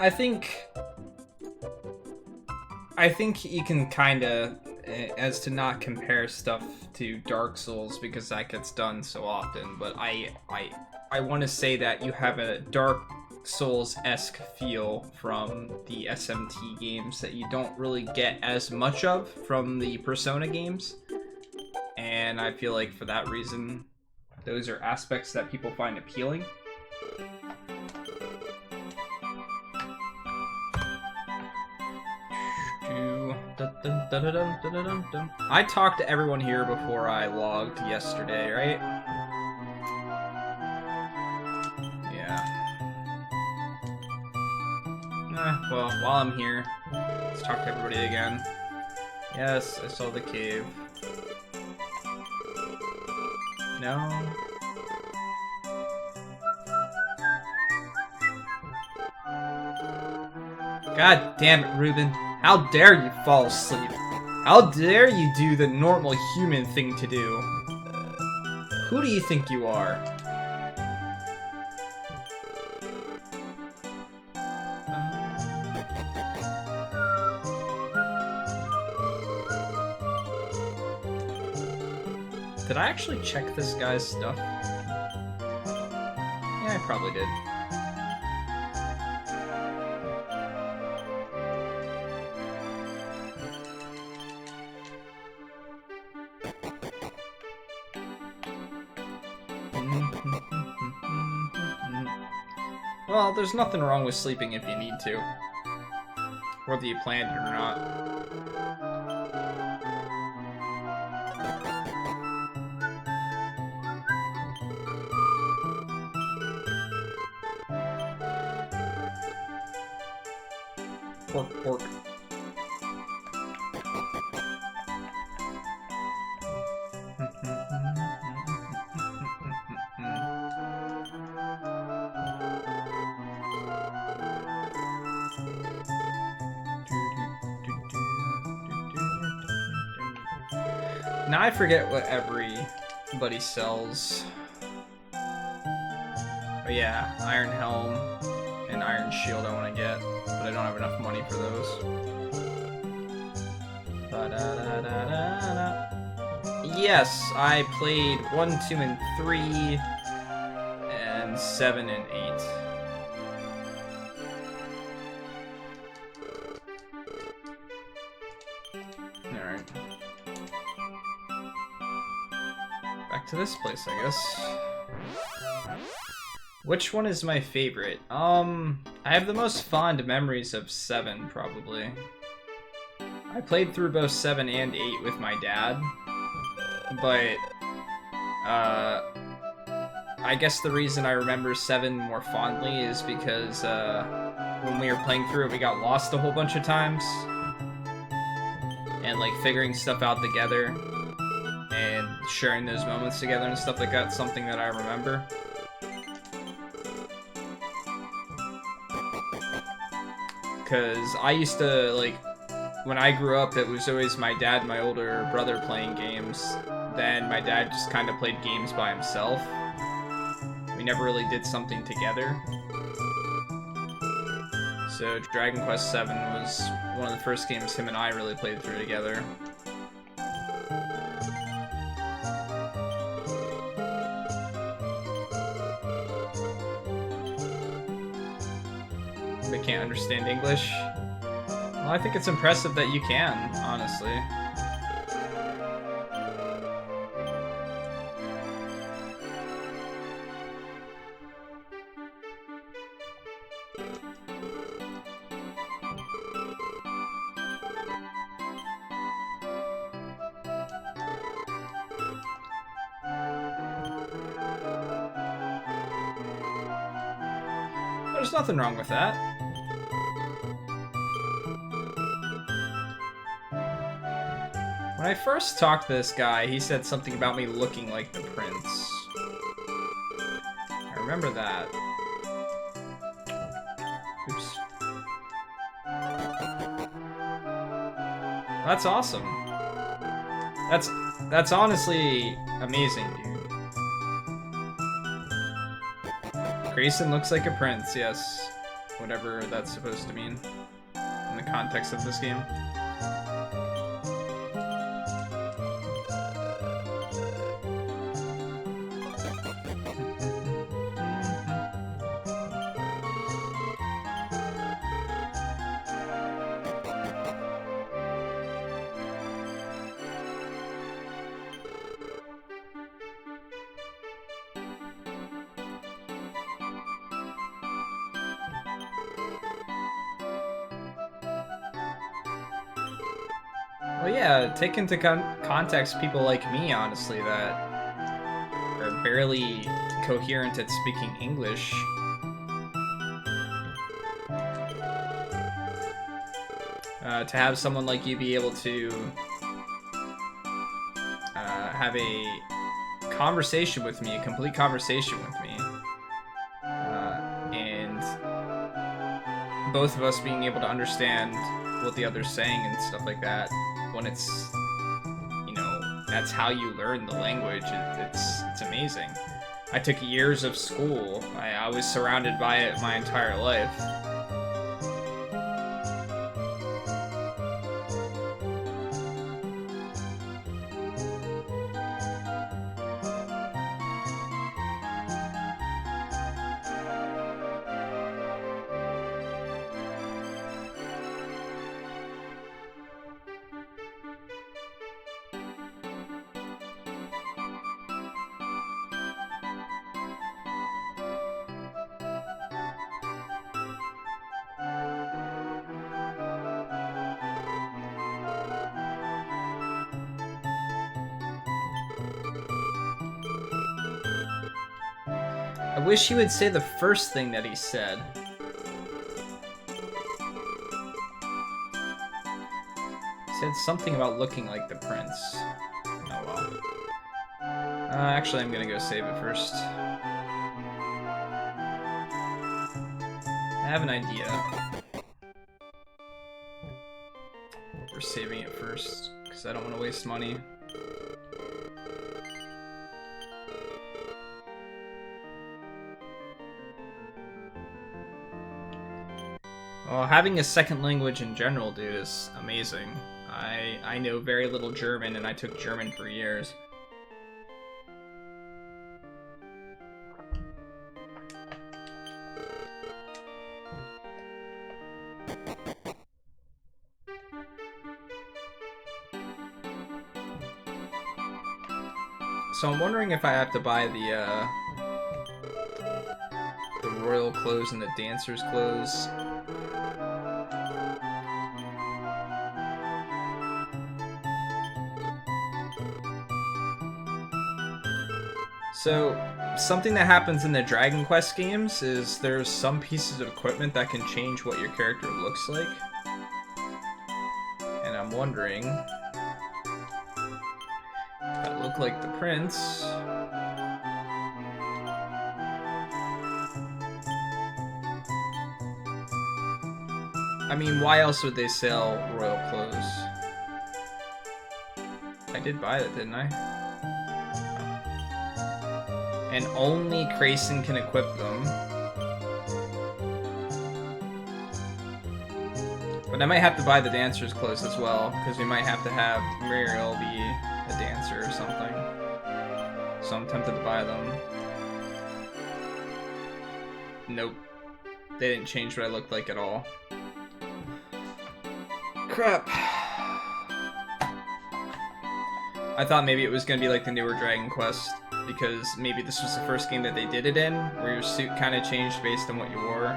I think you can kind of, as to not compare stuff to Dark Souls because that gets done so often, but I want to say that you have a Dark Souls-esque feel from the SMT games that you don't really get as much of from the Persona games. And I feel like for that reason, those are aspects that people find appealing. I talked to everyone here before I logged yesterday, right? Yeah. Well, while I'm here, let's talk to everybody again. Yes, I saw the cave. No. God damn it, Ruben. How dare you fall asleep? How dare you do the normal human thing to do? Who do you think you are? Did I actually check this guy's stuff? Yeah, I probably did. Well, there's nothing wrong with sleeping if you need to. Whether you planned it or not. Pork, pork. Now I forget what everybody sells. Oh yeah, Iron Helm and Iron Shield I want to get, but I don't have enough money for those. Yes, I played 1, 2, and 3, and 7 and 8. Alright. Back to this place, I guess. Which one is my favorite? I have the most fond memories of 7, probably. I played through both 7 and 8 with my dad, but, I guess the reason I remember 7 more fondly is because, when we were playing through it, we got lost a whole bunch of times, and, like, figuring stuff out together, and sharing those moments together and stuff like that, something that I remember. Because I used to, like, when I grew up, it was always my dad and my older brother playing games. Then my dad just kind of played games by himself. We never really did something together. So Dragon Quest VII was one of the first games him and I really played through together. They can't understand English. Well, I think it's impressive that you can, honestly. There's nothing wrong with that. When I first talked to this guy, he said something about me looking like the prince. I remember that. Oops. That's awesome. That's honestly amazing, dude. Grayson looks like a prince, yes. whatever that's supposed to mean in the context of this game. Well, yeah, take into context people like me, honestly, that are barely coherent at speaking English. To have someone like you be able to have a conversation with me, a complete conversation with me, and both of us being able to understand what the other's saying and stuff like that, when it's, you know, that's how you learn the language. It's amazing. I took years of school. I was surrounded by it my entire life. I wish he would say the first thing that he said. He said something about looking like the prince. Oh well. Actually, I'm gonna go save it first. I have an idea. We're saving it first, because I don't want to waste money. Well, having a second language in general, dude, is amazing. I know very little German, and I took German for years. So I'm wondering if I have to buy the royal clothes and the dancer's clothes. So, something that happens in the Dragon Quest games is there's some pieces of equipment that can change what your character looks like. And I'm wondering if I look like the prince. I mean, why else would they sell royal clothes? I did buy it, didn't I? And only Crayson can equip them. But I might have to buy the dancer's clothes as well, because we might have to have Muriel be a dancer or something. So I'm tempted to buy them. Nope. They didn't change what I looked like at all. Crap. I thought maybe it was going to be like the newer Dragon Quest, because maybe this was the first game that they did it in, where your suit kind of changed based on what you wore.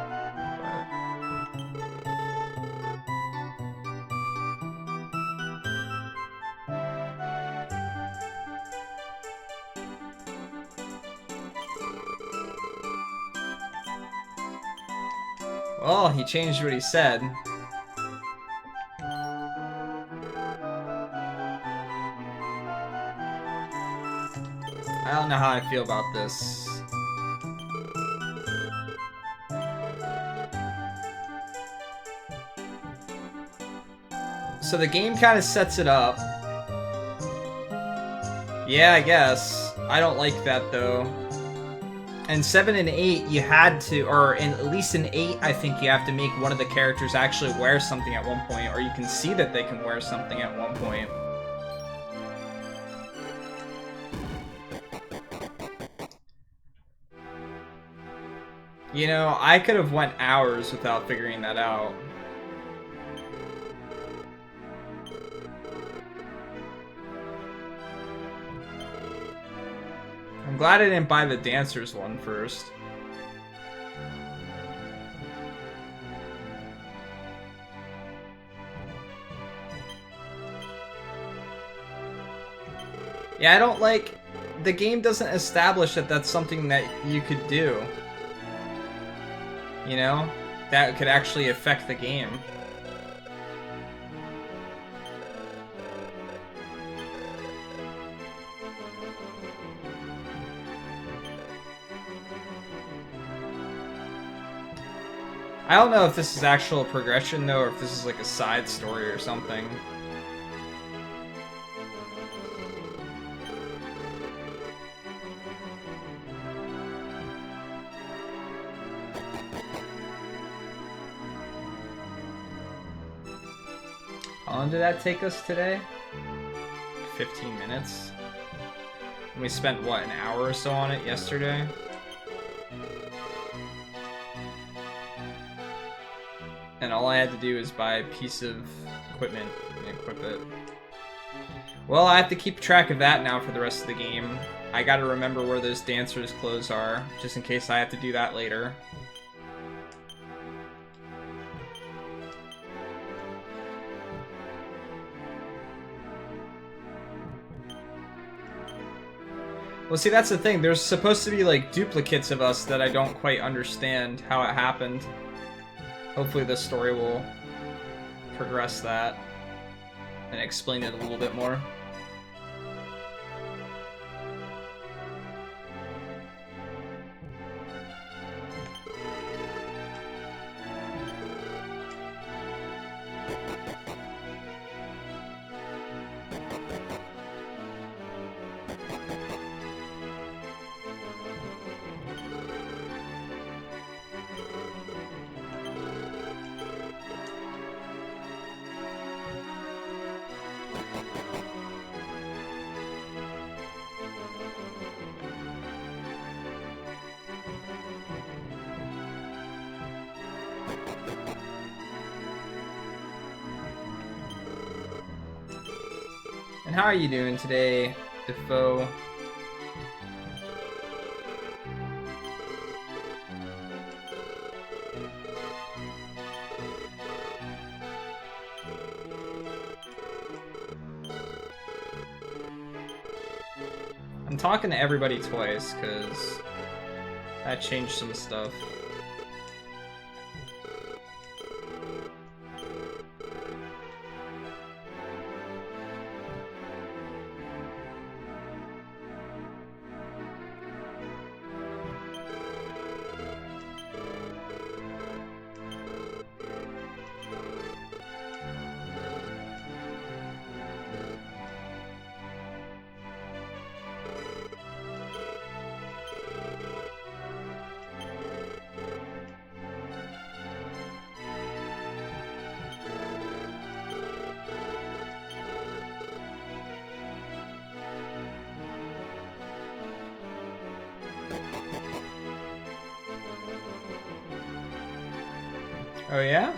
Well, he changed what he said. I don't know how I feel about this. So the game kind of sets it up. Yeah, I guess. I don't like that, though. And 7 and 8, you had to, or in, at least in 8, I think you have to make one of the characters actually wear something at one point, or you can see that they can wear something at one point. You know, I could have went hours without figuring that out. I'm glad I didn't buy the dancers one first. Yeah, I don't like... The game doesn't establish that that's something that you could do. You know? That could actually affect the game. I don't know if this is actual progression, though, or if this is like a side story or something. How long did that take us today? 15 minutes. And we spent, what, an hour or so on it yesterday? And all I had to do is buy a piece of equipment and equip it. Well, I have to keep track of that now for the rest of the game. I gotta remember where those dancers' clothes are, just in case I have to do that later. Well, see, that's the thing. There's supposed to be, like, duplicates of us that I don't quite understand how it happened. Hopefully this story will progress that and explain it a little bit more. And how are you doing today, Defoe? I'm talking to everybody twice, because that changed some stuff. Oh yeah?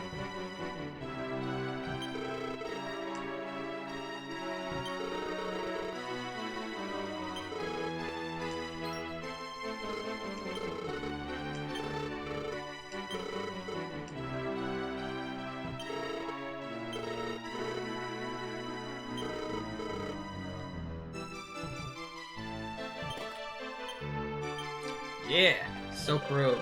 Yeah, Silk Road.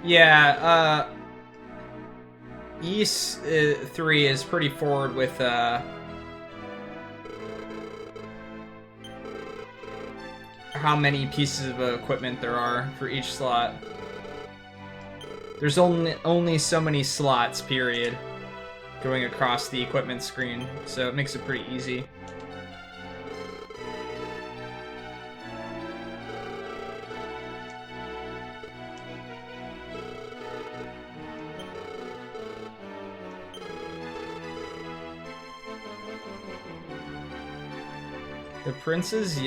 Yeah, E3 is pretty forward with how many pieces of equipment there are for each slot. There's only so many slots, period, going across the equipment screen, so it makes it pretty easy. The prince's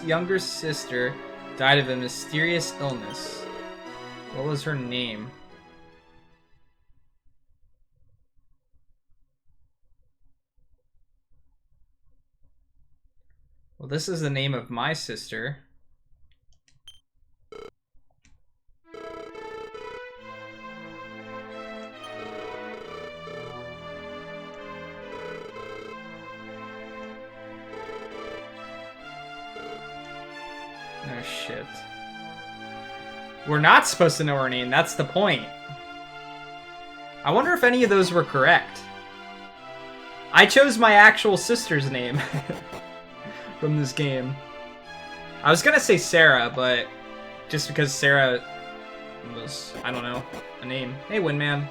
younger sister died of a mysterious illness. What was her name? Well, this is the name of my sister. Oh, shit. We're not supposed to know her name, that's the point. I wonder if any of those were correct. I chose my actual sister's name from this game. I was gonna say Sarah, but just because Sarah was, I don't know, a name. Hey, Windman.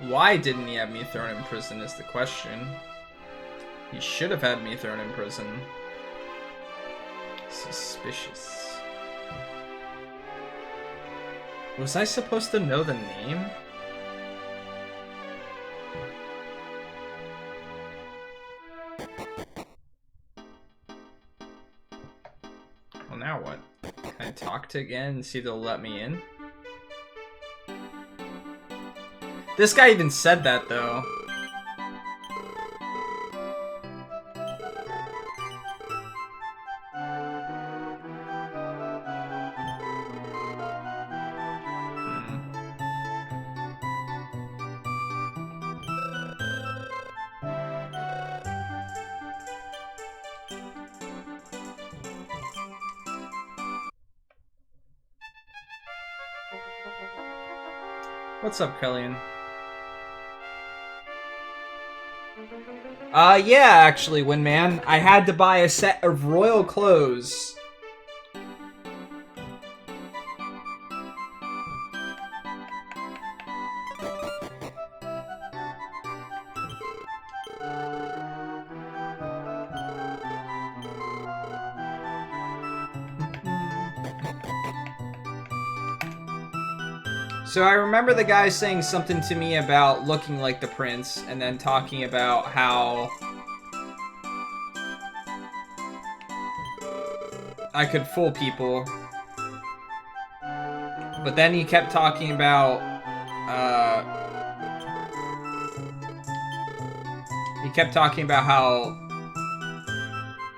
Why didn't he have me thrown in prison is the question. He should have had me thrown in prison. Suspicious. Was I supposed to know the name? Well, now what? Can I talk to again and see if they'll let me in? This guy even said that, though. What's up, Kellyan? Yeah, actually, Windman. I had to buy a set of royal clothes. So I remember the guy saying something to me about looking like the prince, and then talking about how I could fool people. But then he kept talking about, how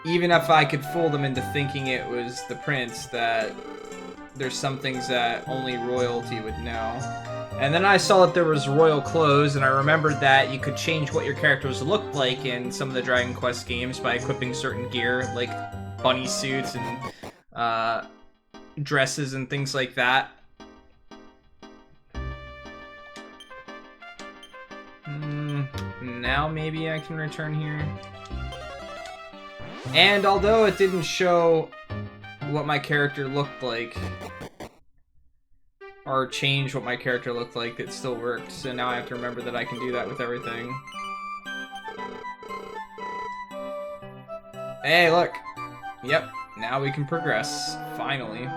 even if I could fool them into thinking it was the prince, that there's some things that only royalty would know. And then I saw that there was royal clothes, and I remembered that you could change what your characters looked like in some of the Dragon Quest games by equipping certain gear, like bunny suits and dresses and things like that. Now maybe I can return here. And although it didn't show what my character looked like, or change what my character looked like, it still worked. So now I have to remember that I can do that with everything. Hey, look! Yep, now we can progress. Finally.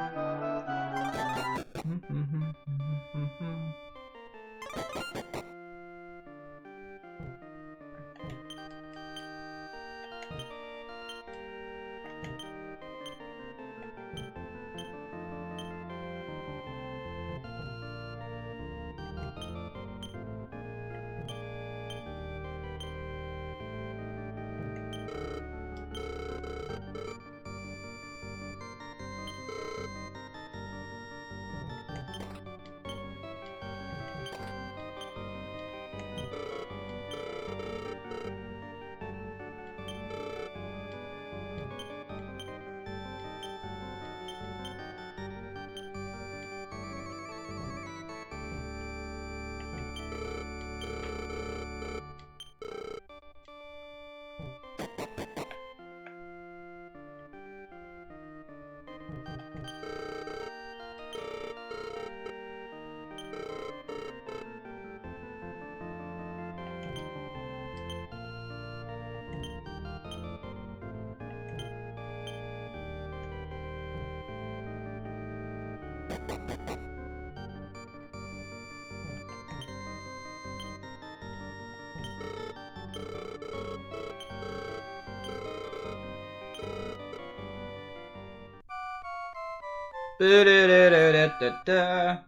Da-da-da-da-da-da.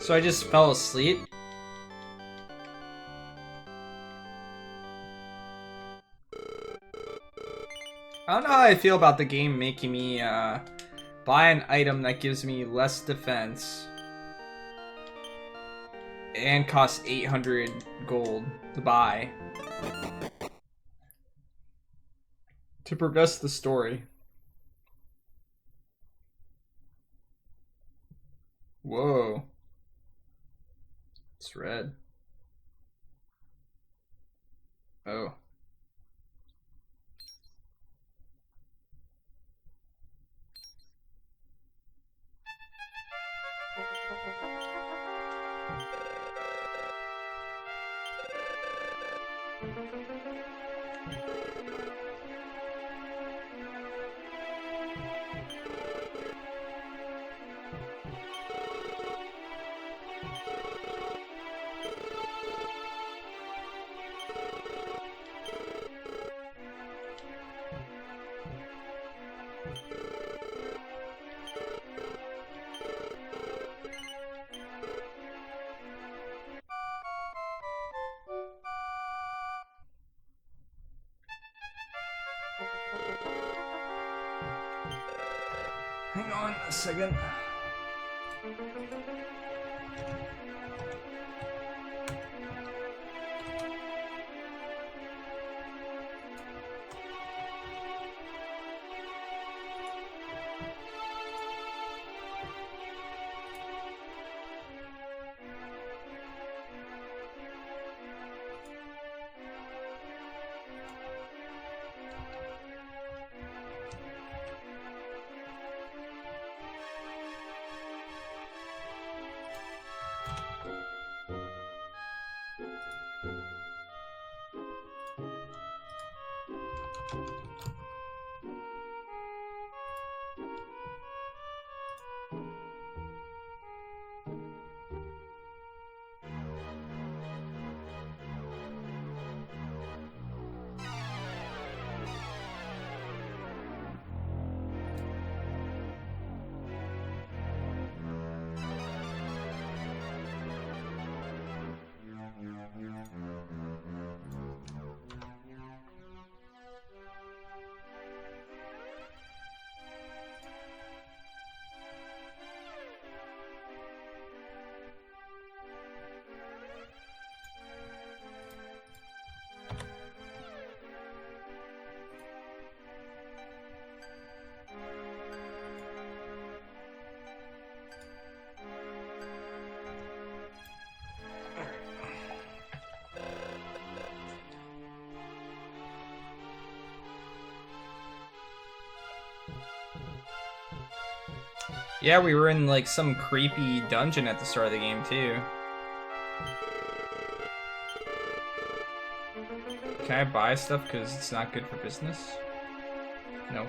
So I just fell asleep? I don't know how I feel about the game making me buy an item that gives me less defense and costs 800 gold to buy to progress the story. Whoa. It's red. Oh. Hang on a second. Yeah, we were in like some creepy dungeon at the start of the game too. Can I buy stuff because it's not good for business? No.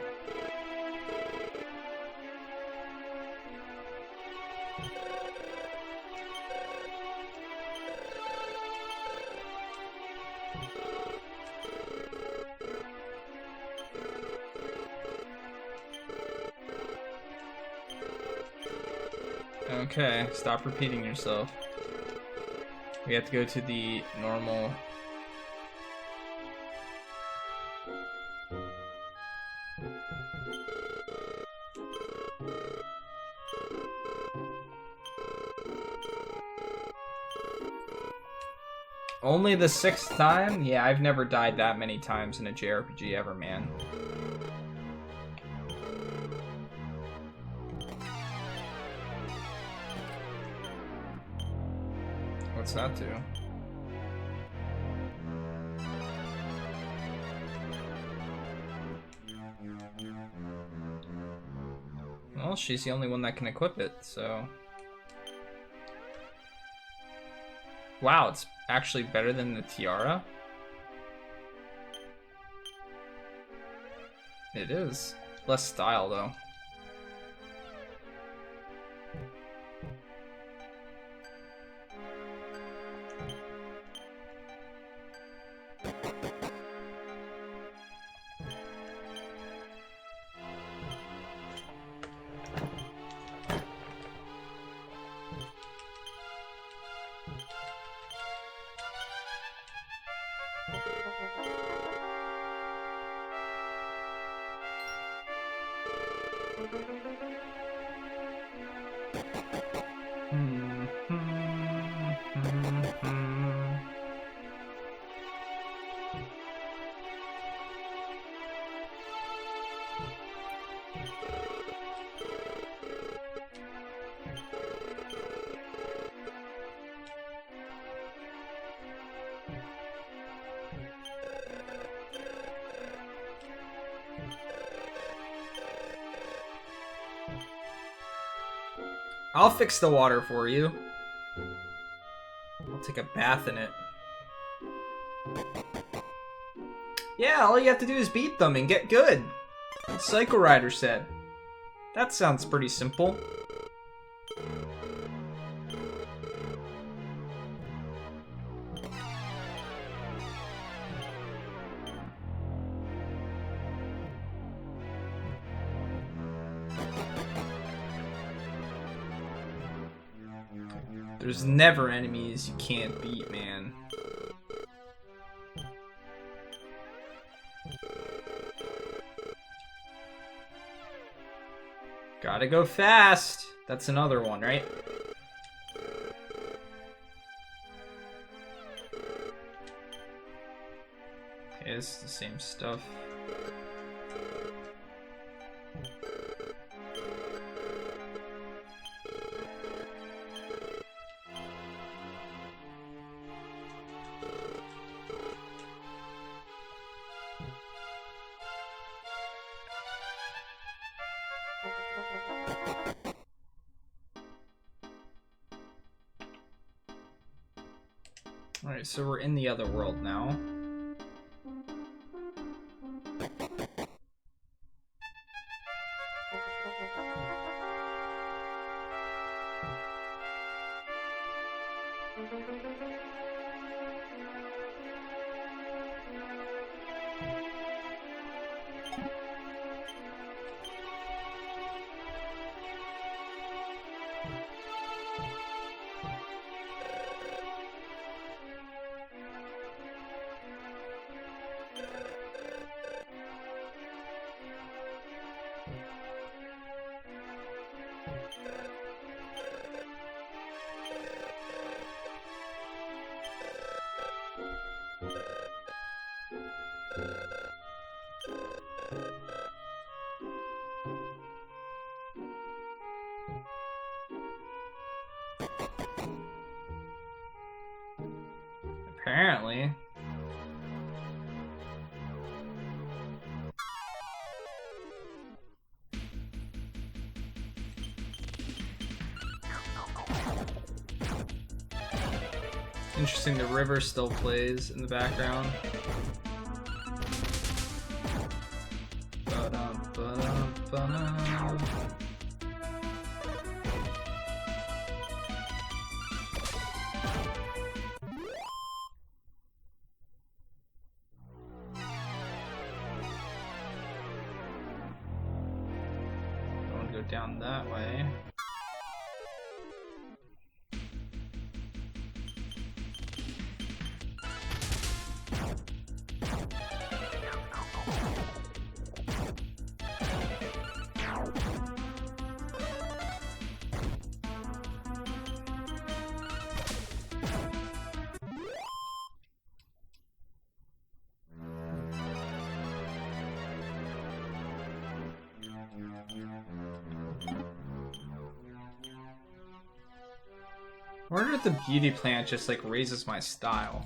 Okay, stop repeating yourself. We have to go to the normal. Only the 6th time? Yeah, I've never died that many times in a JRPG ever, man. What's that do? Well, she's the only one that can equip it, so... Wow, it's actually better than the tiara? It is. Less style, though. I'll fix the water for you. I'll take a bath in it. Yeah, all you have to do is beat them and get good. Like Psycho Rider said. That sounds pretty simple. There's never enemies you can't beat, man. Gotta go fast. That's another one, right? Okay, this is the same stuff. Alright, so we're in the other world now. Apparently. Interesting, the river still plays in the background. Ba-dum-ba-dum-ba-dum. I want to go down that way. I wonder if the beauty plant just like raises my style.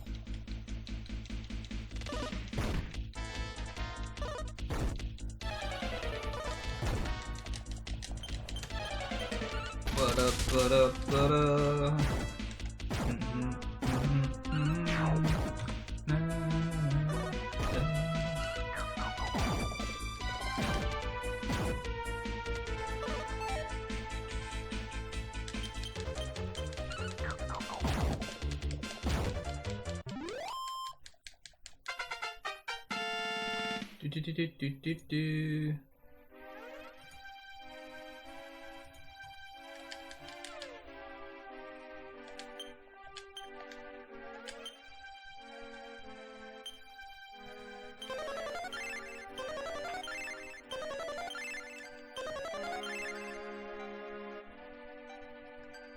Do.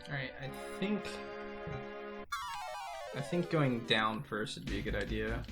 Alright, I think going down first would be a good idea.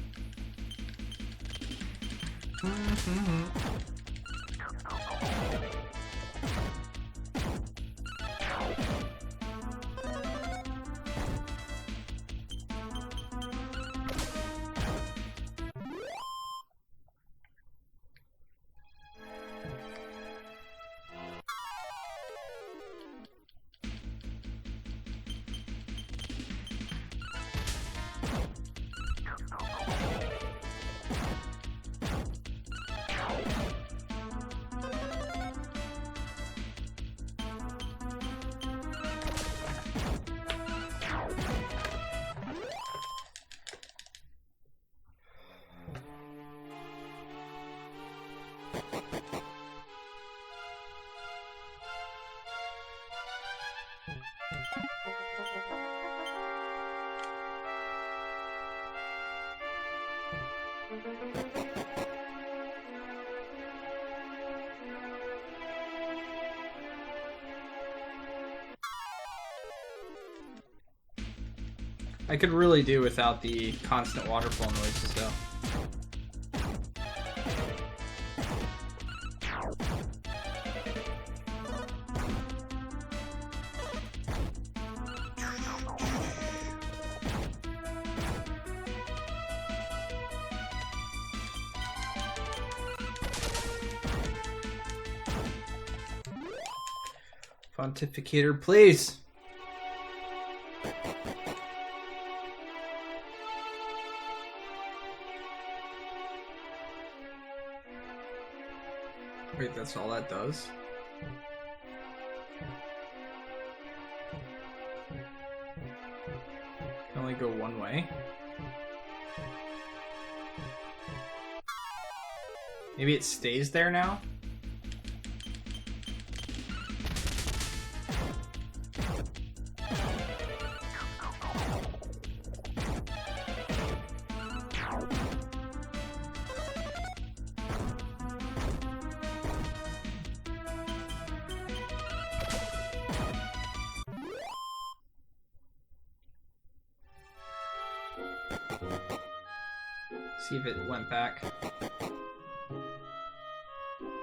I could really do without the constant waterfall noises, though. Pontificator, please! Wait, that's all that does? Can only go one way? Maybe it stays there now? See if it went back.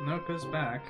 No, it goes back.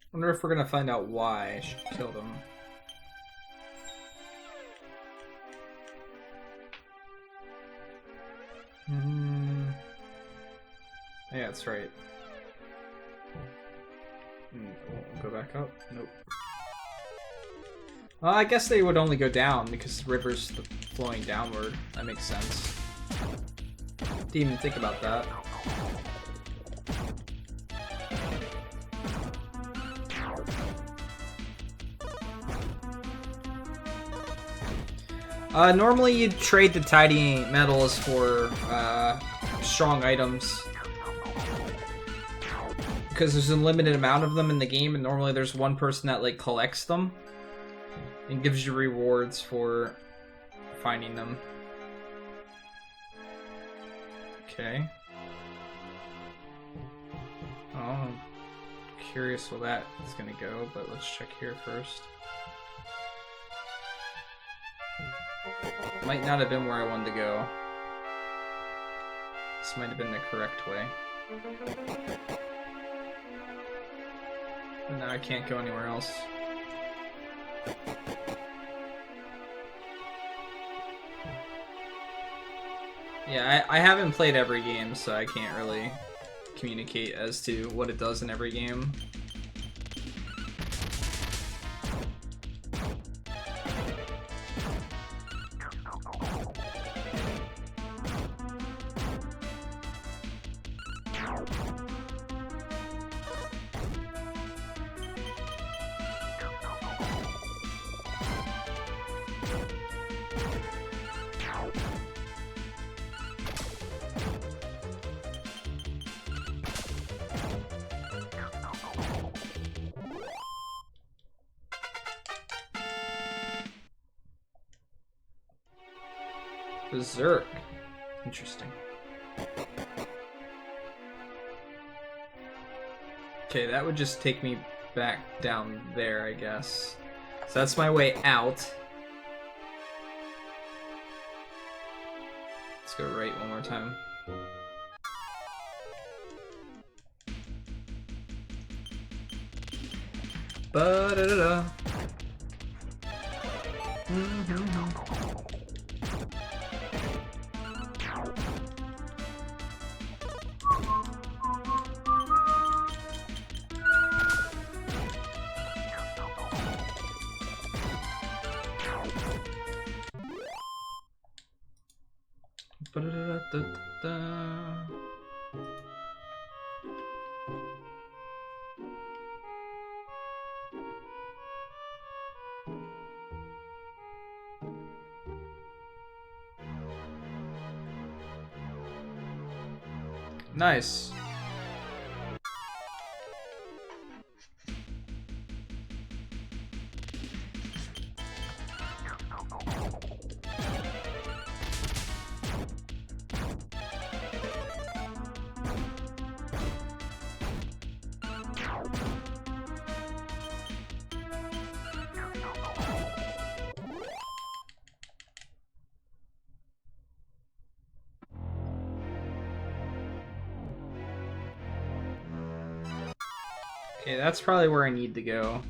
I wonder if we're gonna find out why I should kill them. yeah, that's right. We'll go back up. Nope. Well, I guess they would only go down because the river's flowing downward. That makes sense. Didn't even think about that. Normally you'd trade the tidy metals for strong items because there's a limited amount of them in the game, and normally there's one person that like collects them and gives you rewards for finding them. Okay. Oh, I'm curious where that is gonna go, but let's check here first. Might not have been where I wanted to go. This might have been the correct way. But now I can't go anywhere else. Yeah, I haven't played every game, so I can't really communicate as to what it does in every game. Berserk. Interesting. Okay, that would just take me back down there, I guess. So that's my way out. Let's go right one more time. Ba-da-da-da. Ba-da-da-da-da-da. Nice. Okay, that's probably where I need to go.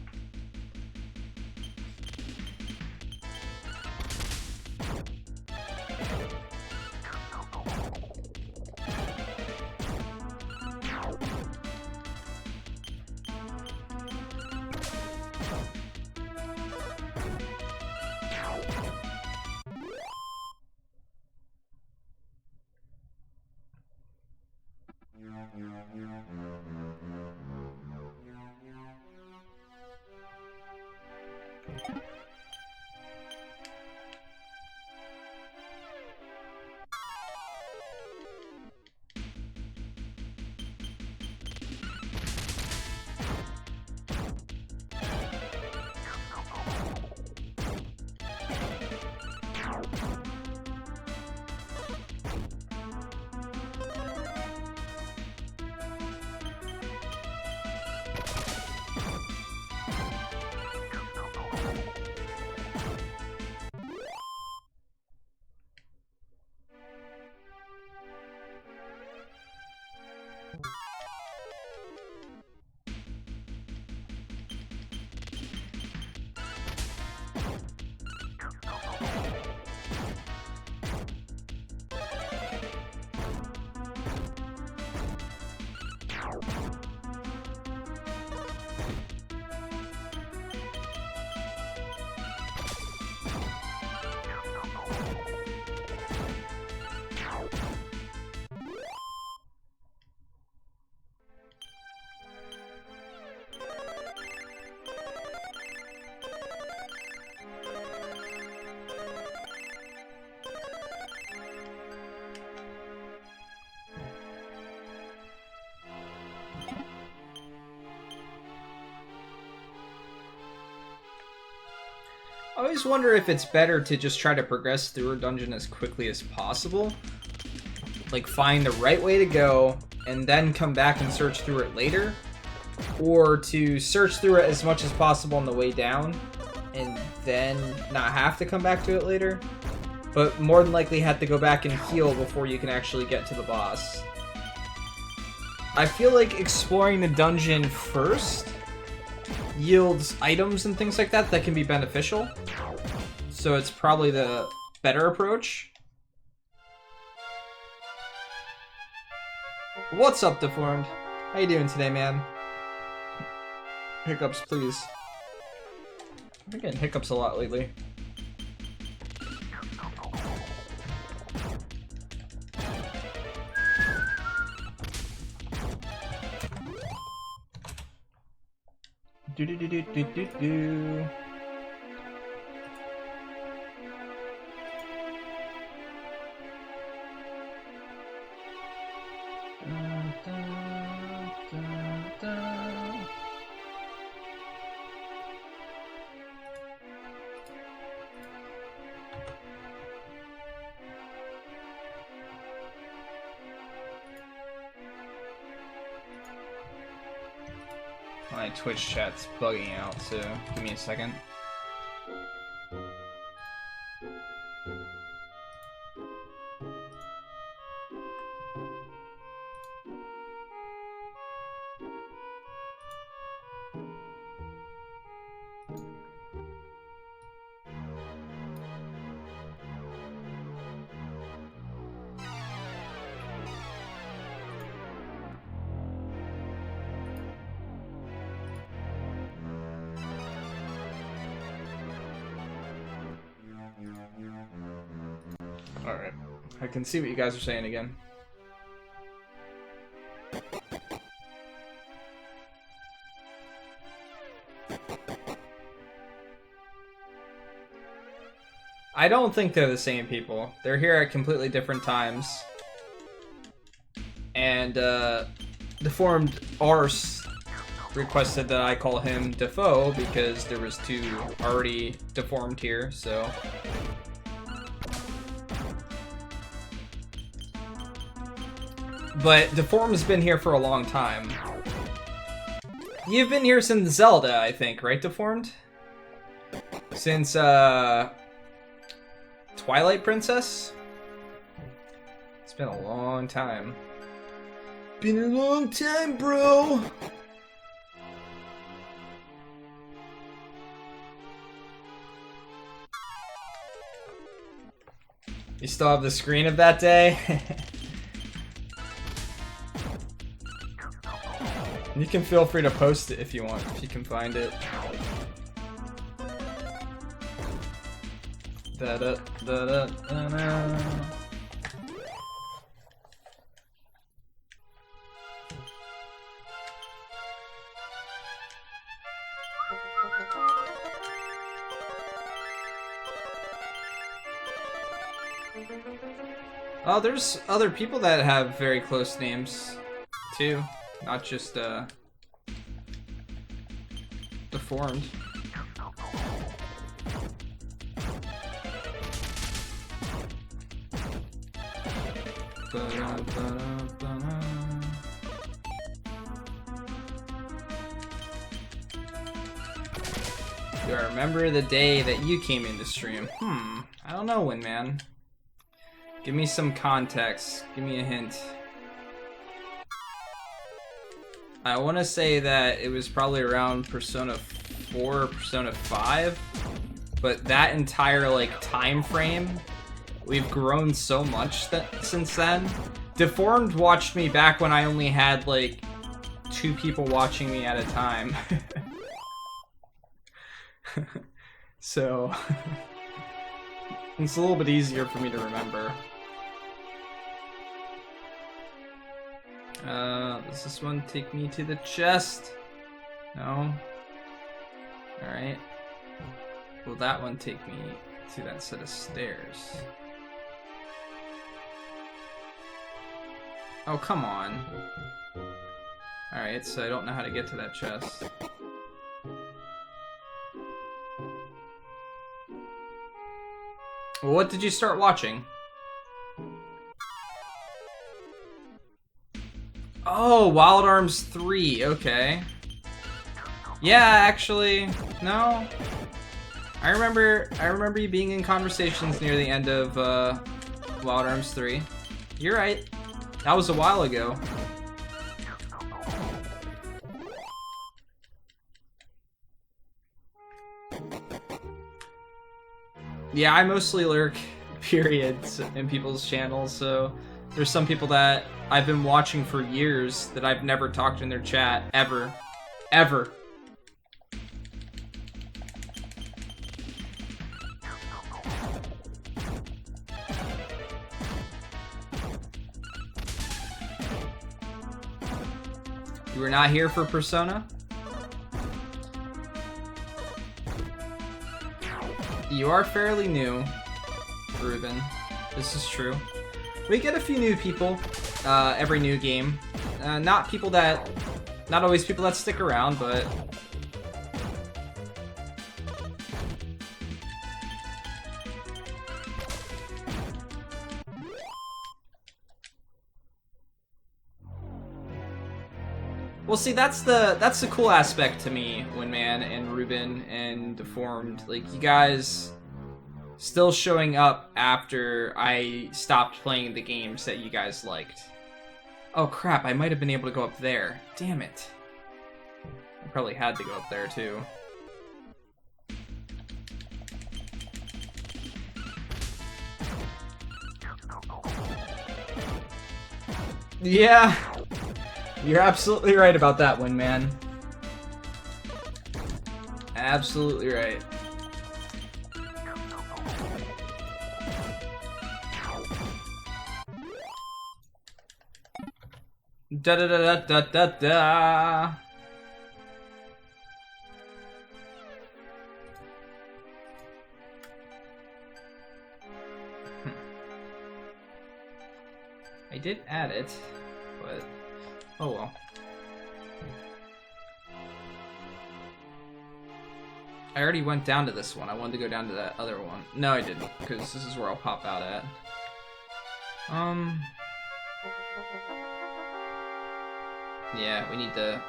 I always wonder if it's better to just try to progress through a dungeon as quickly as possible. Like, find the right way to go, and then come back and search through it later. Or to search through it as much as possible on the way down, and then not have to come back to it later. But more than likely have to go back and heal before you can actually get to the boss. I feel like exploring the dungeon first yields items and things like that that can be beneficial. So it's probably the better approach. What's up, Deformed? How you doing today, man? Hiccups, please. I've been getting hiccups a lot lately. Do do do do do do do. My Twitch chat's bugging out, so give me a second. Alright, I can see what you guys are saying again. I don't think they're the same people. They're here at completely different times. And, Deformed Arse requested that I call him Defoe because there was two already deformed here, so... But Deformed's been here for a long time. You've been here since Zelda, I think, right, Deformed? Since, Twilight Princess? It's been a long time. Been a long time, bro! You still have the screen of that day? You can feel free to post it if you want, if you can find it. Da-da, da-da, da-da. Oh, there's other people that have very close names, too. Not just, Deformed. Do I remember the day that you came into stream? I don't know, Windman. Give me some context. Give me a hint. I want to say that it was probably around Persona 4 or Persona 5, but that entire, like, time frame, we've grown so much since then. Deformed watched me back when I only had, like, 2 people watching me at a time. So, it's a little bit easier for me to remember. Does this one take me to the chest? No? Alright. Will that one take me to that set of stairs? Oh, come on. Alright, so I don't know how to get to that chest. What did you start watching? Oh, Wild Arms 3, okay. Yeah, actually, no. I remember you being in conversations near the end of Wild Arms 3. You're right. That was a while ago. Yeah, I mostly lurk periods in people's channels, so there's some people that I've been watching for years that I've never talked in their chat, ever. Ever. You were not here for Persona? You are fairly new, Ruben. This is true. We get a few new people every new game. Not always people that stick around, but well, see, that's the cool aspect to me, Winman and Ruben and Deformed. Like, you guys still showing up after I stopped playing the games that you guys liked. Oh crap, I might have been able to go up there. Damn it. I probably had to go up there too. Yeah. You're absolutely right about that one, man. Absolutely right. Da da da da da da da. I did add it, but oh well. I already went down to this one. I wanted to go down to that other one. No, I didn't, because this is where I'll pop out at. Yeah, we need to...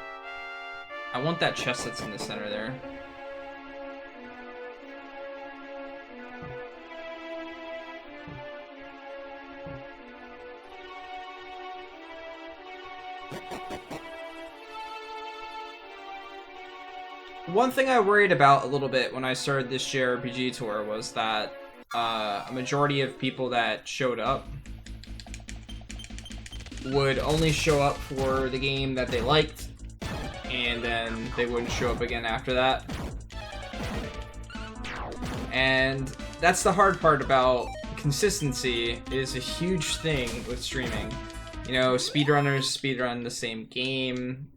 I want that chest that's in the center there. One thing I worried about a little bit when I started this JRPG tour was that a majority of people that showed up would only show up for the game that they liked, and then they wouldn't show up again after that. And that's the hard part about consistency. It is a huge thing with streaming. You know, speedrunners speedrun the same game.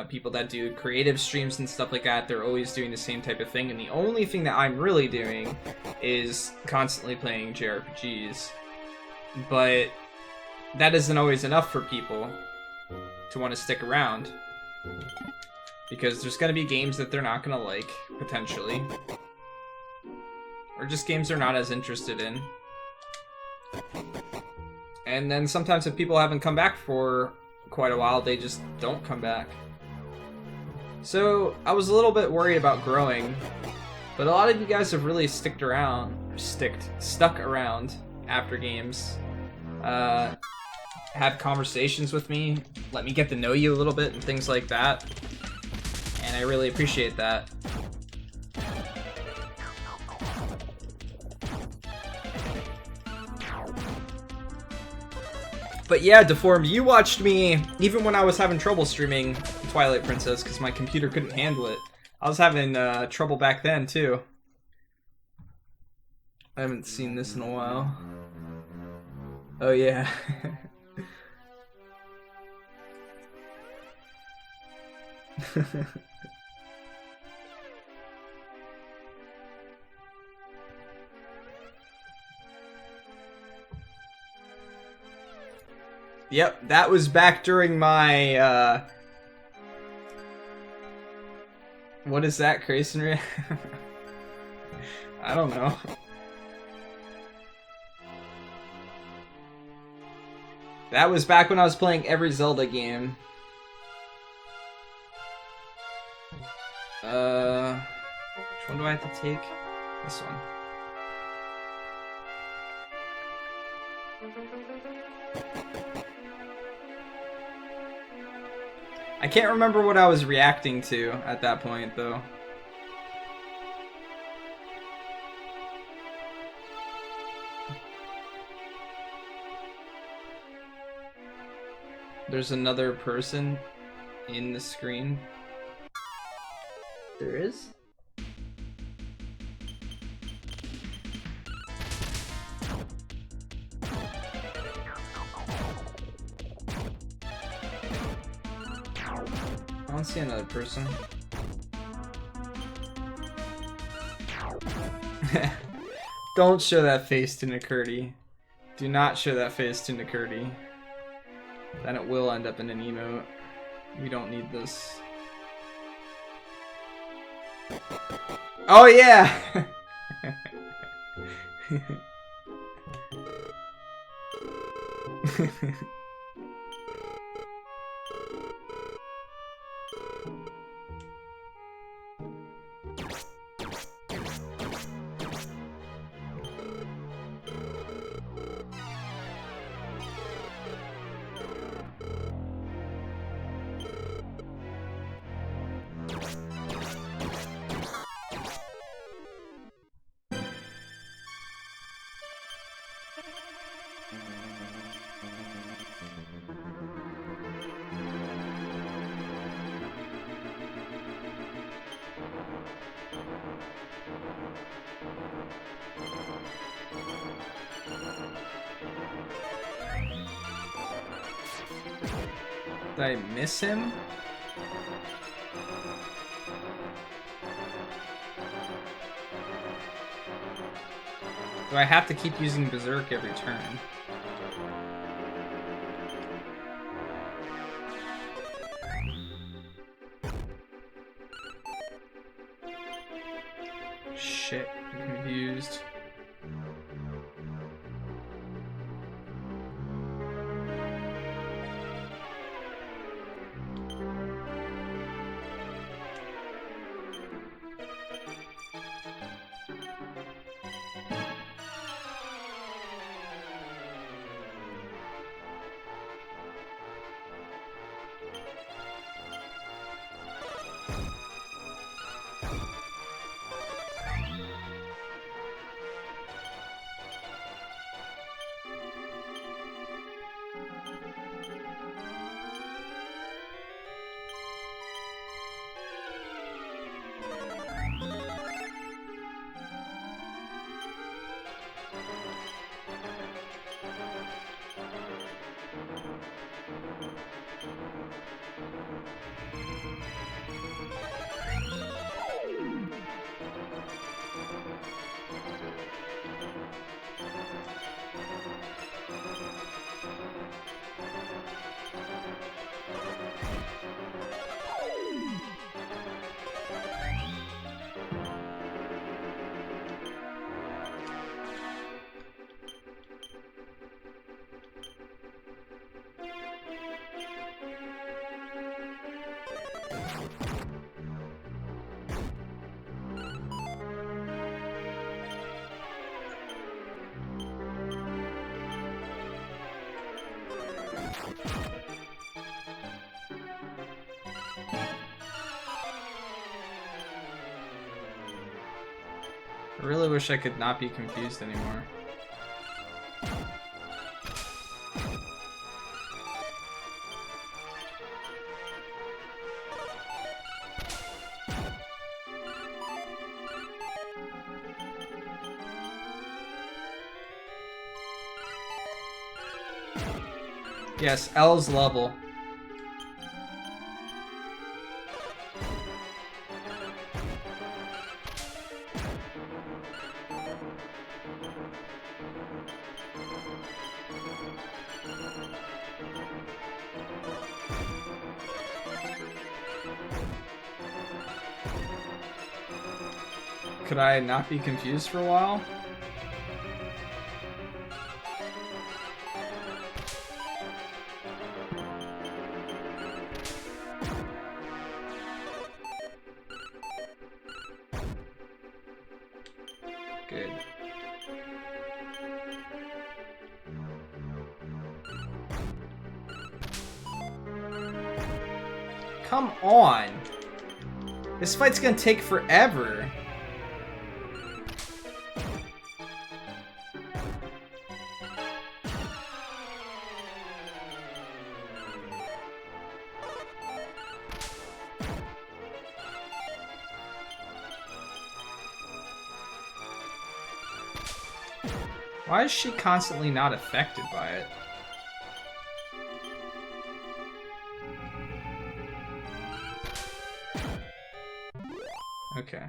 People that do creative streams and stuff like that, they're always doing the same type of thing. And the only thing that I'm really doing is constantly playing JRPGs. But that isn't always enough for people to want to stick around. Because there's going to be games that they're not going to like, potentially. Or just games they're not as interested in. And then sometimes if people haven't come back for quite a while, they just don't come back. So I was a little bit worried about growing, but a lot of you guys have really stuck around after games. Had conversations with me, let me get to know you a little bit and things like that. And I really appreciate that. But yeah, Deformed, you watched me even when I was having trouble streaming Twilight Princess because my computer couldn't handle it. I was having trouble back then too. I haven't seen this in a while. Oh yeah. Yep, that was back during my, what is that, Crasonry? I don't know. That was back when I was playing every Zelda game. Which one do I have to take? This one. I can't remember what I was reacting to at that point, though. There's another person in the screen. There is? I don't see another person. Don't show that face to Nakurti. Do not show that face to Nakurti. Then it will end up in an emote. We don't need this. Oh yeah! Did I miss him? Do I have to keep using Berserk every turn? Shit, I'm confused. I really wish I could not be confused anymore. Yes, L's level. Could I not be confused for a while? Come on. This fight's gonna take forever. Why is she constantly not affected by it? Okay.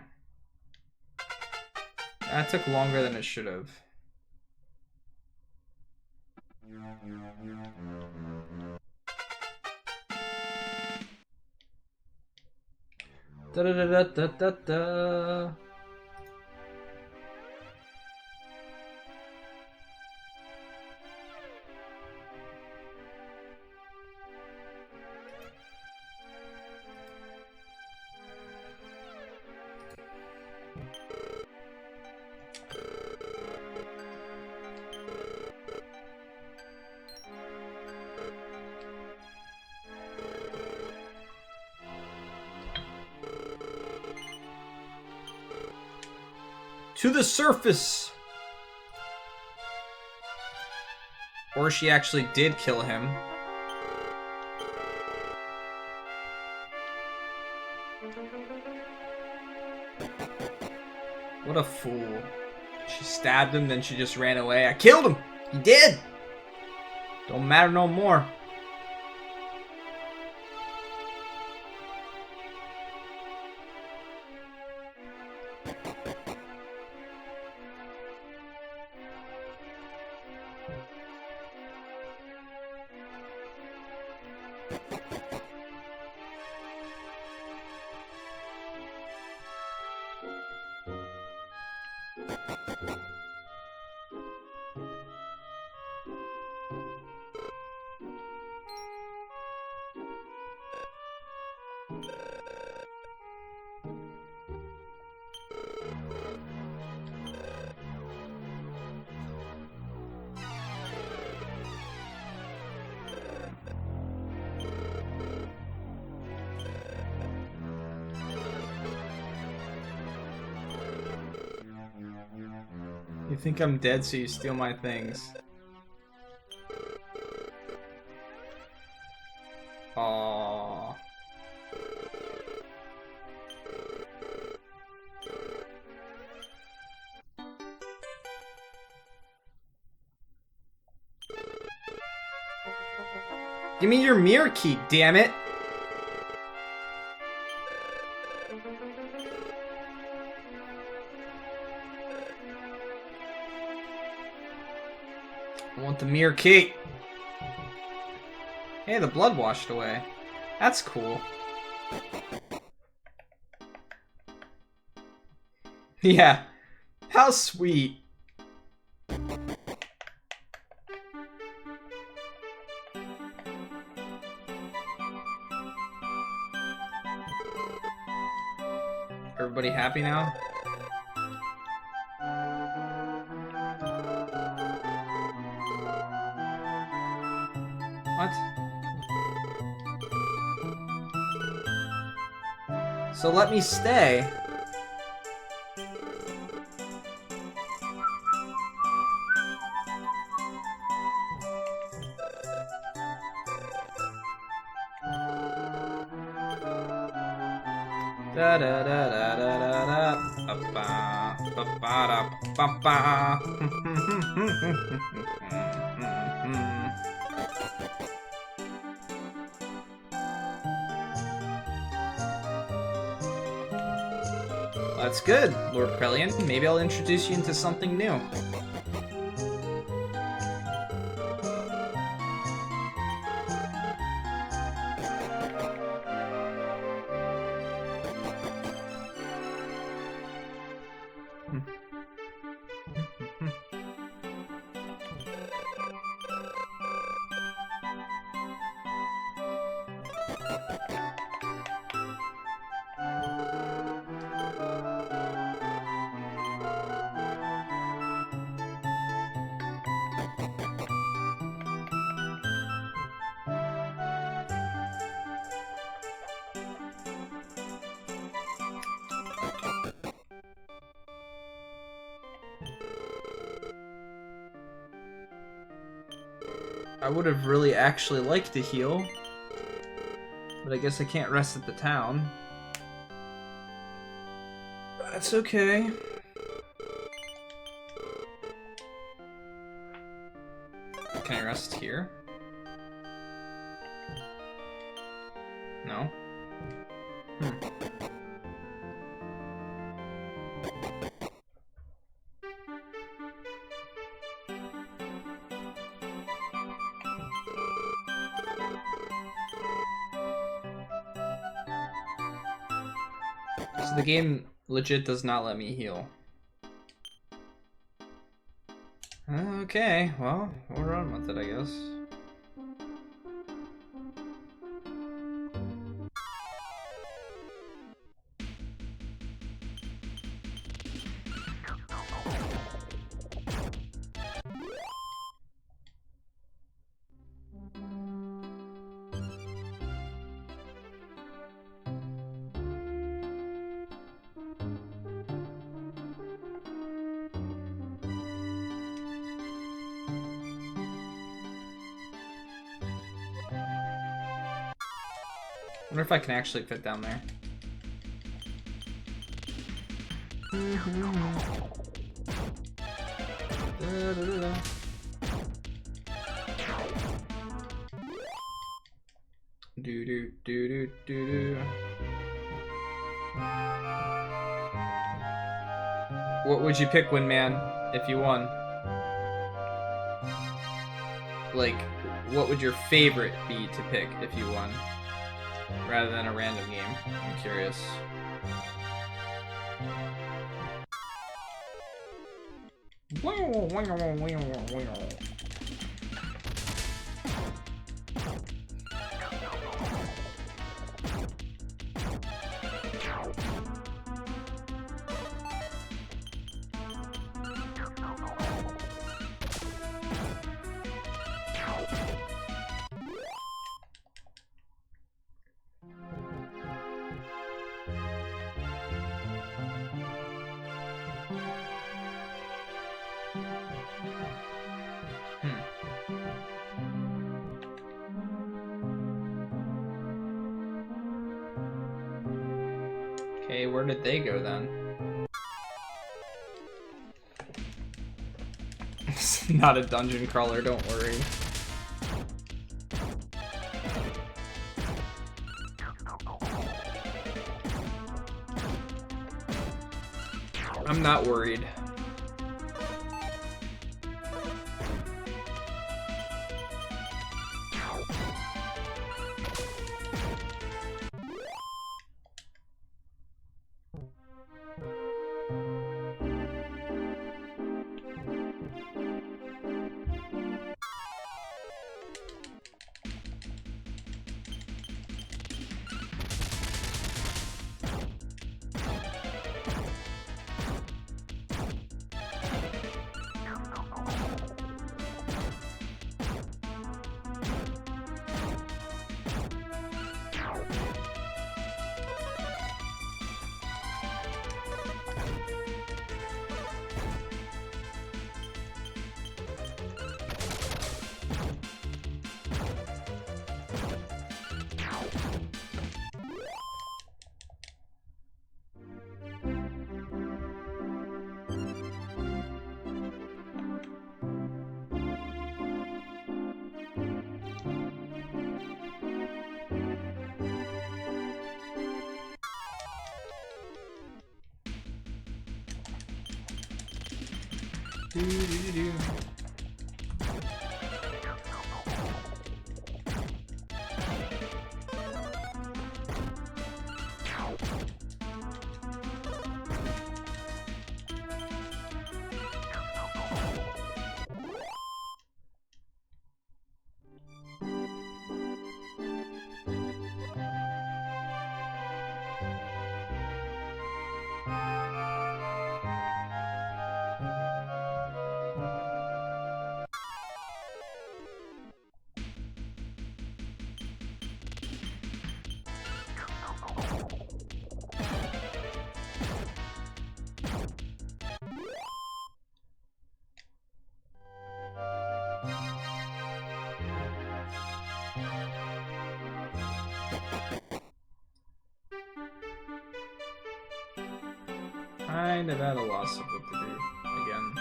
That took longer than it should have. Da da da da da da. To the surface! Or she actually did kill him. What a fool. She stabbed him, then she just ran away. I killed him! He did! Don't matter no more. You think I'm dead, so you steal my things. Aww. Give me your mirror key, damn it! I want the mirror key. Hey, the blood washed away. That's cool. Yeah. How sweet. Everybody happy now? What? So let me stay. Da da da da da da da. Ba ba ba ba da ba ba. That's good, Lord Krellian. Maybe I'll introduce you into something new. I would have really actually liked to heal. But I guess I can't rest at the town. That's okay. Can I rest here? No? So the game legit does not let me heal. Okay, well, we'll run with it, I guess. I wonder if I can actually fit down there. Do do do do do do. What would you pick, Windman, if you won? Like, what would your favorite be to pick if you won? Rather than a random game. I'm curious. Okay, where did they go then? It's not a dungeon crawler, don't worry. I'm not worried. Do, do, do, do. kind of at a loss of what to do again.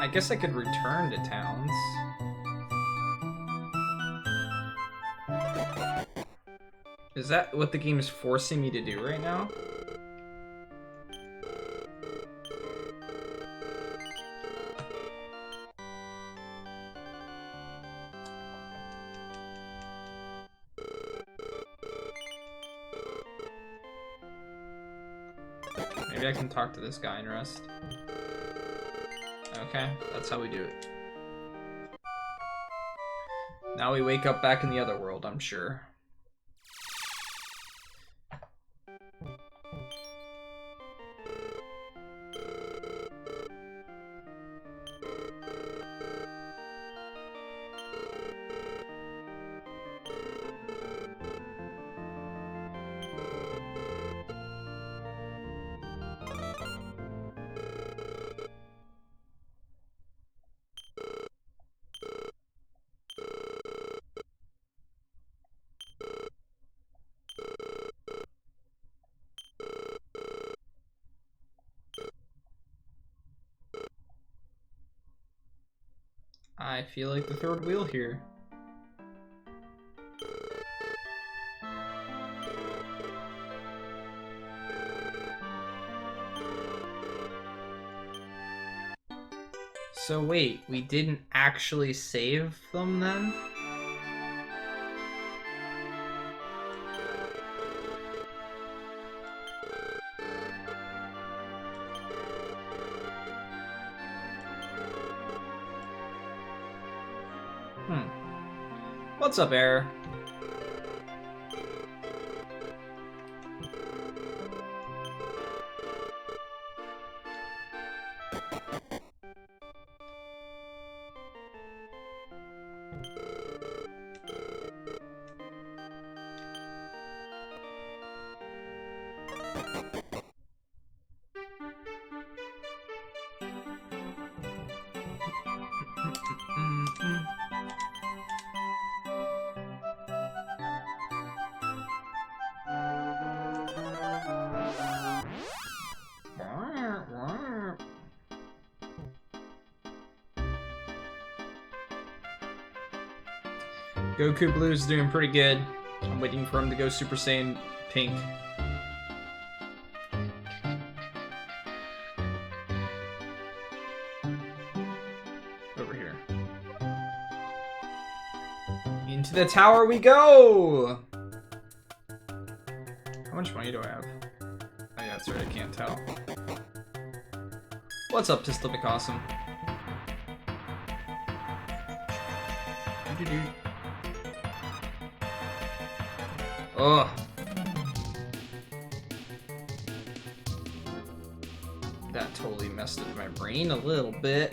I guess I could return to towns. Is that what the game is forcing me to do right now? Maybe I can talk to this guy and rest. Okay, that's how we do it. Now we wake up back in the other world, I'm sure. I feel like the third wheel here. So wait, we didn't actually save them then? What's up, Air? Goku Blue's doing pretty good. I'm waiting for him to go Super Saiyan Pink. Over here. Into the tower we go! How much money do I have? Oh yeah, that's right, I can't tell. What's up, Pistolic Awesome? Ugh. That totally messed with my brain a little bit.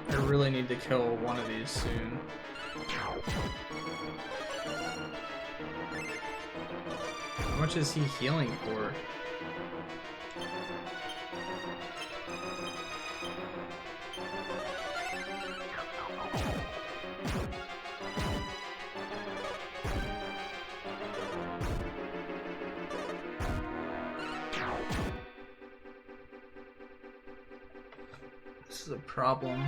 I really need to kill one of these soon. How much is he healing for? This is a problem.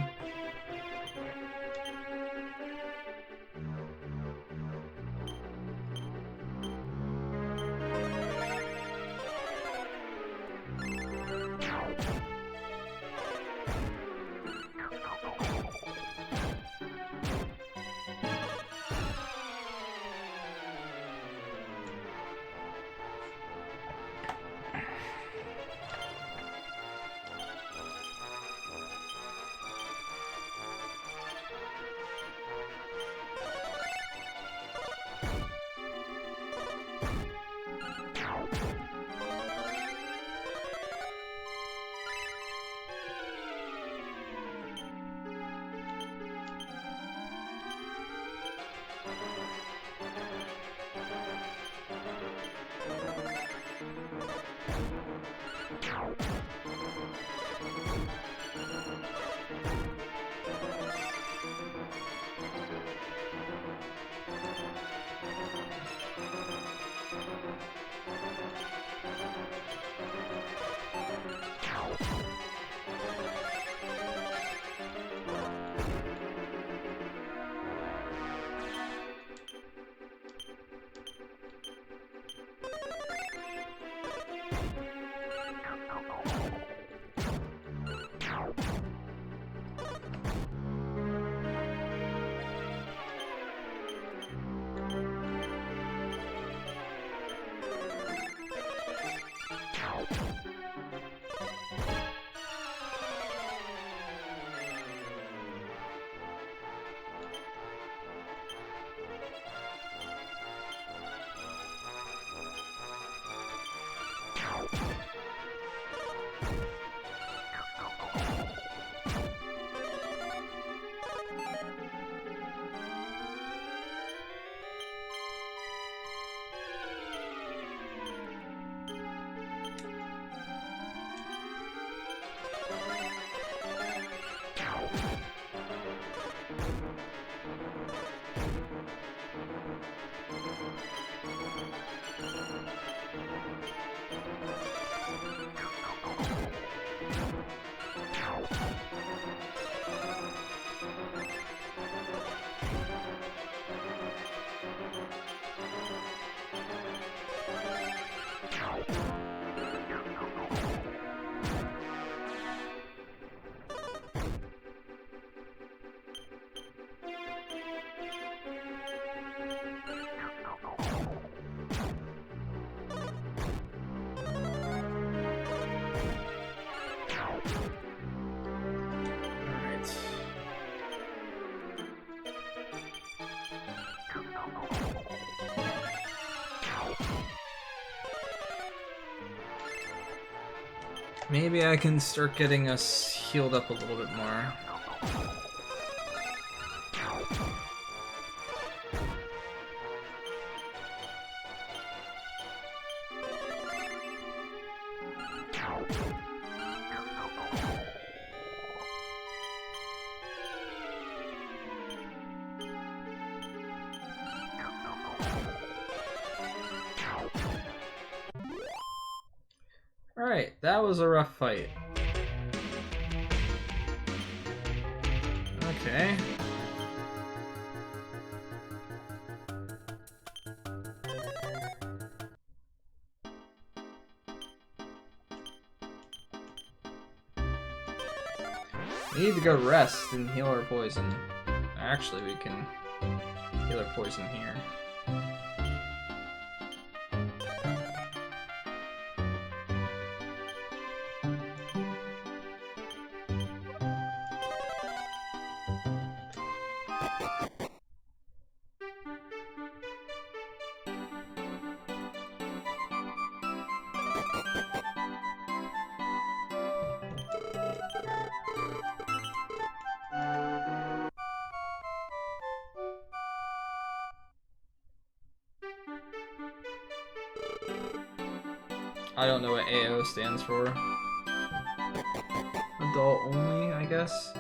Maybe I can start getting us healed up a little bit more. Alright, that was a rough fight. Okay. We need to go rest and heal our poison. Actually, we can heal our poison here. I don't know what AO stands for. Adult only, I guess.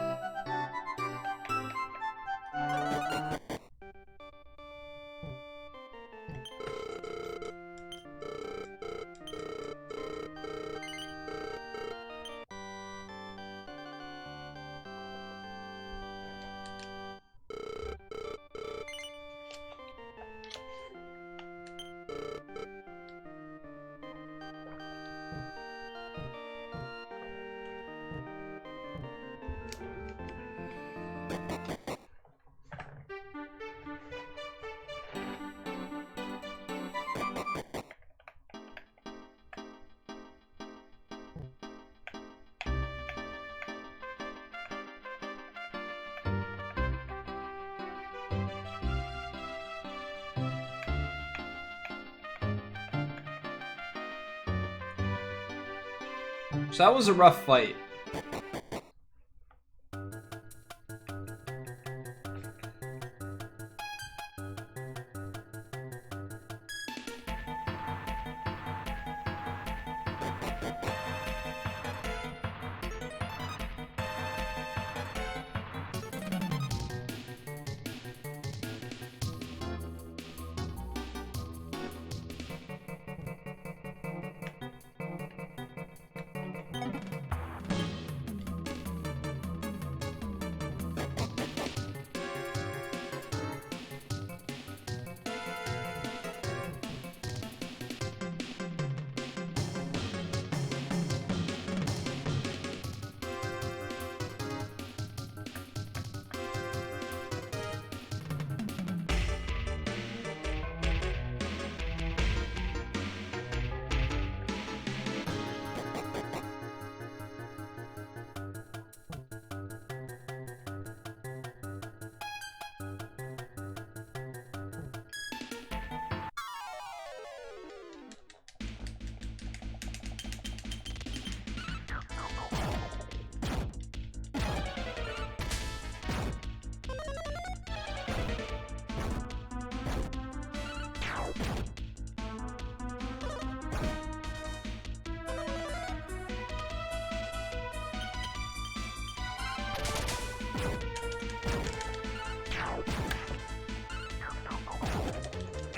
So that was a rough fight.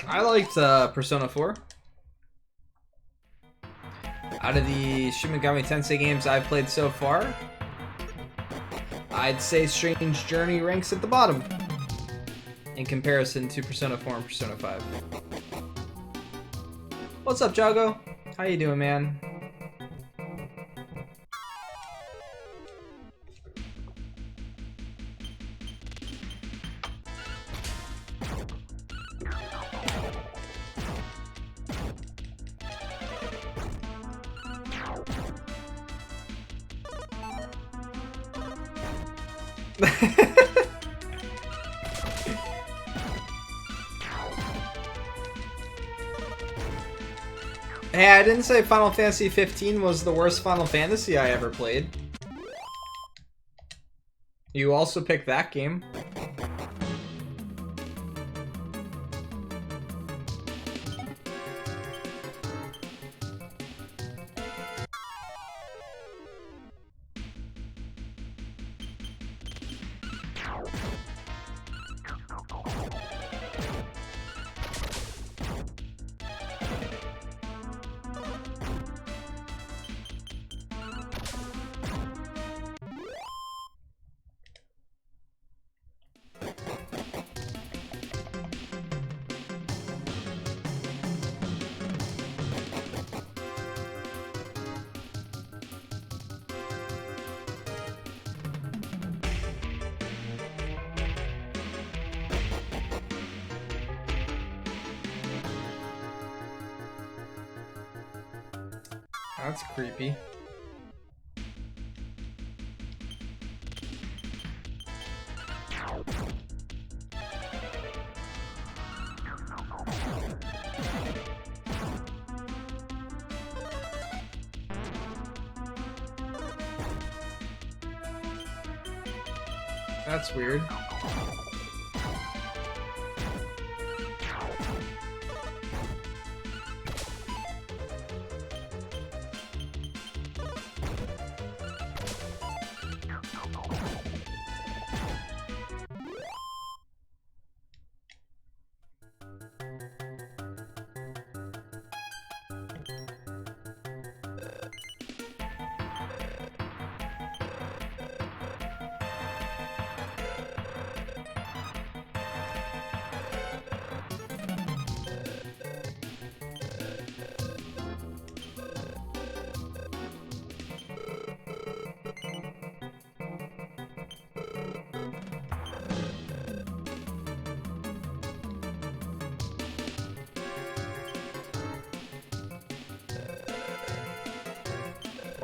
I liked Persona 4. Out of the Shin Megami Tensei games I've played so far, I'd say Strange Journey ranks at the bottom in comparison to Persona 4 and Persona 5. What's up, Jago? How you doing, man? Hey, I didn't say Final Fantasy 15 was the worst Final Fantasy I ever played. You also picked that game. That's creepy. That's weird.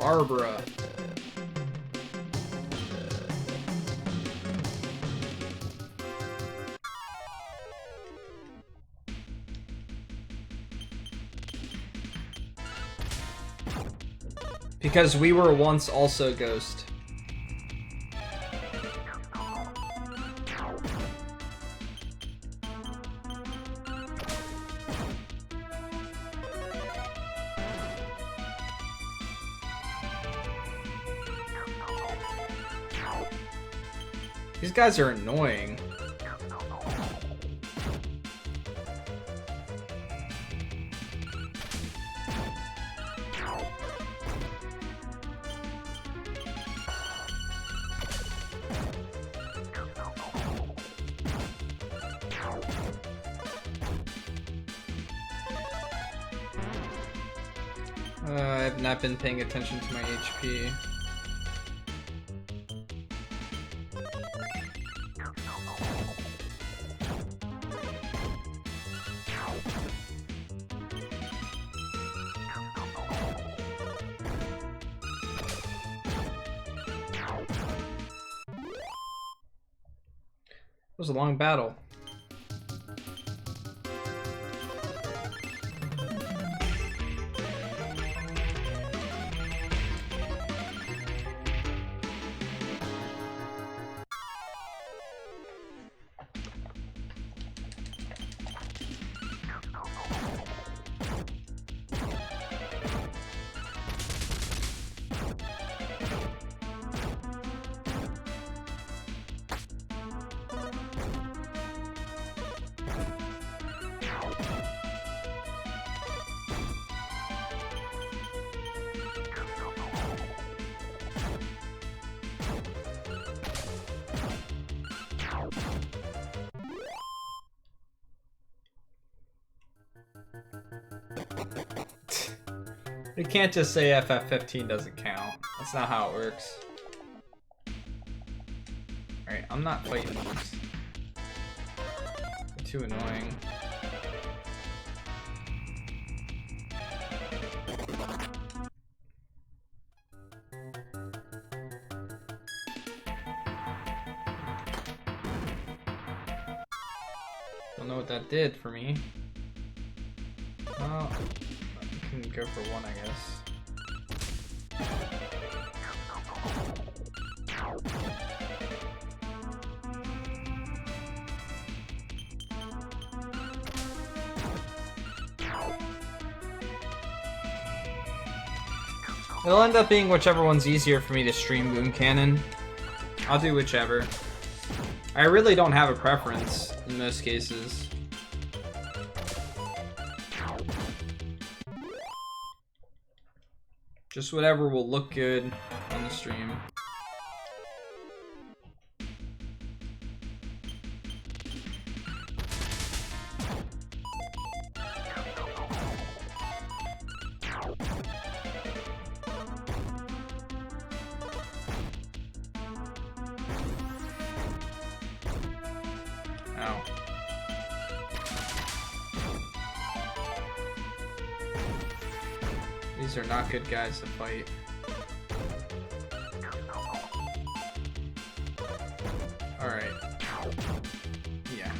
Barbara. Because we were once also Ghost. These guys are annoying. I've not been paying attention to my HP. It was a long battle. You can't just say FF15 doesn't count. That's not how it works. Alright, I'm not fighting these. They're too annoying. Don't know what that did for me. Well, I can go for one, I guess. It'll end up being whichever one's easier for me to stream Boom Cannon. I'll do whichever. I really don't have a preference in most cases. Just whatever will look good on the stream. Ow. These are not good guys to fight. Alright. Yeah.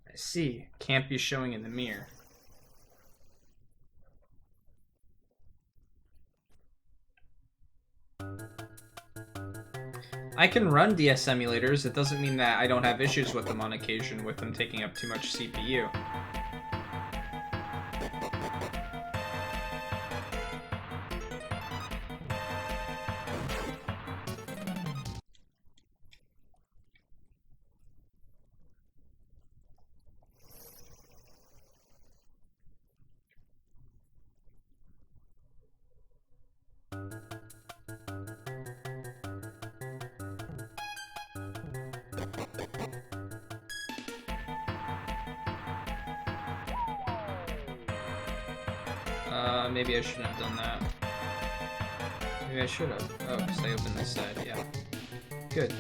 I see. Can't be showing in the mirror. I can run DS emulators. It doesn't mean that I don't have issues with them on occasion with them taking up too much CPU. Maybe I shouldn't have done that. Maybe I should have. Oh, because I opened this side, yeah. Good.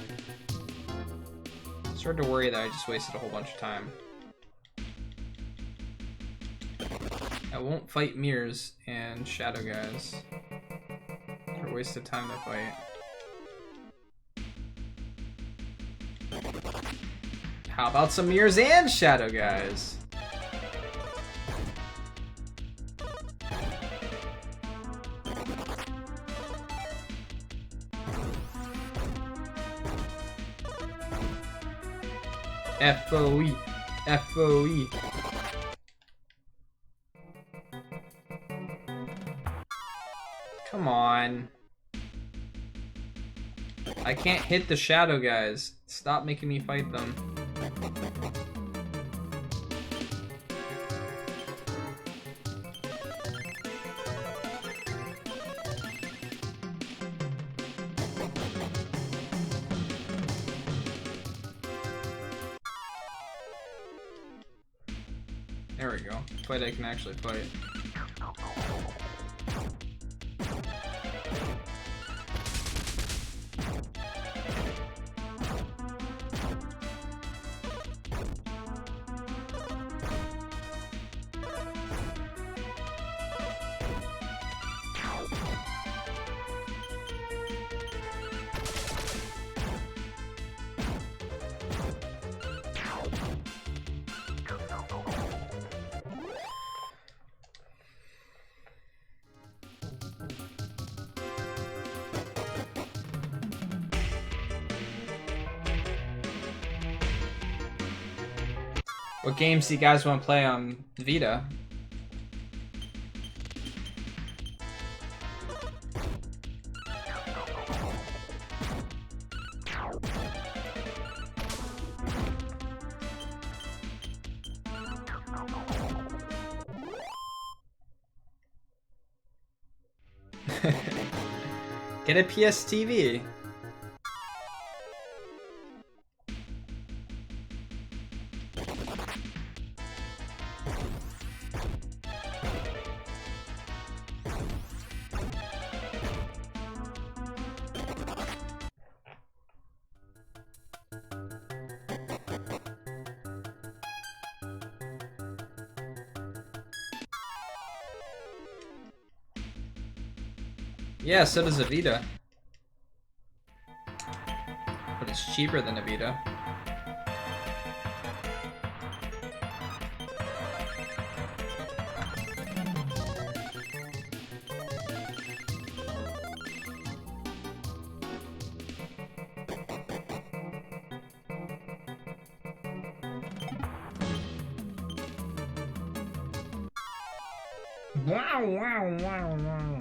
Started to worry that I just wasted a whole bunch of time. I won't fight mirrors and shadow guys. They're a waste of time to fight. How about some mirrors and shadow guys? FOE. FOE. Come on. I can't hit the shadow guys. Stop making me fight them. There we go. Fight I can actually fight. What games do you guys want to play on Vita? Get a PS TV. Yeah, so does a Vita. But it's cheaper than a Vita. Wow, wow, wow, wow.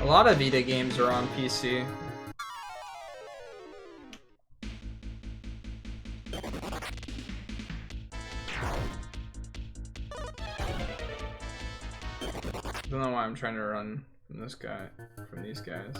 A lot of Vita games are on PC. I don't know why I'm trying to run from this guy, from these guys.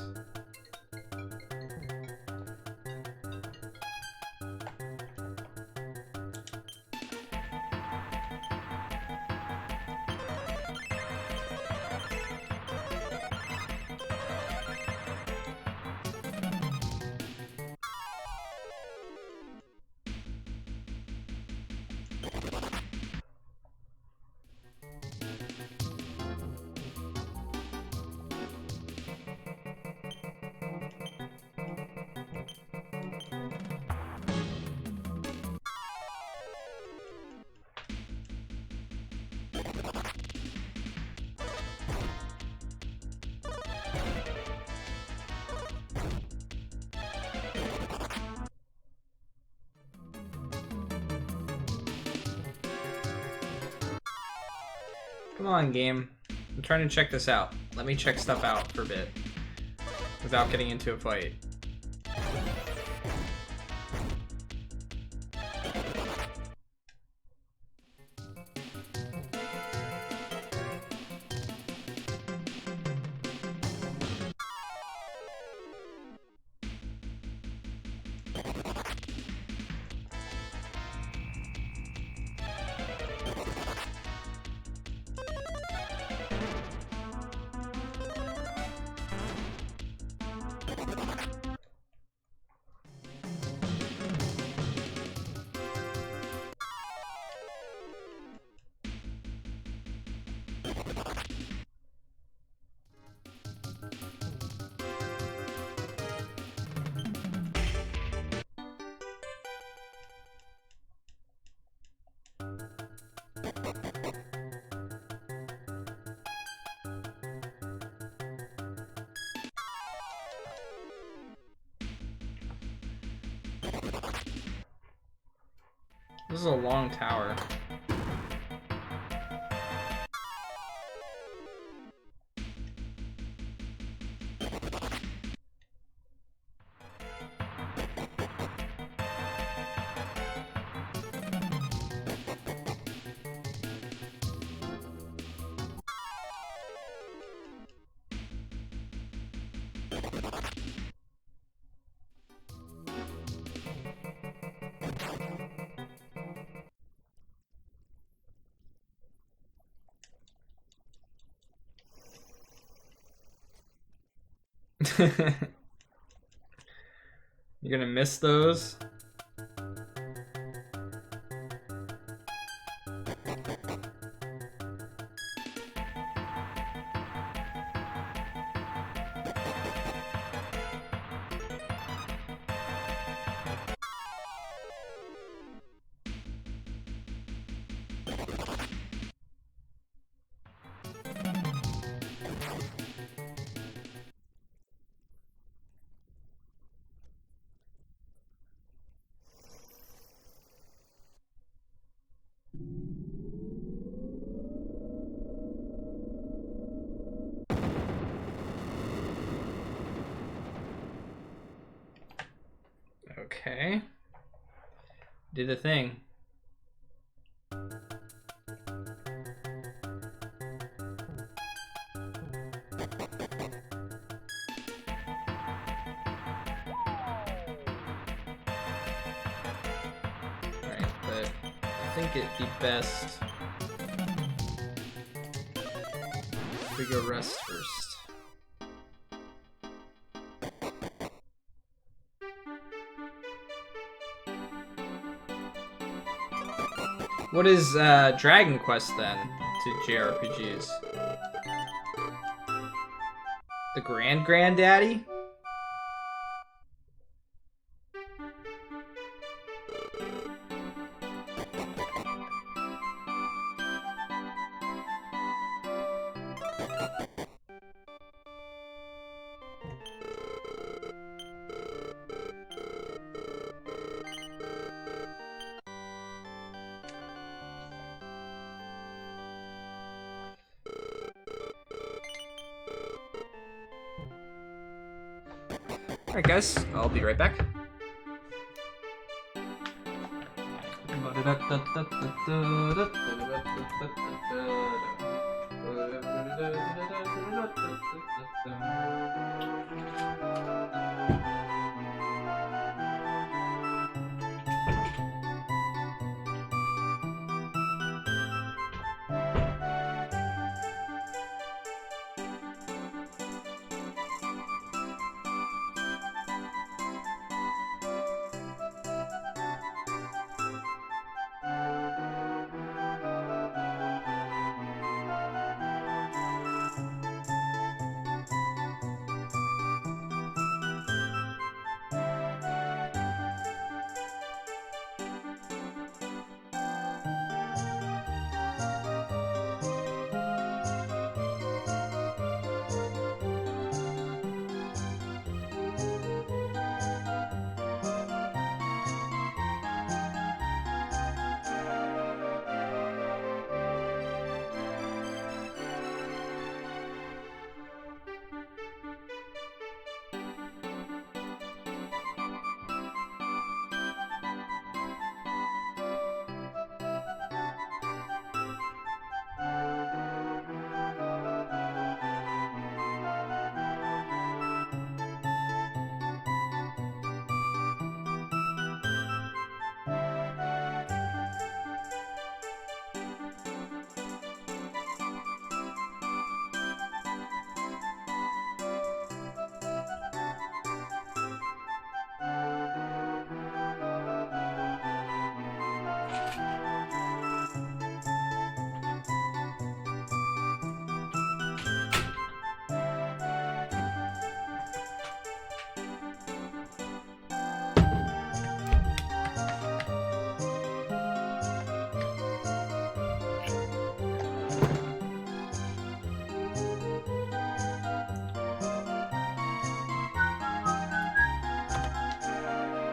Come on, game. I'm trying to check this out. Let me check stuff out for a bit without getting into a fight. This is a long tower. You're gonna miss those? Okay. Do the thing. Alright, but I think it'd be best if we go rest first. What is Dragon Quest then to JRPGs? The Granddaddy? Alright guys, I'll be right back.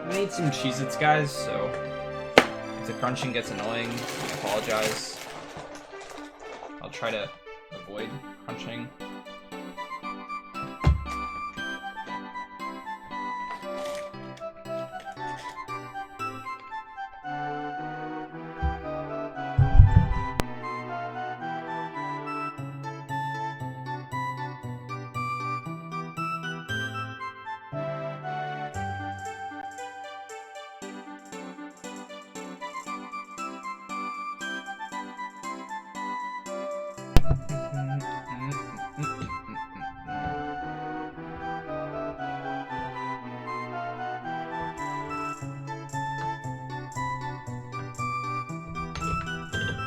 I need some Cheez-Its, guys, so if the crunching gets annoying, I apologize. I'll try to avoid crunching.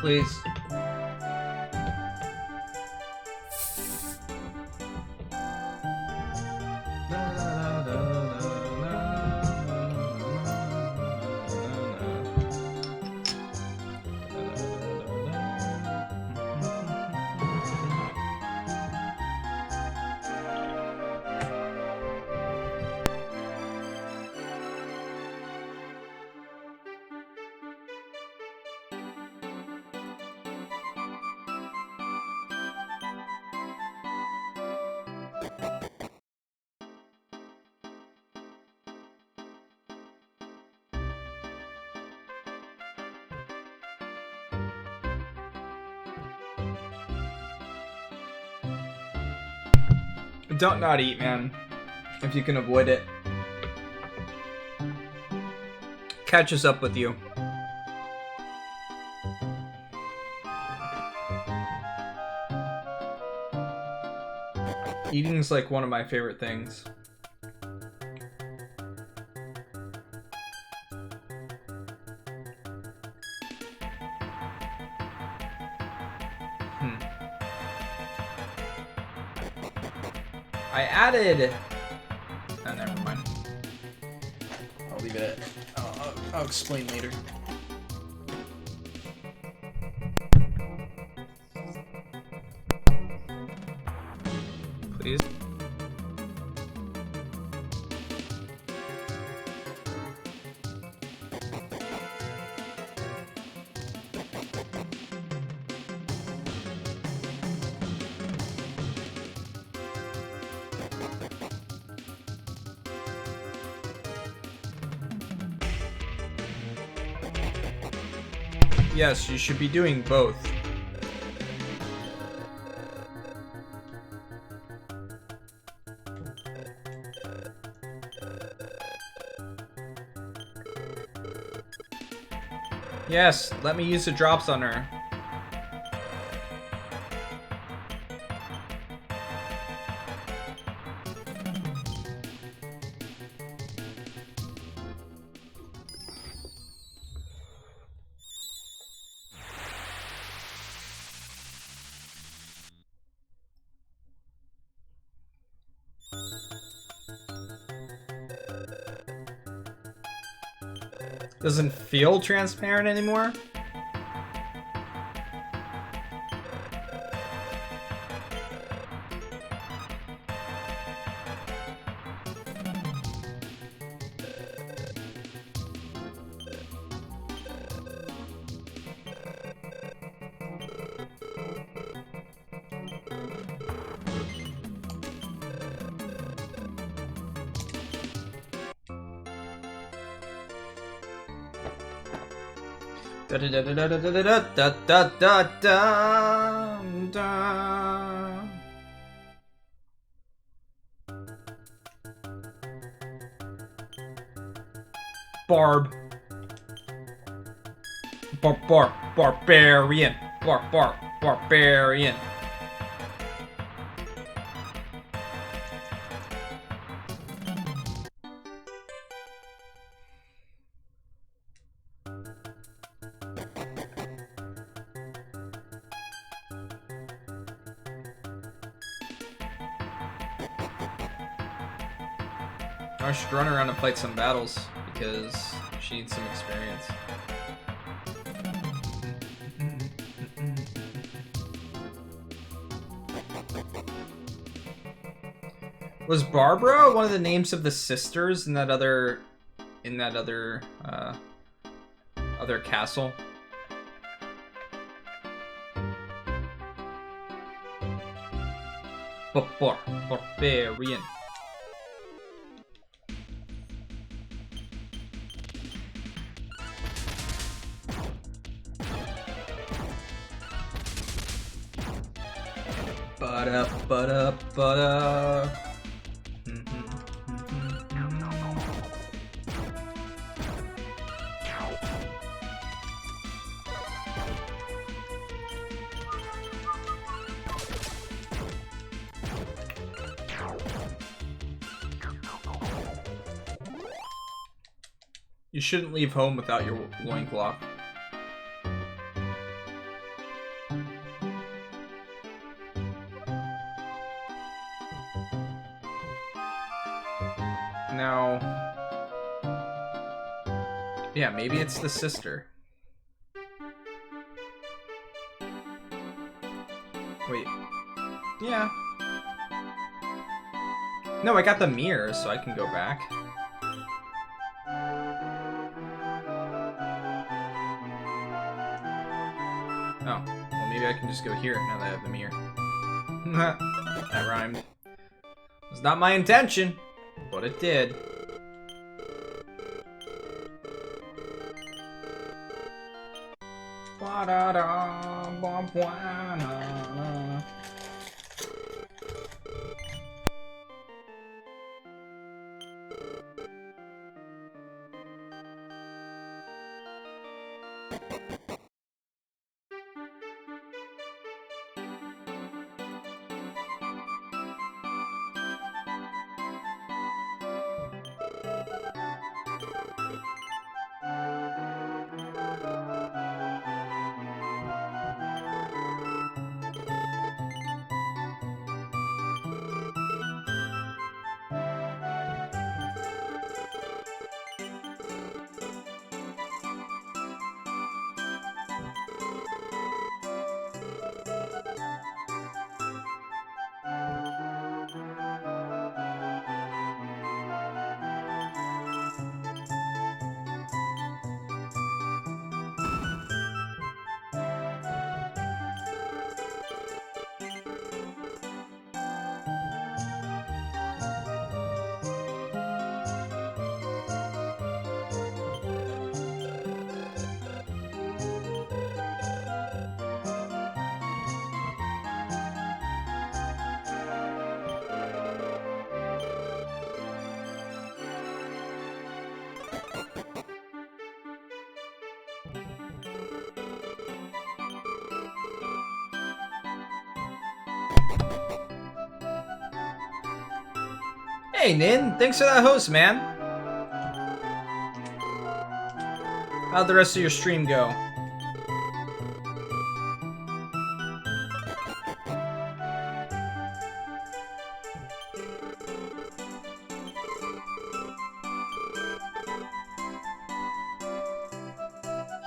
Please. Don't not eat, man. If you can avoid it. Catches up with you. Eating is like one of my favorite things. I added... Oh, never mind. I'll leave it at... I'll explain later. Please. Yes, you should be doing both. Yes, let me use the drops on her. Doesn't feel transparent anymore? Da da da da da da da da da da da da. Barb. Barbarian. Barbarian. I should run around and fight some battles because she needs some experience. Was Barbara one of the names of the sisters in that other other castle? Barbarian. Ba-da. You shouldn't leave home without your loincloth. Now, yeah, maybe it's the sister. Wait. Yeah. No, I got the mirror, so I can go back. Oh, well maybe I can just go here now that I have the mirror. That rhymed. It was not my intention, but it did. Hey, Nin. Thanks for that host, man. How'd the rest of your stream go?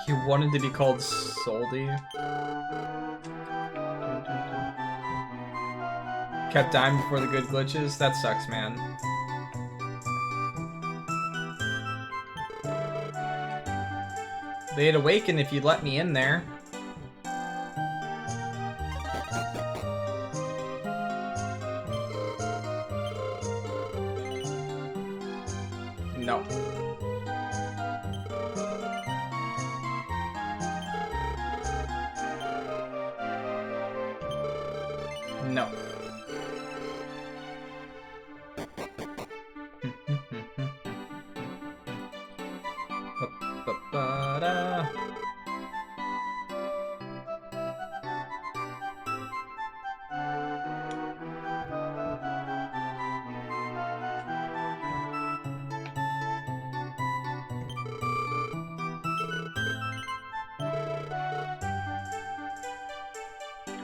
He wanted to be called Soldy. Kept dying before the good glitches? That sucks, man. They'd awaken if you let me in there. No. No.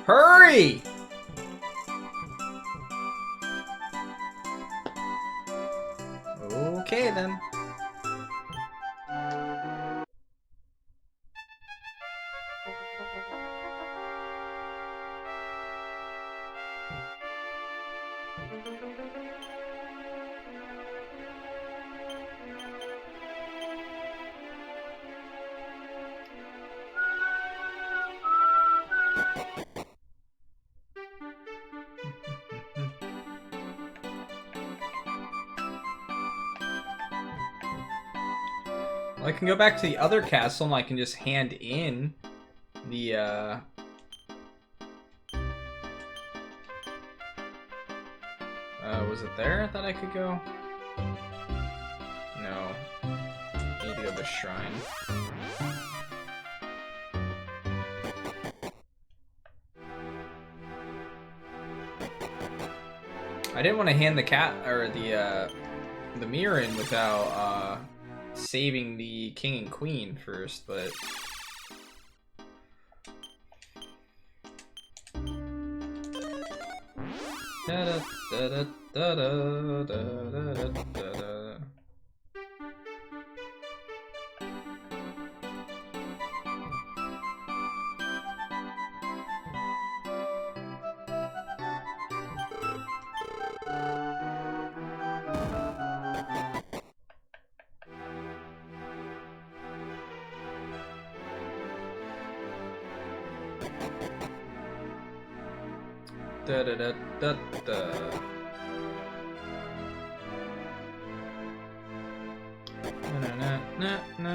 Hurry! Okay then. Well, I can go back to the other castle and I can just hand in the, was it there that I could go? No. I need to go to the shrine. I didn't want to hand the cat, or the mirror in without, saving the king and queen first, but... Da da da da da da da da da. Da da da da da. Na na na na.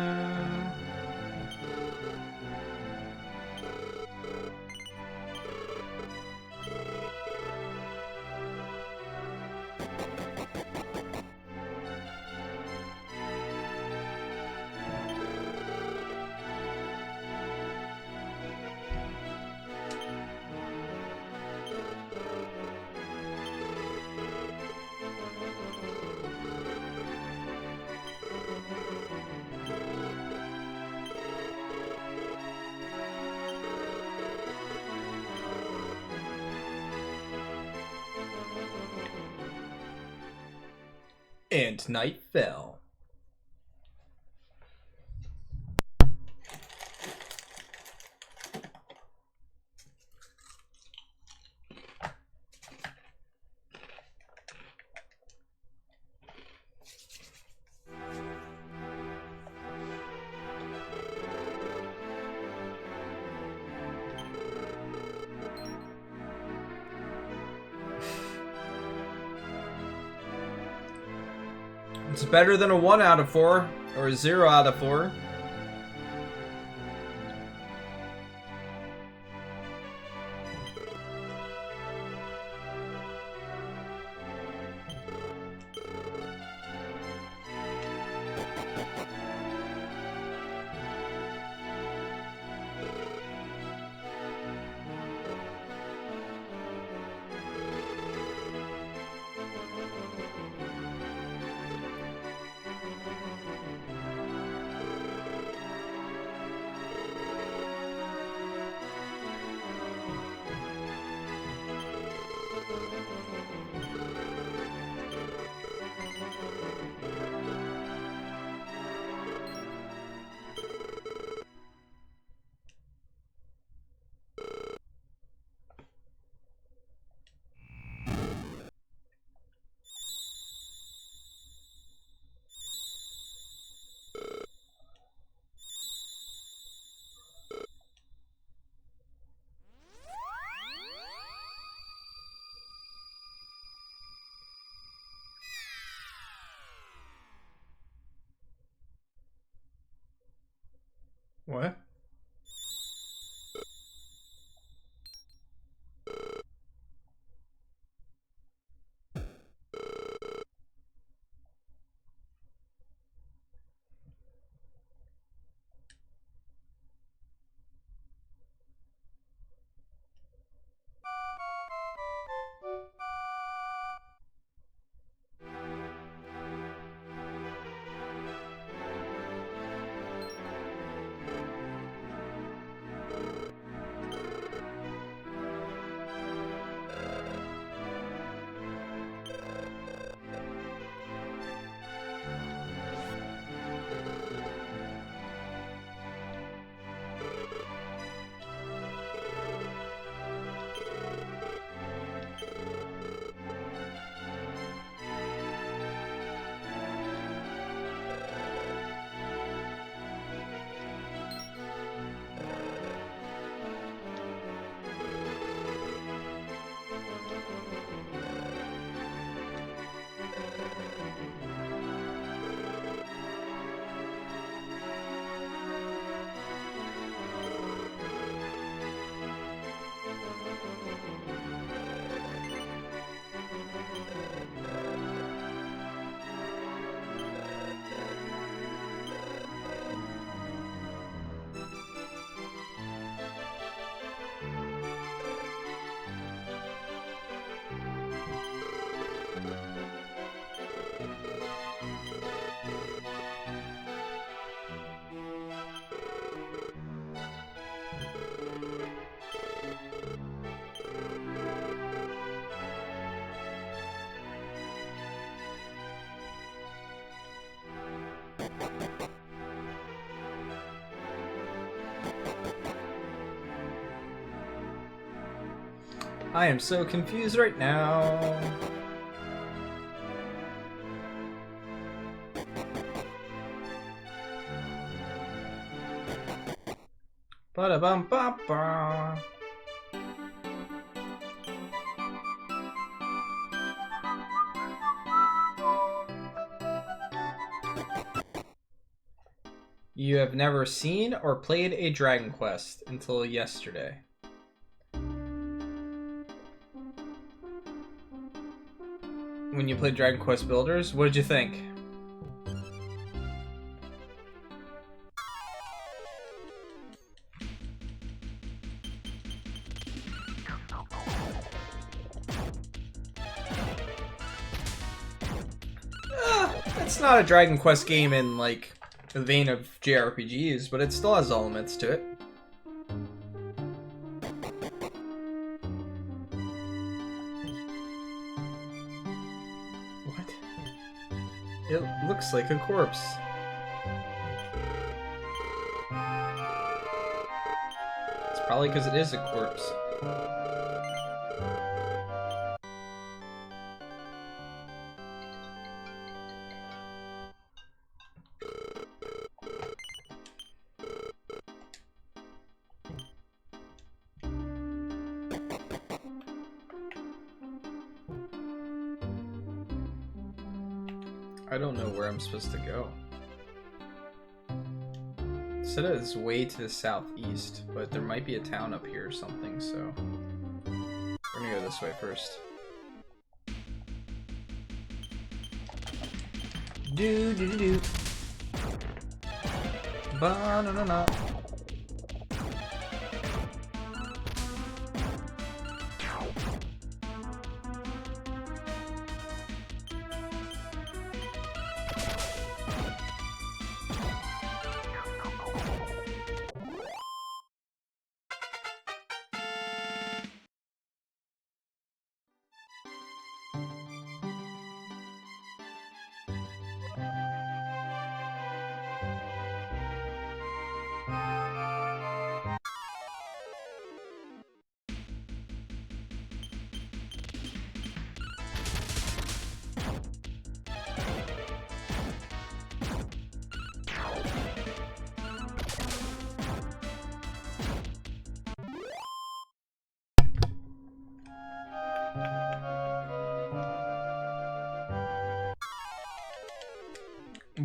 And night fell. It's better than a 1 out of 4 or a 0 out of 4. What? I am so confused right now. Ba-da-bum-ba-ba. You have never seen or played a Dragon Quest until yesterday. When you played Dragon Quest Builders, what did you think? It's not a Dragon Quest game in, like, the vein of JRPGs, but it still has elements to it. What? It looks like a corpse. It's probably because it is a corpse. I don't know where I'm supposed to go. It said it's way to the southeast, but there might be a town up here or something, so we're gonna go this way first. Do do do do. Ba na na na.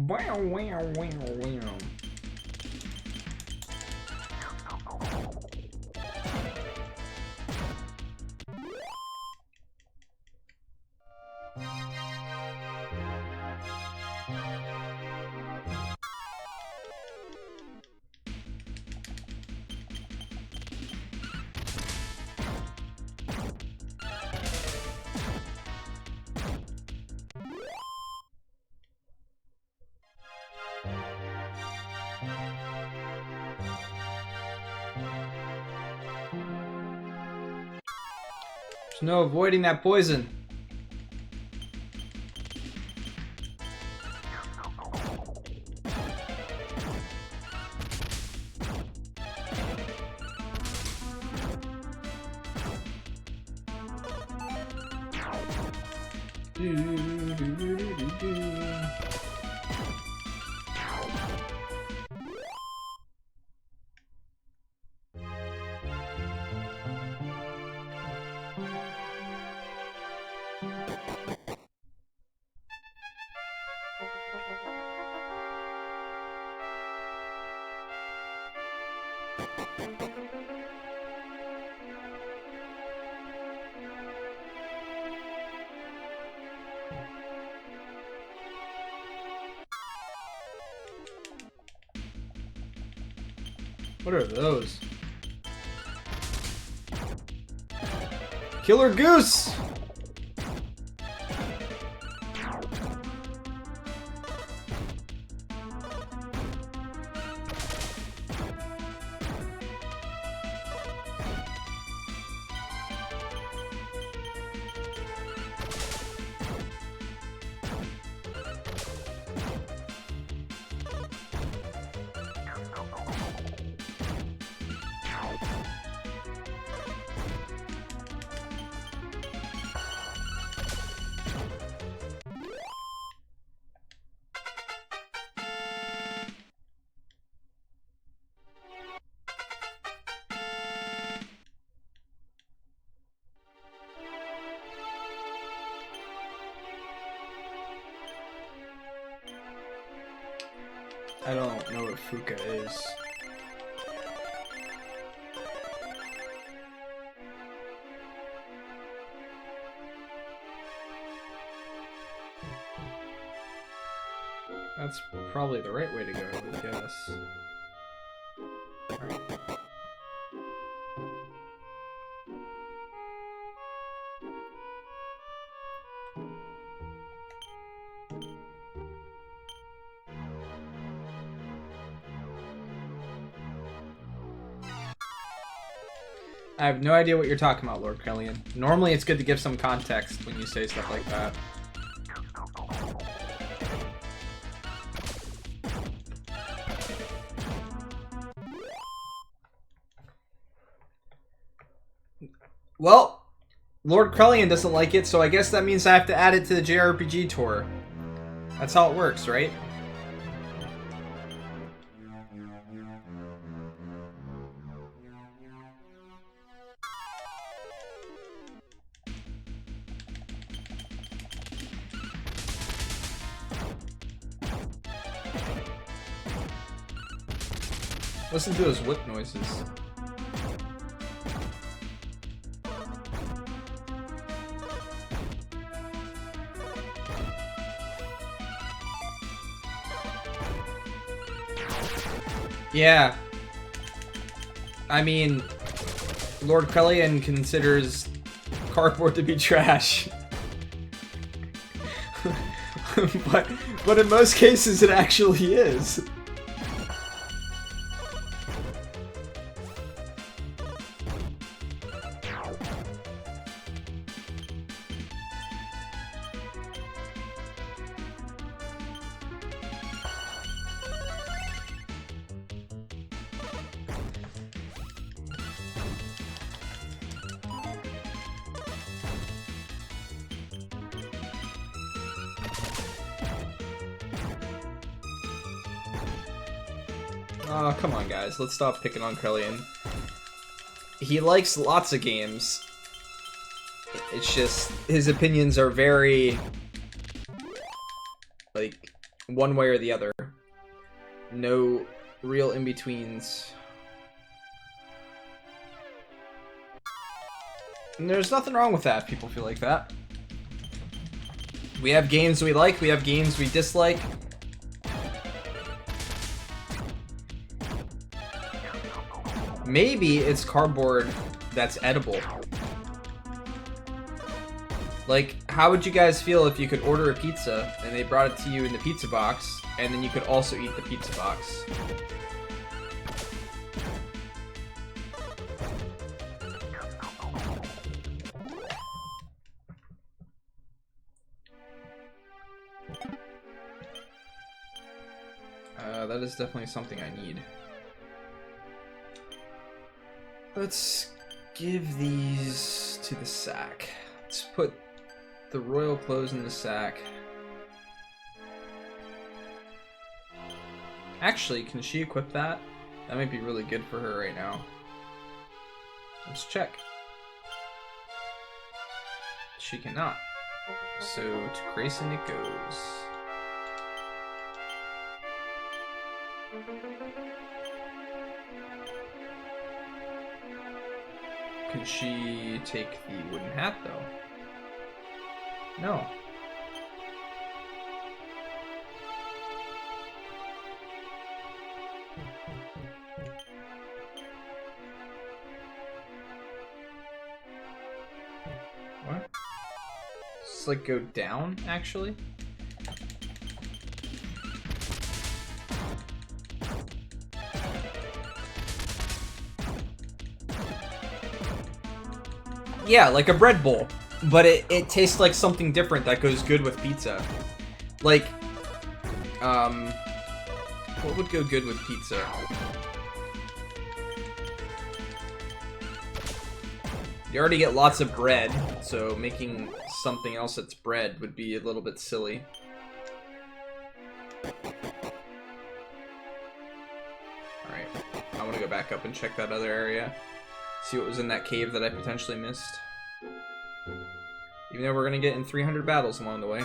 Wow, wow, wow, wow. There's no avoiding that poison. What are those? Killer Goose! I don't know what Fuka is. That's probably the right way to go, I guess. Alright. I have no idea what you're talking about, Lord Kellian. Normally it's good to give some context when you say stuff like that. Well, Lord Krellian doesn't like it, so I guess that means I have to add it to the JRPG tour. That's how it works, right? Listen to those whip noises. Yeah. I mean, Lord Krellian considers cardboard to be trash. but in most cases it actually is. Oh, come on, guys. Let's stop picking on Krellian. He likes lots of games. It's just, his opinions are very, like, one way or the other. No real in-betweens. And there's nothing wrong with that if people feel like that. We have games we like, we have games we dislike. Maybe it's cardboard that's edible. Like, how would you guys feel if you could order a pizza and they brought it to you in the pizza box, and then you could also eat the pizza box? that is definitely something I need. Let's give these to the sack. Let's put the royal clothes in the sack. Actually, can she equip that? That might be really good for her right now. Let's check. She cannot. So to Grayson it goes. Can she take the wooden hat though? No. What? Just like go down, actually? Yeah, like a bread bowl. But it tastes like something different that goes good with pizza. Like, what would go good with pizza? You already get lots of bread, so making something else that's bread would be a little bit silly. Alright, I want to go back up and check that other area. See what was in that cave that I potentially missed. Even though we're going to get in 300 battles along the way.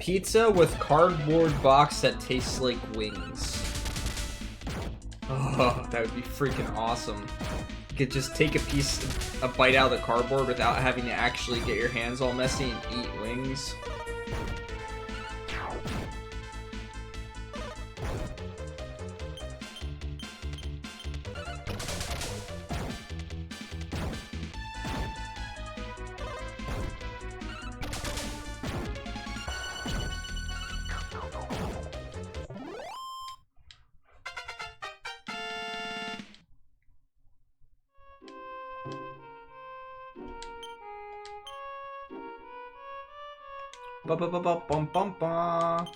Pizza with cardboard box that tastes like wings. Oh, that would be freaking awesome. You could just take a bite out of the cardboard without having to actually get your hands all messy and eat wings. Ba-ba-ba-ba-bum-bum-ba.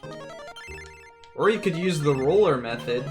Or you could use the roller method.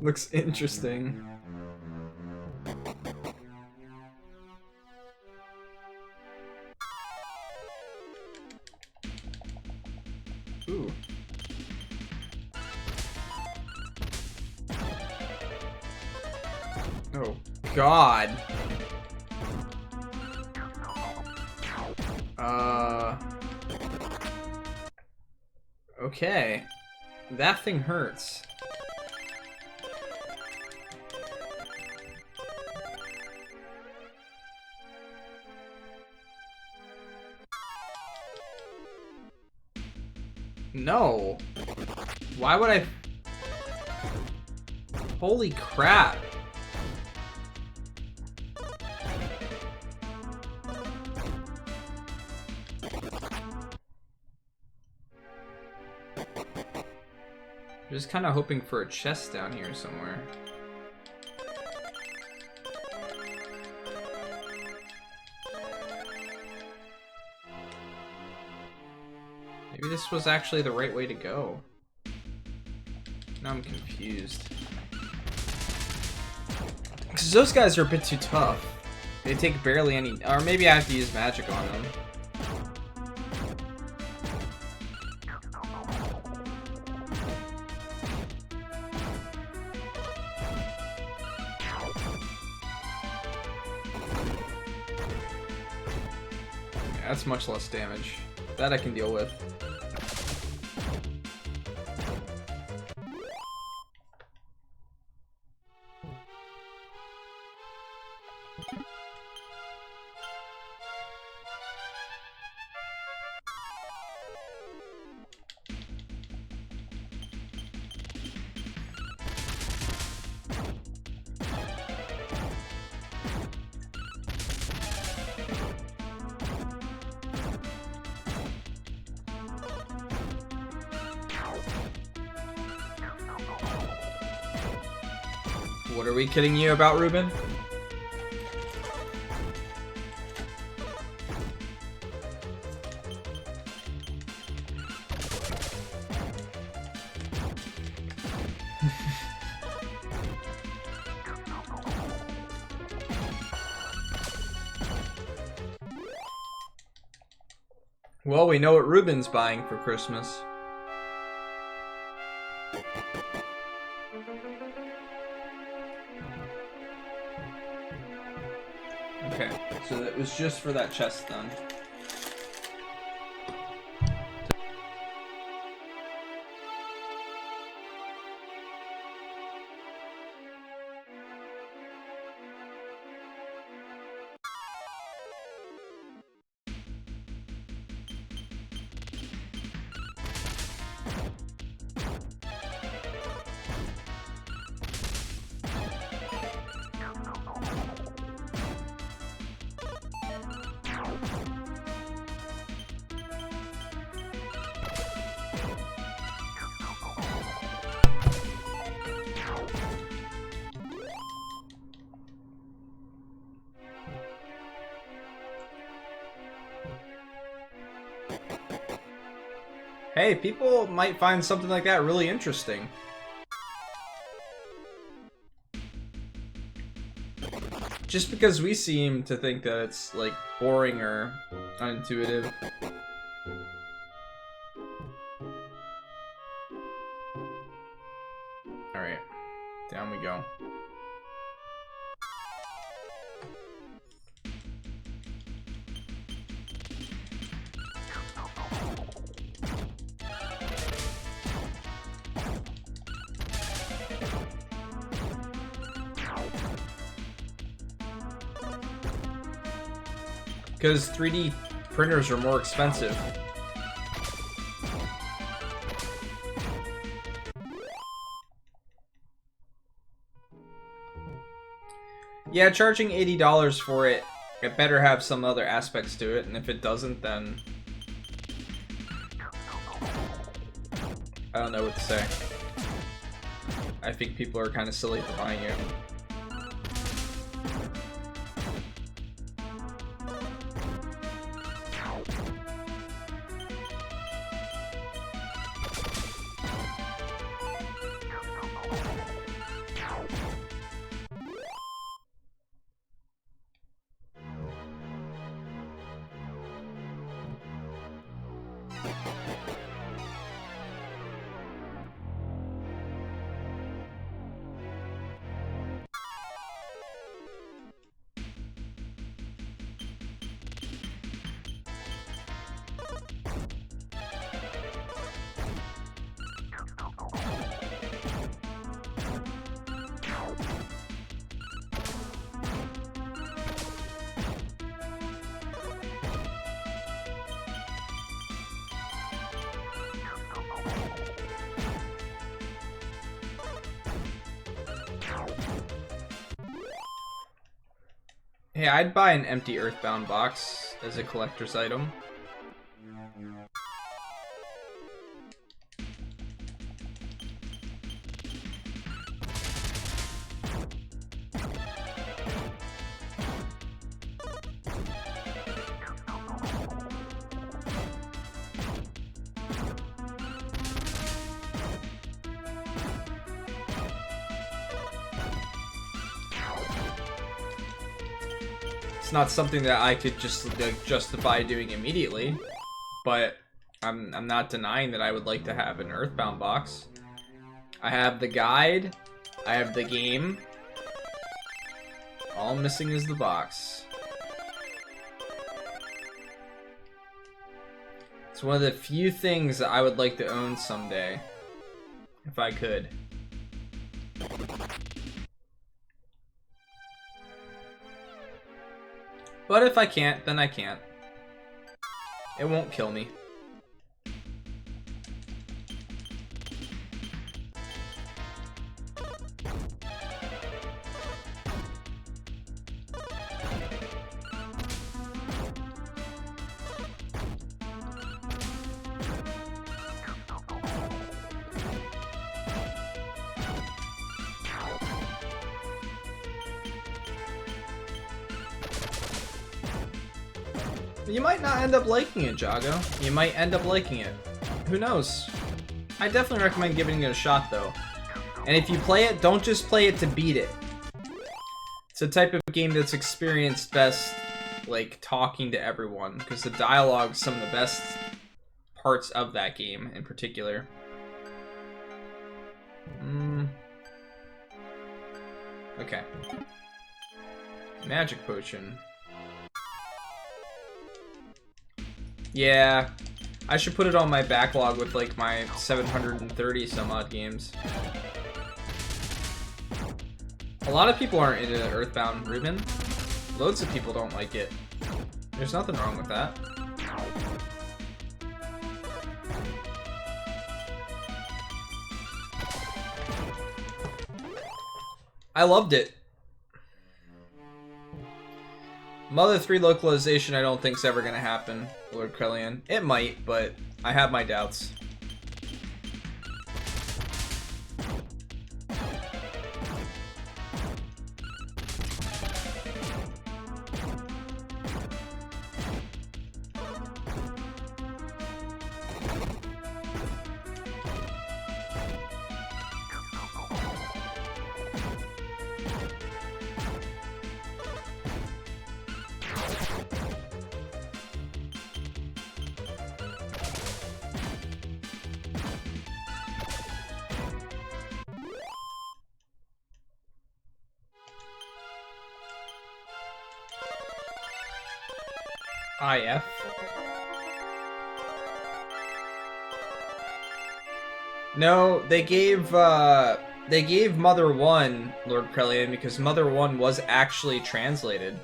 Looks interesting. Ooh. Oh, God. Okay. That thing hurts. No. Why would I... Holy crap. Just kind of hoping for a chest down here somewhere. Maybe this was actually the right way to go. Now I'm confused. Because those guys are a bit too tough. They take barely any... Or maybe I have to use magic on them. Yeah, that's much less damage. That I can deal with. What are we kidding you about, Ruben? Well, we know what Ruben's buying for Christmas. Okay, so that was just for that chest then. Hey, people might find something like that really interesting. Just because we seem to think that it's, like, boring or unintuitive. Alright, down we go. Because 3D printers are more expensive. Yeah, charging $80 for it, it better have some other aspects to it, and if it doesn't, then I don't know what to say. I think people are kind of silly for buying it. Hey, I'd buy an empty Earthbound box as a collector's item. It's not something that I could just like, justify doing immediately, but I'm not denying that I would like to have an Earthbound box. I have the guide, I have the game. All I'm missing is the box. It's one of the few things that I would like to own someday, if I could. But if I can't, then I can't. It won't kill me. You might not end up liking it, Jago. You might end up liking it. Who knows? I definitely recommend giving it a shot, though. And if you play it, don't just play it to beat it. It's a type of game that's experienced best, like, talking to everyone, because the dialogue's some of the best parts of that game, in particular. Okay. Magic potion. Yeah, I should put it on my backlog with like my 730 some odd games. A lot of people aren't into Earthbound, Ruben. Loads of people don't like it. There's nothing wrong with that. I loved it. Mother 3 localization I don't think's ever gonna happen, Lord Krellian. It might, but I have my doubts. IF. No, they gave Mother 1 Lord Krellian because Mother 1 was actually translated.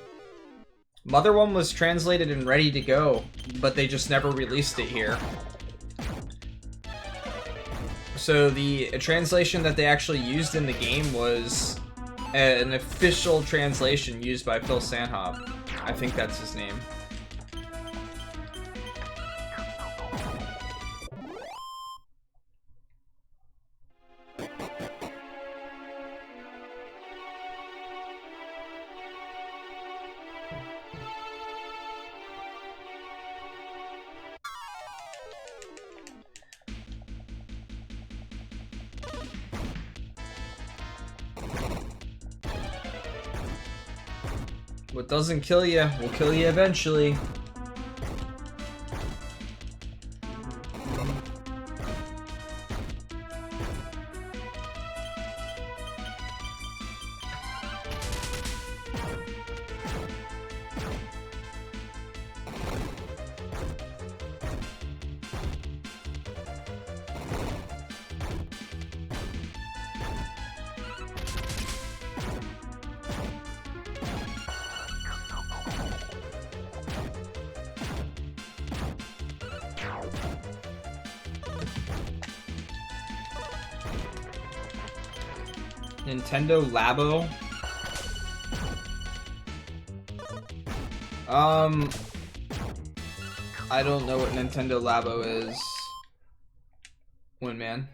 Mother 1 was translated and ready to go, but they just never released it here. So the translation that they actually used in the game was an official translation used by Phil Sanhoff. I think that's his name. What doesn't kill you will kill you eventually. Nintendo Labo? I don't know what Nintendo Labo is. Windman.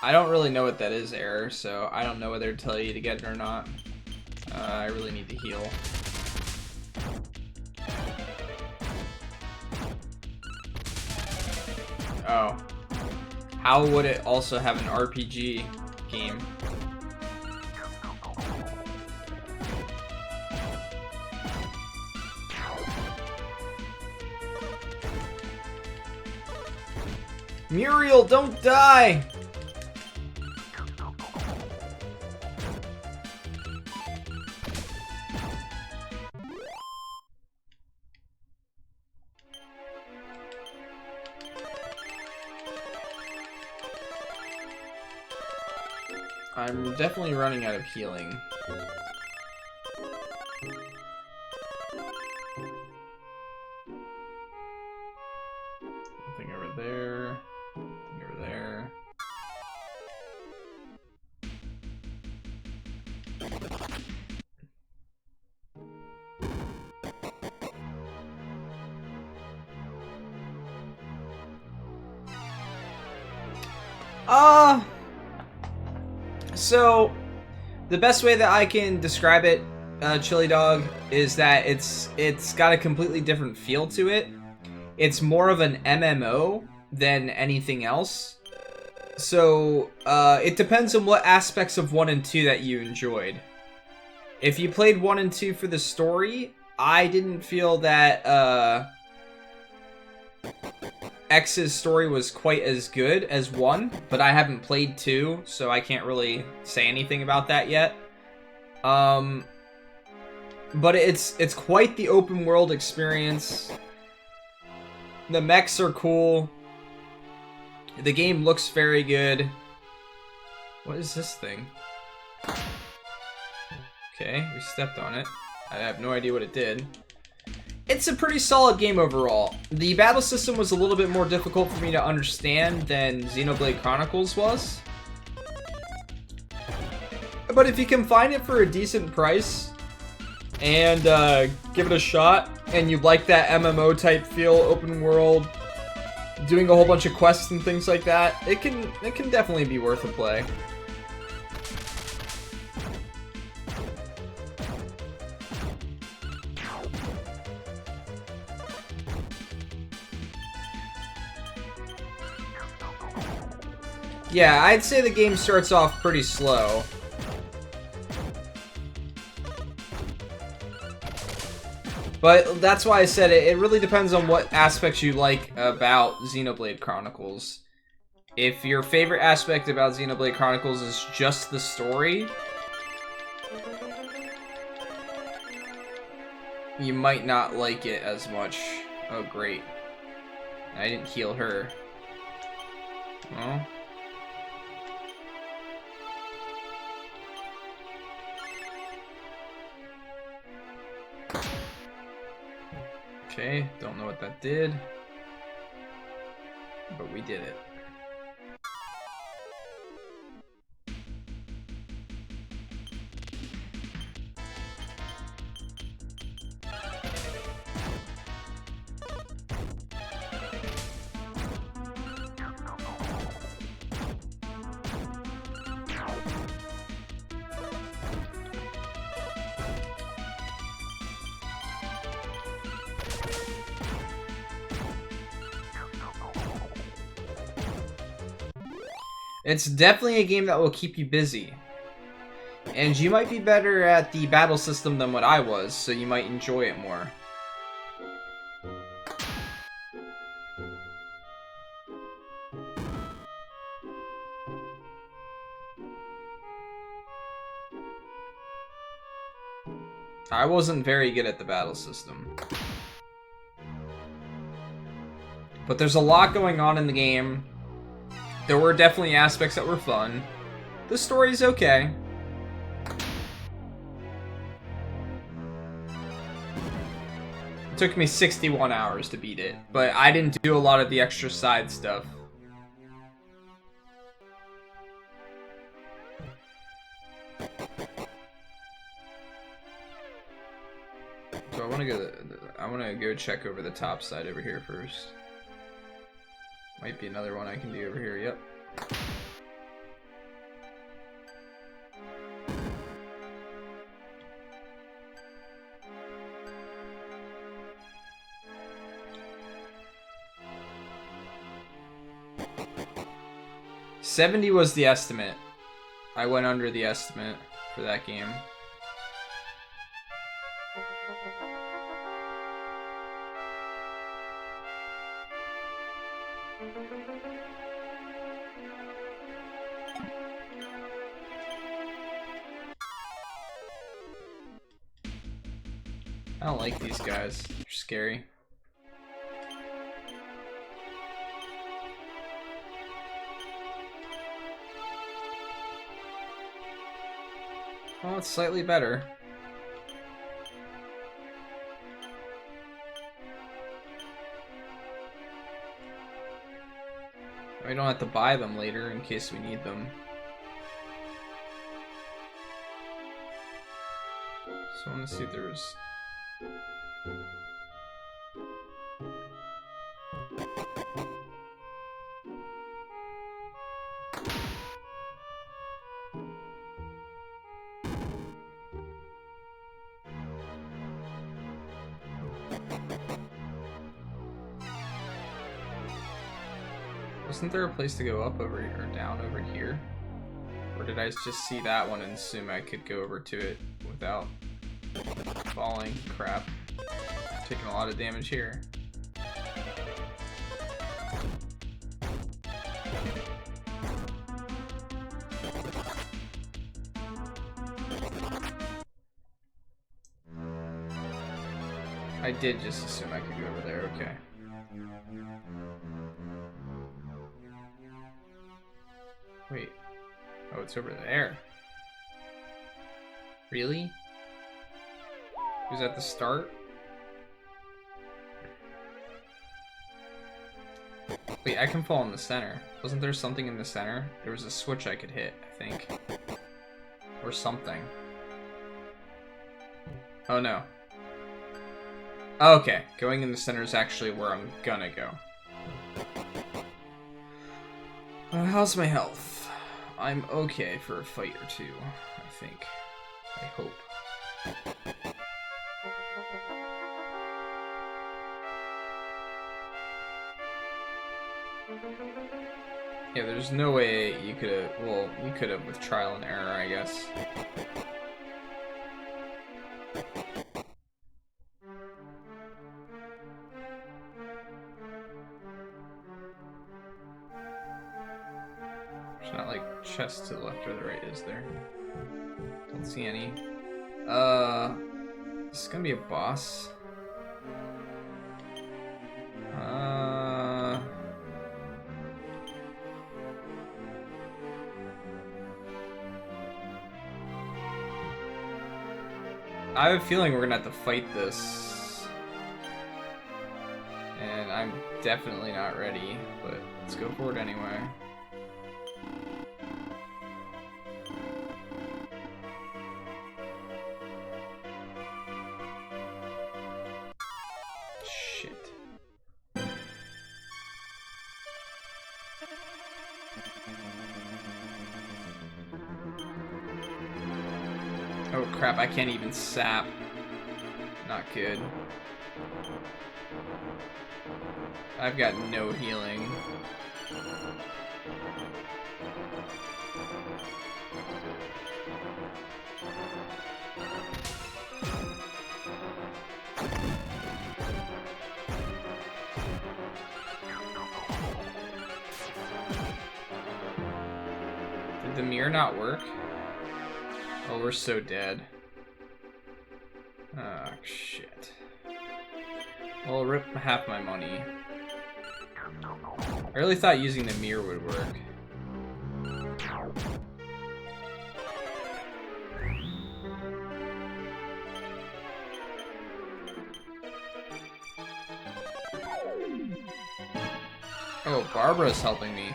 I don't really know what that is, Error, so I don't know whether to tell you to get it or not. I really need to heal. Oh. How would it also have an RPG game? Muriel, don't die! I'm definitely running out of healing. Nothing over there. Nothing over there. So the best way that I can describe it, Chili Dog, is that it's got a completely different feel to it. It's more of an MMO than anything else. So it depends on what aspects of 1 and 2 that you enjoyed. If you played 1 and 2 for the story, I didn't feel that X's story was quite as good as 1, but I haven't played 2, so I can't really say anything about that yet. But it's quite the open world experience. The mechs are cool. The game looks very good. What is this thing? Okay, we stepped on it. I have no idea what it did. It's a pretty solid game overall. The battle system was a little bit more difficult for me to understand than Xenoblade Chronicles was. But if you can find it for a decent price and give it a shot, and you like that MMO type feel, open world, doing a whole bunch of quests and things like that, it can definitely be worth a play. Yeah, I'd say the game starts off pretty slow. But that's why I said it really depends on what aspects you like about Xenoblade Chronicles. If your favorite aspect about Xenoblade Chronicles is just the story, you might not like it as much. Oh, great. I didn't heal her. Well... Okay, don't know what that did, but we did it. It's definitely a game that will keep you busy. And you might be better at the battle system than what I was, so you might enjoy it more. I wasn't very good at the battle system. But there's a lot going on in the game. There were definitely aspects that were fun. The story's okay. It took me 61 hours to beat it, but I didn't do a lot of the extra side stuff. So I wanna go check over the top side over here first. Might be another one I can do over here, yep. 70 was the estimate. I went under the estimate for that game. I don't like these guys. They're scary. Well, it's slightly better. We don't have to buy them later in case we need them. So I want to see if there was... Wasn't there a place to go up over here or down over here? Or did I just see that one and assume I could go over to it without falling? Crap. Taking a lot of damage here. I did just assume I could go over there, okay. Wait. Oh, it's over there. Really? Was that the start? Wait, I can fall in the center. Wasn't there something in the center? There was a switch I could hit, I think. Or something. Oh no. Okay, going in the center is actually where I'm gonna go. How's my health? I'm okay for a fight or two, I think. I hope. Yeah, there's no way you could have... Well, you could have with trial and error, I guess. There's not like chests to the left or the right, is there? Don't see any. This is gonna be a boss. I have a feeling we're gonna have to fight this. And I'm definitely not ready, but let's go for it anyway. Shit. Oh crap, I can't even sap. Not good. I've got no healing. Did the mirror not work? Oh, we're so dead. Oh, shit. Well, rip half my money. I really thought using the mirror would work. Oh, Barbara's helping me.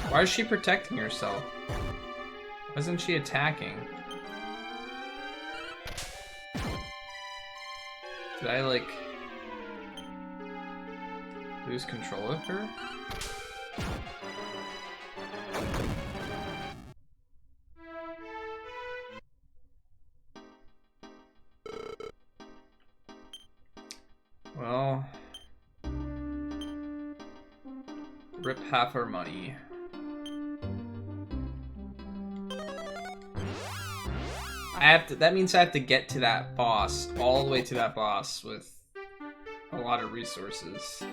Why is she protecting herself? Why isn't she attacking? Did I, like, lose control of her? Well, rip half our money. That means I have to get to that boss, all the way to that boss with a lot of resources.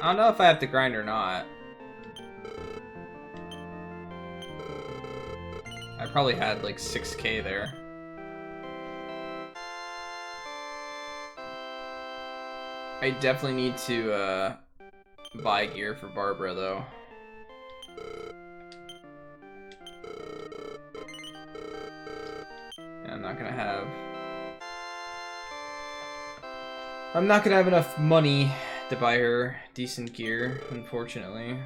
I don't know if I have to grind or not. I probably had like 6K there. I definitely need to buy gear for Barbara though. And I'm not gonna have enough money to buy her decent gear, unfortunately.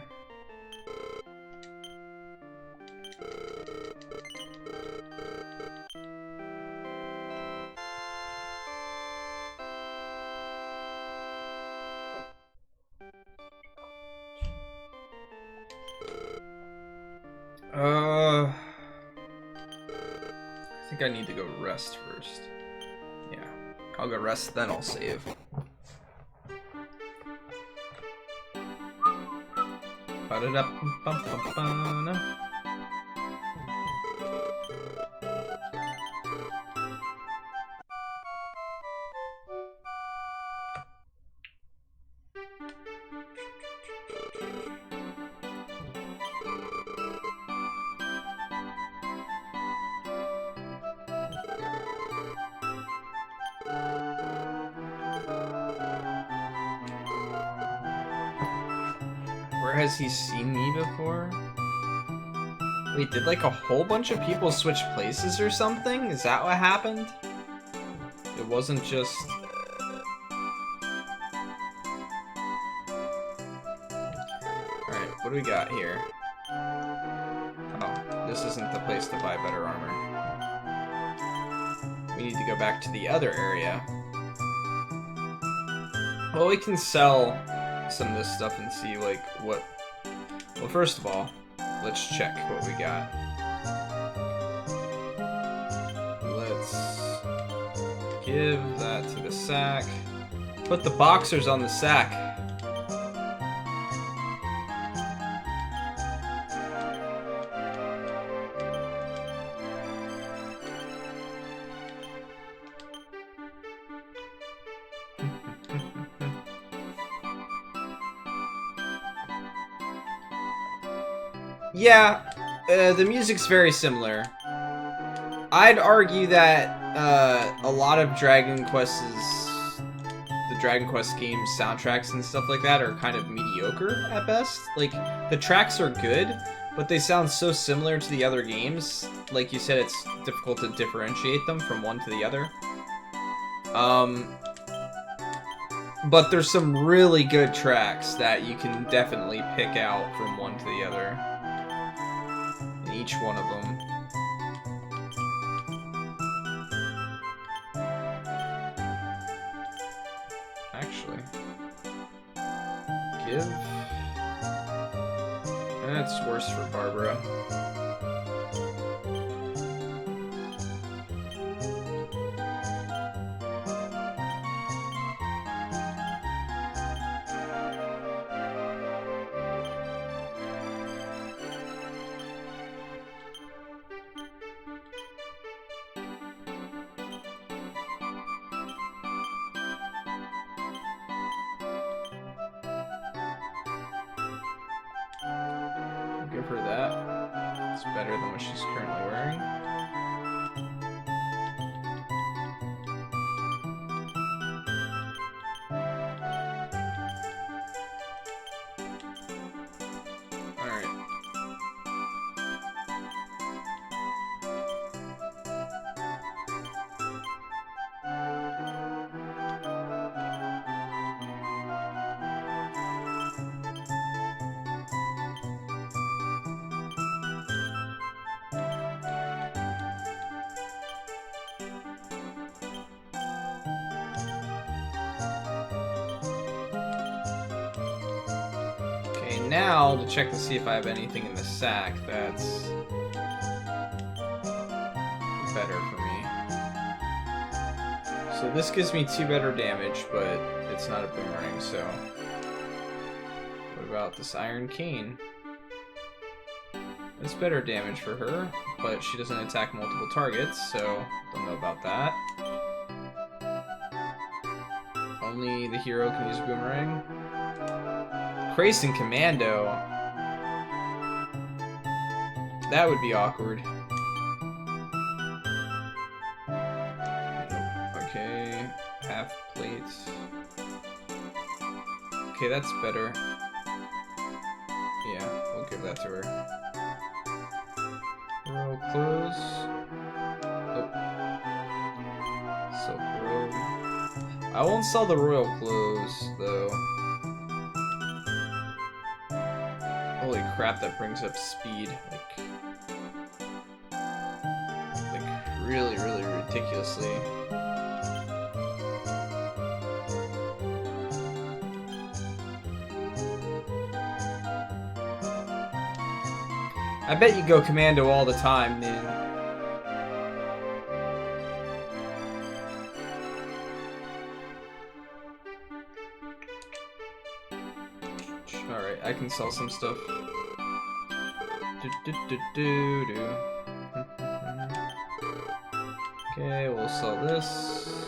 I think I need to go rest first. Yeah, I'll go rest, then I'll save. Ba-da-da-bum-bum-bum-bum. Where has he seen me before? Wait, did like a whole bunch of people switch places or something? Is that what happened? It wasn't just... Alright, what do we got here? Oh, this isn't the place to buy better armor. We need to go back to the other area. Well, we can sell some of this stuff and see, like, what... Well, first of all, let's check what we got. Let's give that to the sack. Put the boxers on the sack. Yeah, the music's very similar. I'd argue that a lot of Dragon Quest games soundtracks and stuff like that are kind of mediocre at best. Like, the tracks are good, but they sound so similar to the other games. Like you said, it's difficult to differentiate them from one to the other. But there's some really good tracks that you can definitely pick out from one to the other. In each one of them. Actually, give... That's worse for Barbara. Give her that. It's better than what she's currently wearing. Alright. now, to check to see if I have anything in the sack that's better for me. So this gives me 2 better damage, but it's not a boomerang, so... What about this Iron Cane? It's better damage for her, but she doesn't attack multiple targets, so don't know about that. Only the hero can use boomerang. Crazed Commando. That would be awkward. Okay, half plates. Okay, that's better. Yeah, we'll give that to her. Royal clothes. Oh. Silk robe. I won't sell the royal clothes, though. Holy crap, that brings up speed. Like really, really ridiculously. I bet you go commando all the time, man. Alright, I can sell some stuff. Okay, we'll sell this.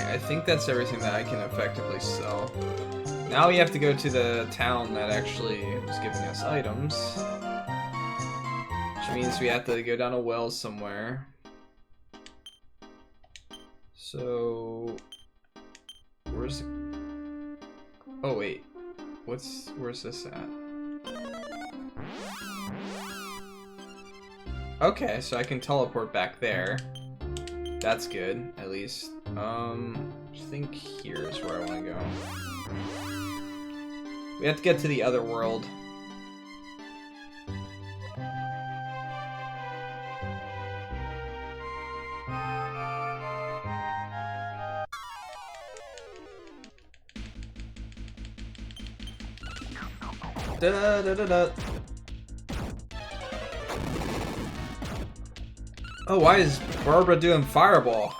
I think that's everything that I can effectively sell. Now we have to go to the town that actually was giving us items. Which means we have to go down a well somewhere. So... Where's... Oh wait. Where's this at? Okay, so I can teleport back there. That's good, at least. I think here is where I want to go. We have to get to the other world. Da da da da. Oh, why is Barbara doing Fireball?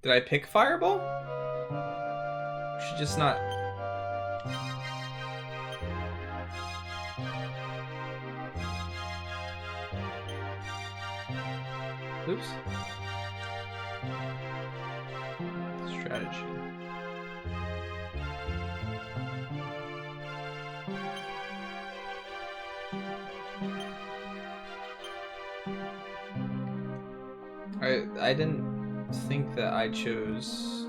Did I pick Fireball? She just not... Oops. Strategy. I didn't think that I chose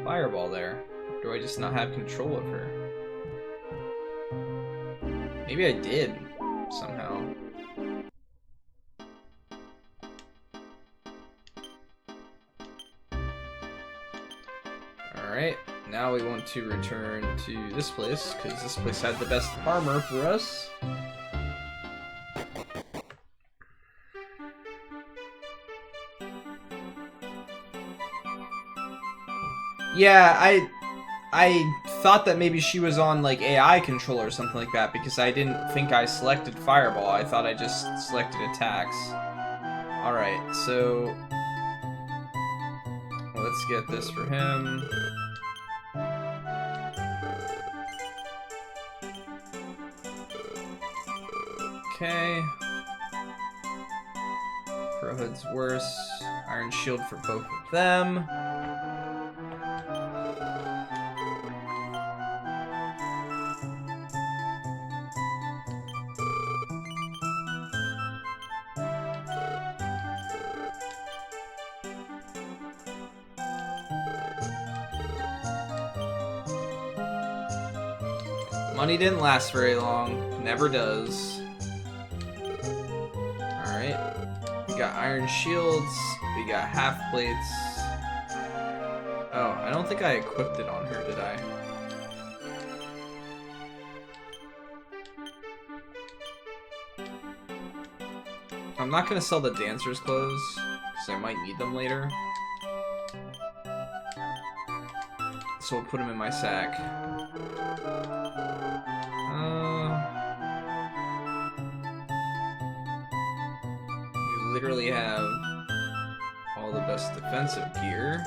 Fireball there. Or do I just not have control of her? Maybe I did, somehow. Alright, now we want to return to this place, because this place had the best armor for us. Yeah, I thought that maybe she was on like AI control or something like that because I didn't think I selected Fireball. I thought I just selected attacks. Alright, so let's get this for him. Okay. Crowhood's worse. Iron Shield for both of them. Money didn't last very long. Never does. Alright. We got iron shields. We got half plates. Oh, I don't think I equipped it on her, did I? I'm not gonna sell the dancer's clothes, because I might need them later. So we'll put them in my sack. We literally have all the best defensive gear.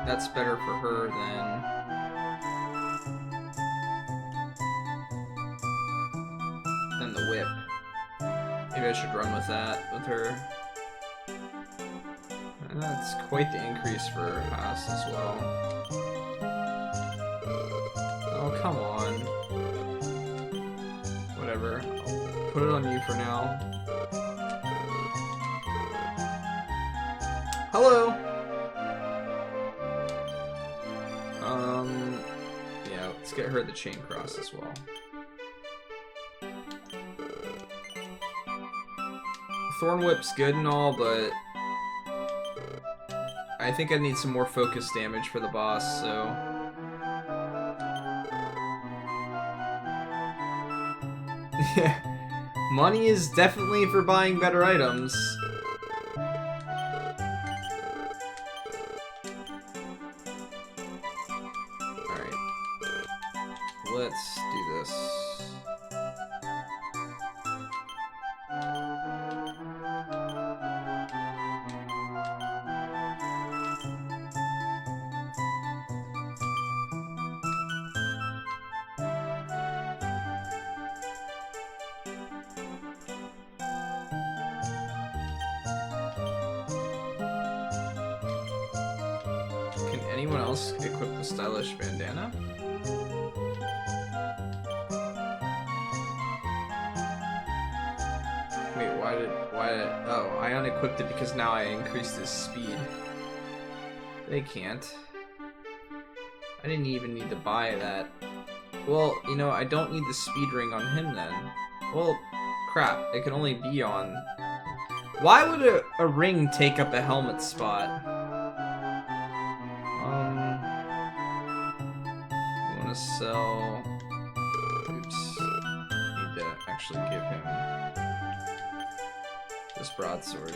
That's better for her than the whip. Maybe I should run with that with her. That's quite the increase for us as well. Oh, come on. Whatever. I'll put it on you for now. Hello! Yeah, let's get her the chain cross as well. Thorn Whip's good and all, but I think I need some more focus damage for the boss, so... Yeah, money is definitely for buying better items. Alright. Let's do this. Can anyone else equip the stylish bandana? Wait, why did, oh, I unequipped it because now I increased his speed. They can't. I didn't even need to buy that. Well, you know, I don't need the speed ring on him then. Well, crap, it can only be on... Why would a ring take up a helmet spot? I want to sell... Oops. Need to actually give him this broadsword.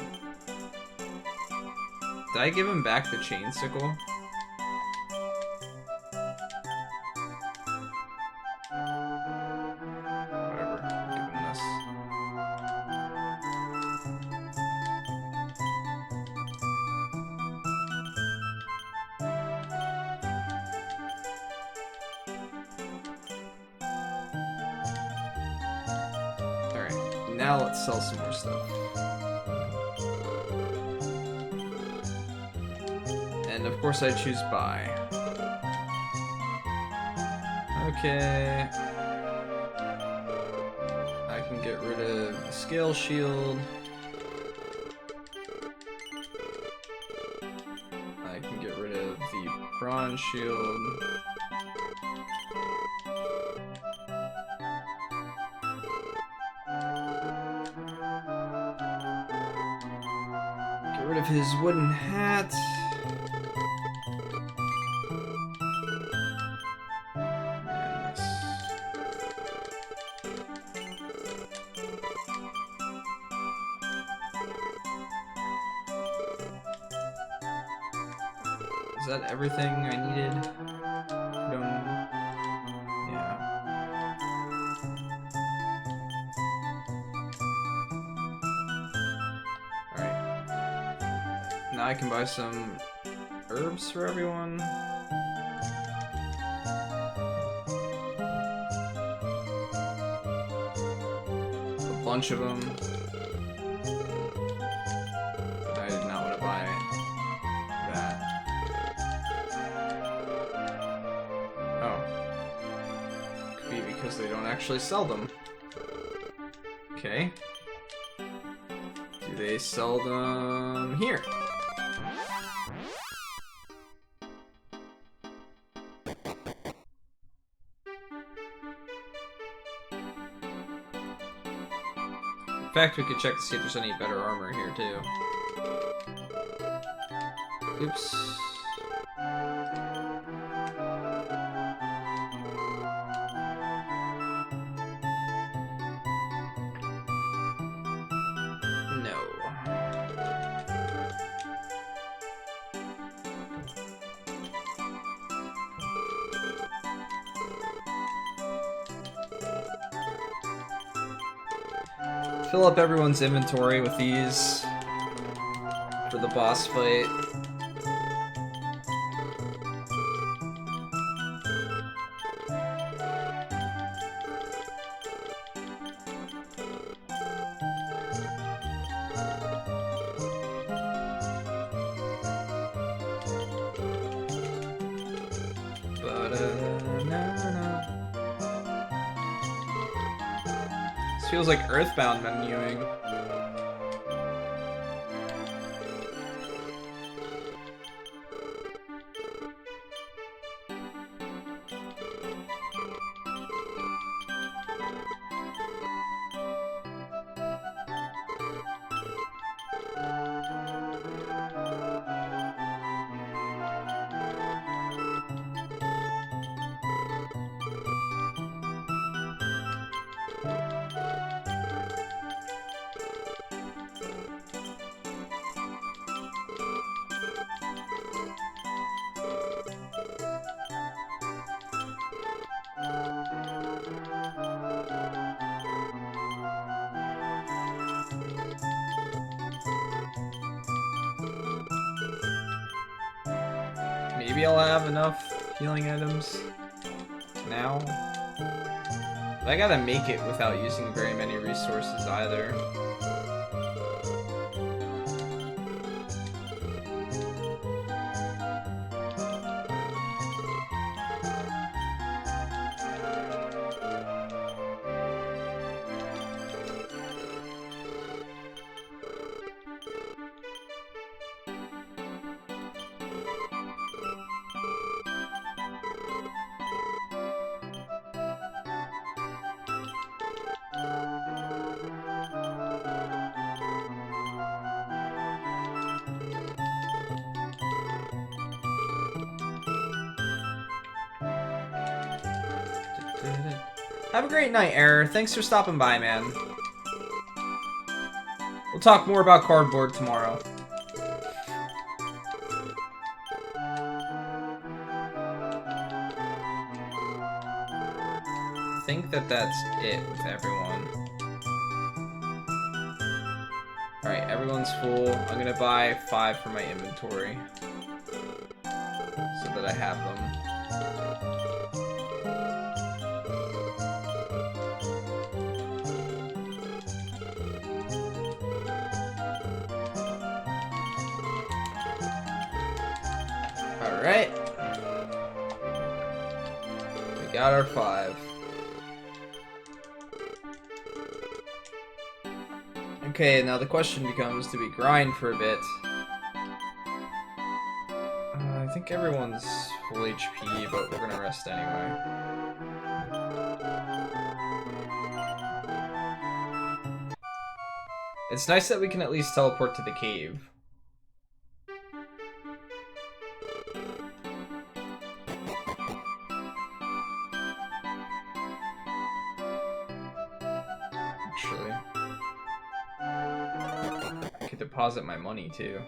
Did I give him back the chain sickle? Whatever, give him this. Alright, now let's sell some more stuff. And of course I choose buy. Okay. I can get rid of the scale shield. I can get rid of the bronze shield. Get rid of his wooden hat. Is that everything I needed? Yeah. Alright. Now I can buy some herbs for everyone. A bunch of them. But I did not want to buy that. Oh. Could be because they don't actually sell them. Okay. Do they sell them here? In fact, we could check to see if there's any better armor here, too. Oops. No. Fill up everyone's inventory with these for the boss fight. This feels like Earthbound menuing. Maybe I'll have enough healing items now. But I gotta make it without using very many resources either. Have a great night, Error. Thanks for stopping by, man. We'll talk more about cardboard tomorrow. I think that's it with everyone. Alright, everyone's full. I'm gonna buy 5 for my inventory so that I have them. Alright. We got our 5. Okay, now the question becomes, do we grind for a bit? I think everyone's full HP, but we're gonna rest anyway. It's nice that we can at least teleport to the cave. Actually, I could deposit my money too.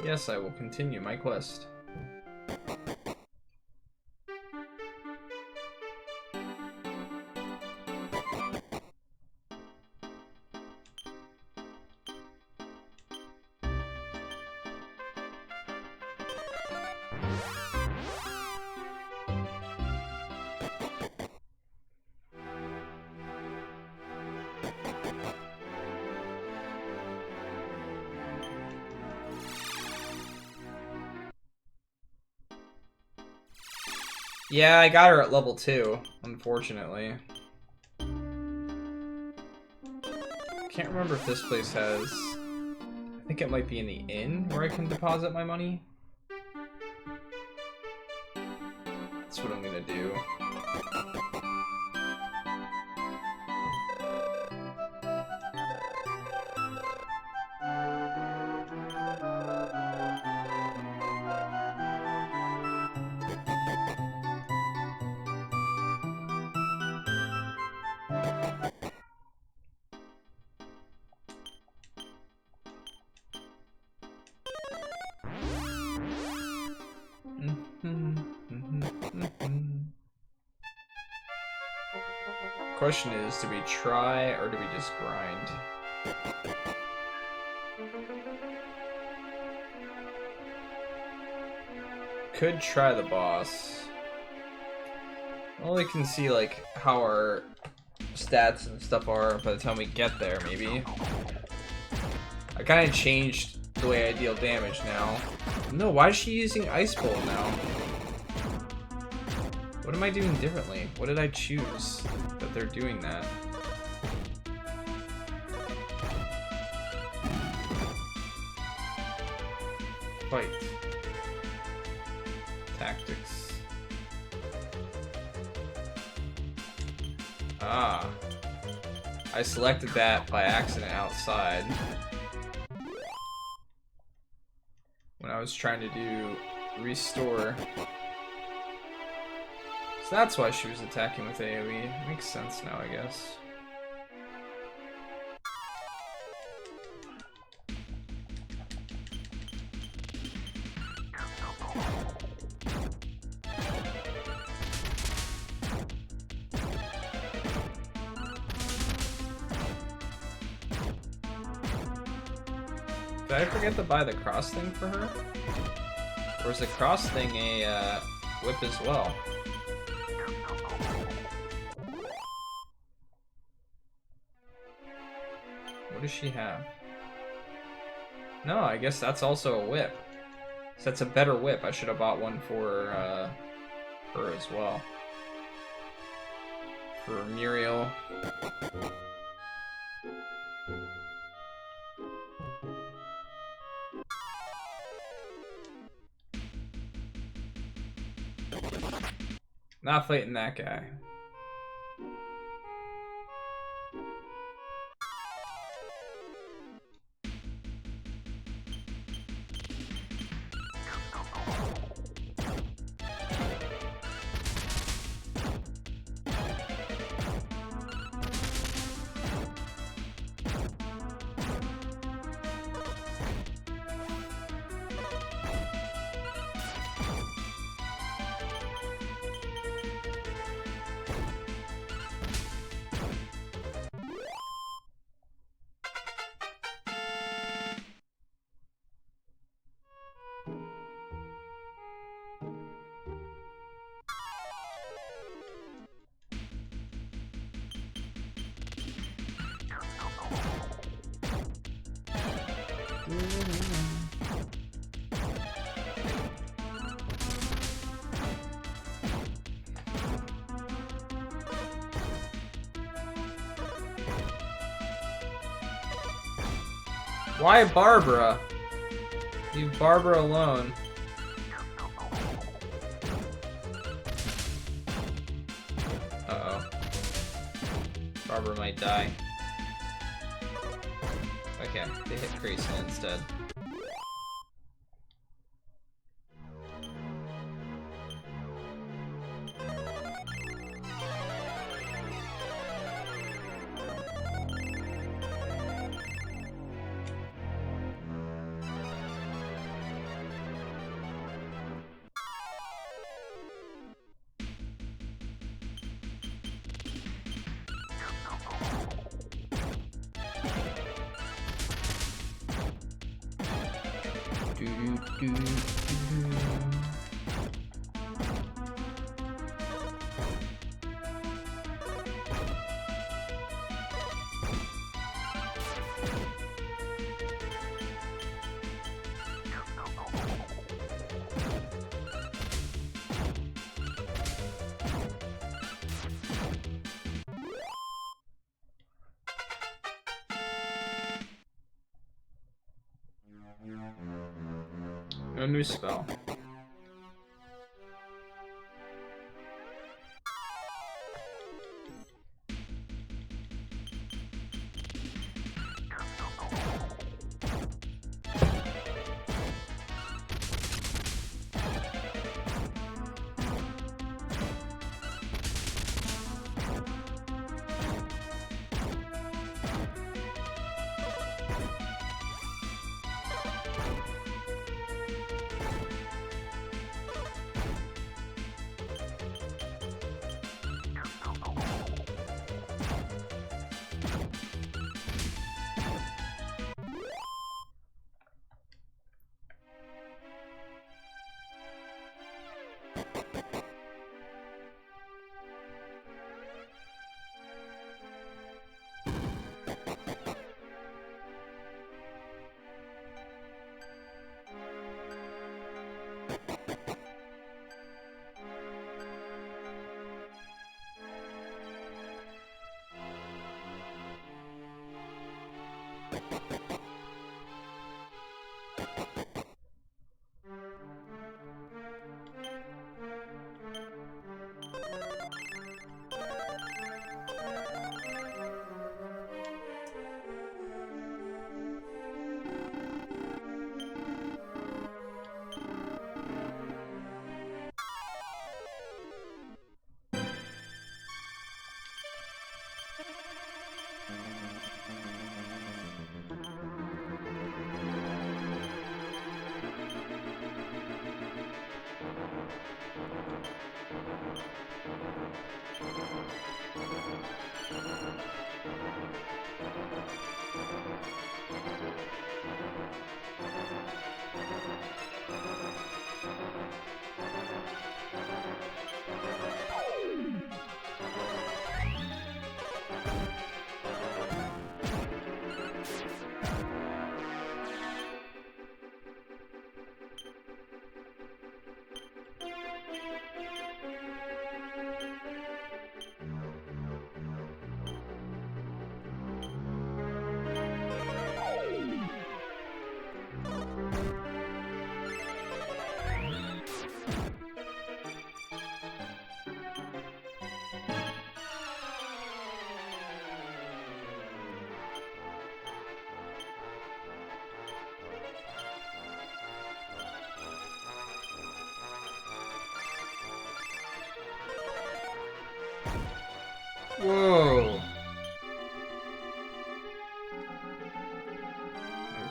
Yes, I will continue my quest. Yeah, I got her at level 2, unfortunately. Can't remember if this place has... I think it might be in the inn where I can deposit my money. That's what I'm gonna do. Question is, do we try or do we just grind? Could try the boss. Well, we can see like how our stats and stuff are by the time we get there, maybe. I kind of changed the way I deal damage now. No, why is she using Ice Bowl now? What am I doing differently? What did I choose that they're doing that? Fight. Tactics. Ah. I selected that by accident outside. When I was trying to do restore. So that's why she was attacking with AoE. Makes sense now, I guess. Did I forget to buy the cross thing for her? Or is the cross thing a whip as well? What does she have? No, I guess that's also a whip. So that's a better whip. I should have bought one for her as well. For Muriel. Not fighting that guy. Why Barbara? Leave Barbara alone. Uh-oh. Barbara might die. Okay, they hit Grayson instead. A new spell. Whoa.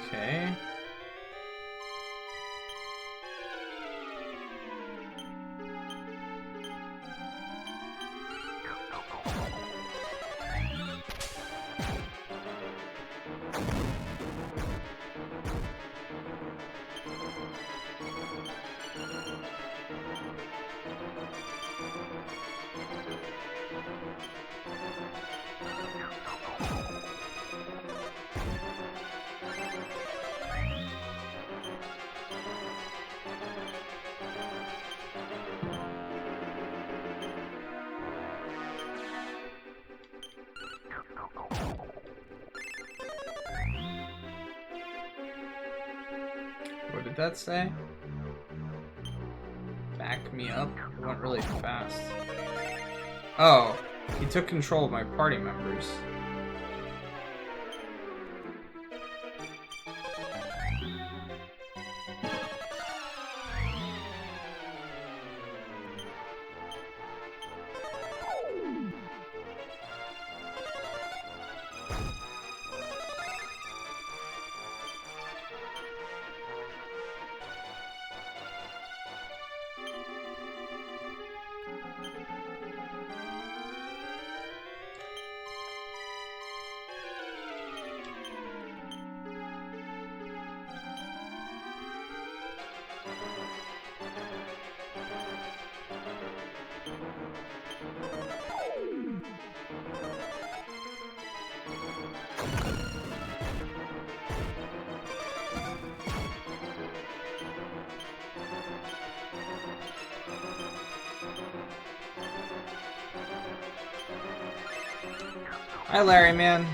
Okay. What did that say? Back me up? It went really fast. Oh, he took control of my party members. Hi, Larry, man.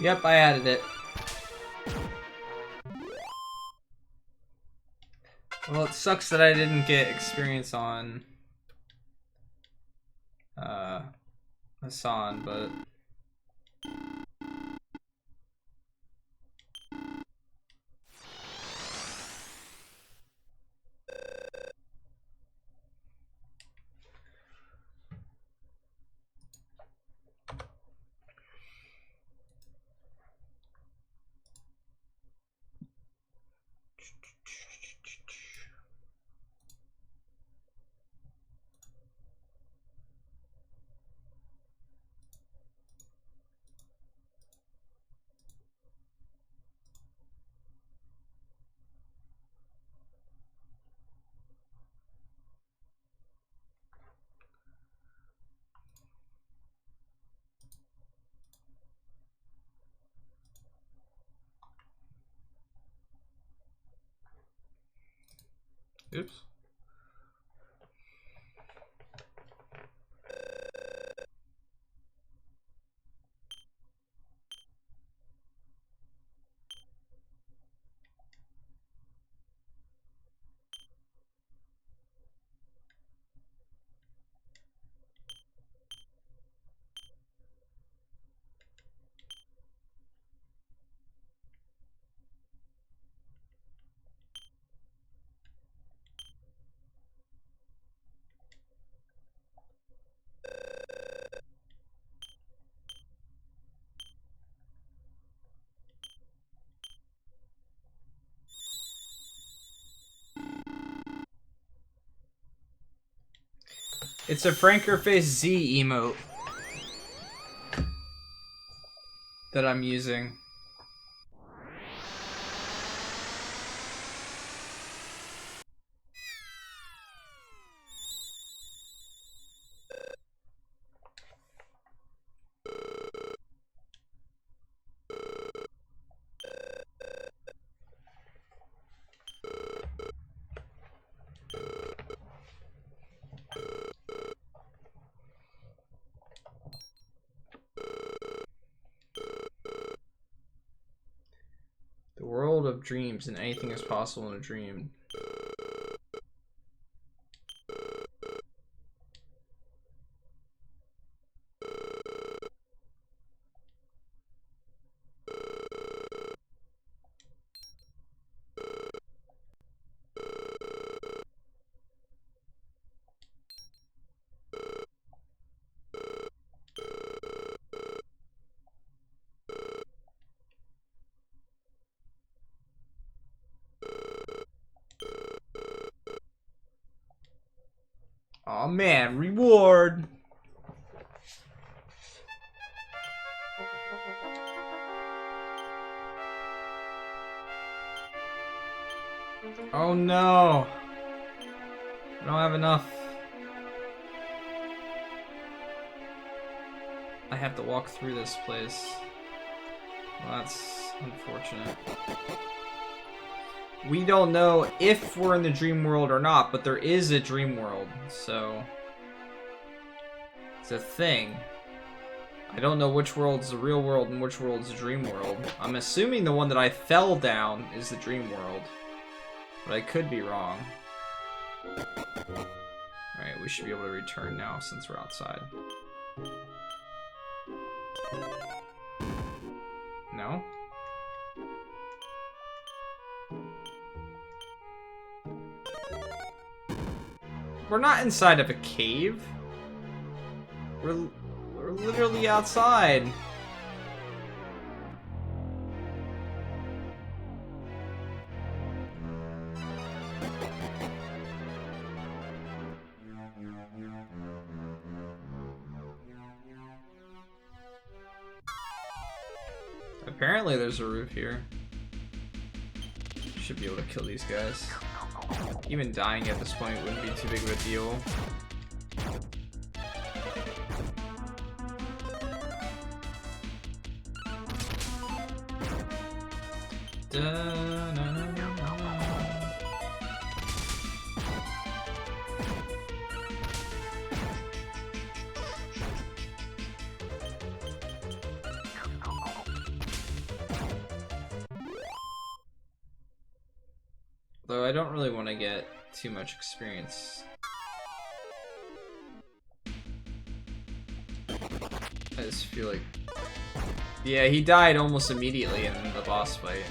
Yep, I added it. Well, it sucks that I didn't get experience on Hassan, but oops. It's a Franker Face Z emote that I'm using. The world of dreams, and anything is possible in a dream. Oh man, reward! Oh no! I don't have enough. I have to walk through this place. Well, that's unfortunate. we don't know if we're in the dream world or not, but there is a dream world, so it's a thing. I don't know which world's the real world and which world's the dream world. I'm assuming the one that I fell down is the dream world, but I could be wrong. Alright, we should be able to return now since we're outside. No? We're not inside of a cave. We're literally outside. Apparently there's a roof here. Should be able to kill these guys. Even dying at this point wouldn't be too big of a deal. Though I don't really want to get too much experience. I just feel like... Yeah, he died almost immediately in the boss fight.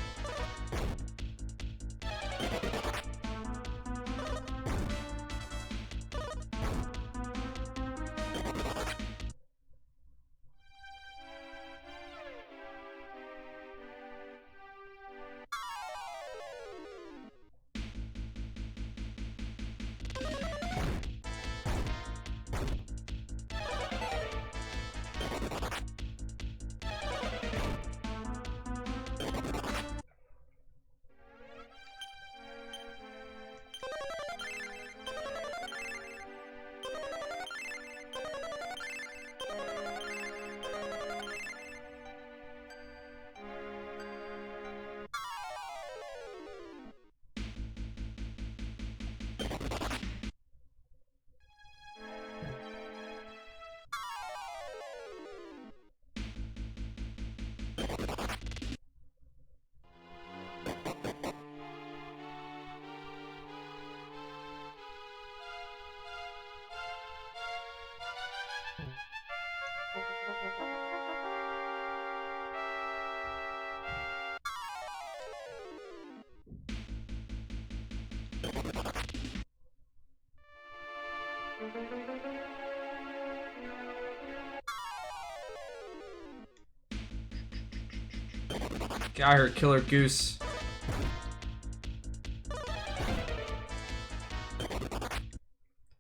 Got her, killer goose.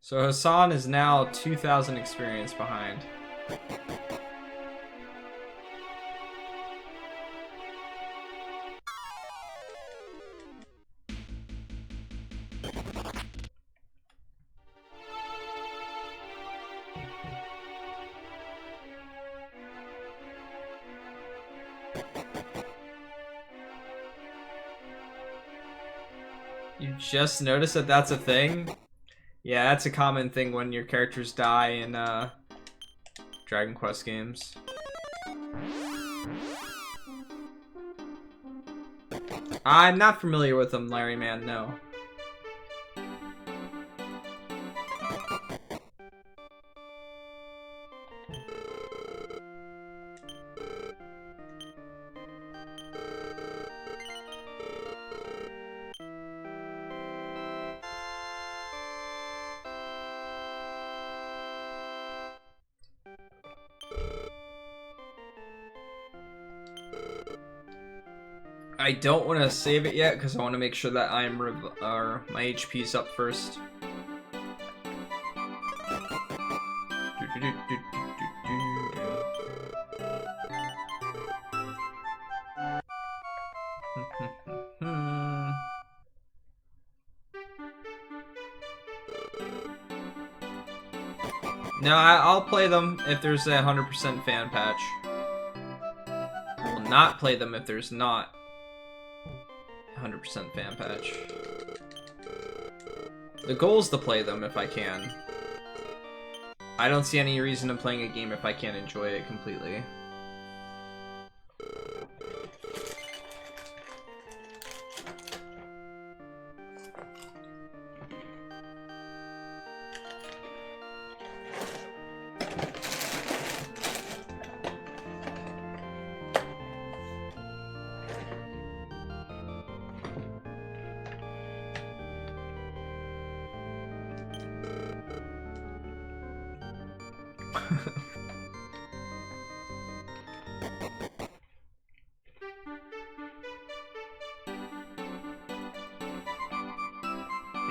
So Hassan is now 2,000 experience behind. You just noticed that that's a thing? Yeah, that's a common thing when your characters die in Dragon Quest games. I'm not familiar with them, Larry Man, no. I don't want to save it yet because I want to make sure that I'm my HP's up first. No, I'll play them if there's a 100% fan patch. I will not play them if there's not. 100% fan patch. The goal is to play them if I can. I don't see any reason in playing a game if I can't enjoy it completely.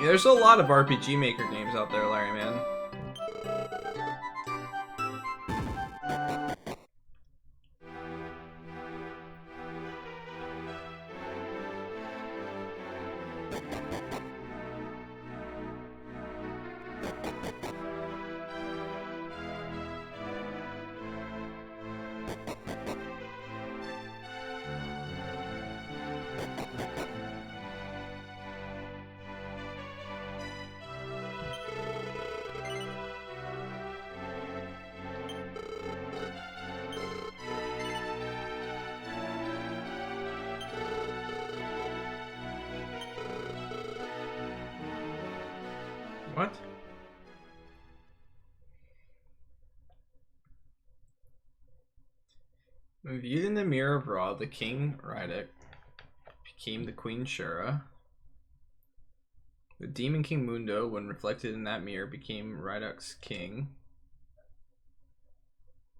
Yeah, there's a lot of RPG Maker games out there, Larry, man. What? When viewed in the mirror of Ra, the King Rydek became the Queen Shura. The Demon King Mundo, when reflected in that mirror, became Rydek's king.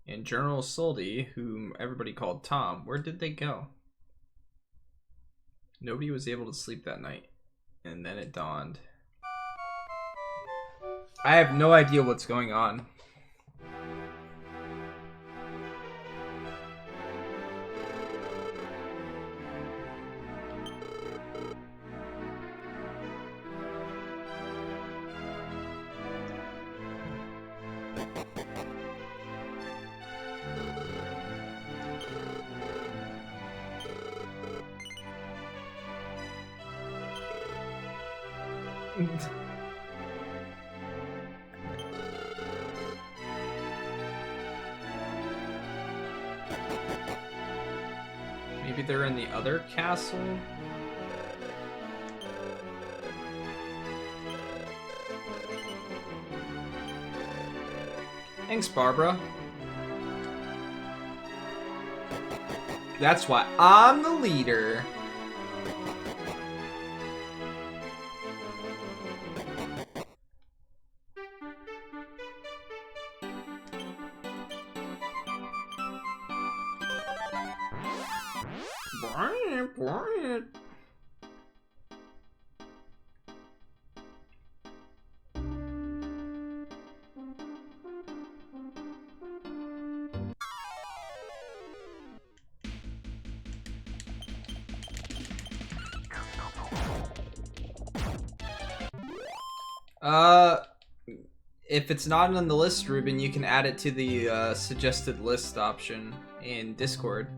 And General Soldi, whom everybody called Tom, where did they go? Nobody was able to sleep that night. And then it dawned. I have no idea what's going on. Maybe they're in the other castle? Thanks, Barbara. That's why I'm the leader. Brian. If it's not on the list, Ruben, you can add it to the suggested list option in Discord.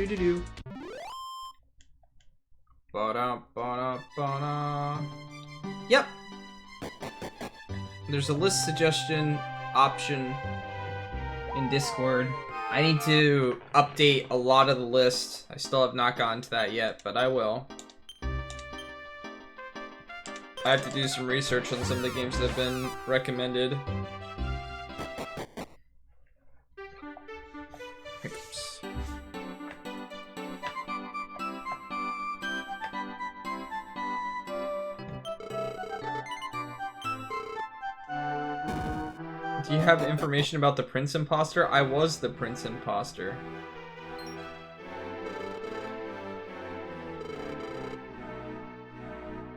Do. Ba-da, ba-da, ba-da. Yep. There's a list suggestion option in Discord. I need to update a lot of the list. I still have not gotten to that yet, but I will. I have to do some research on some of the games that have been recommended. Oops. Do you have information about the Prince Imposter? I was the Prince Imposter.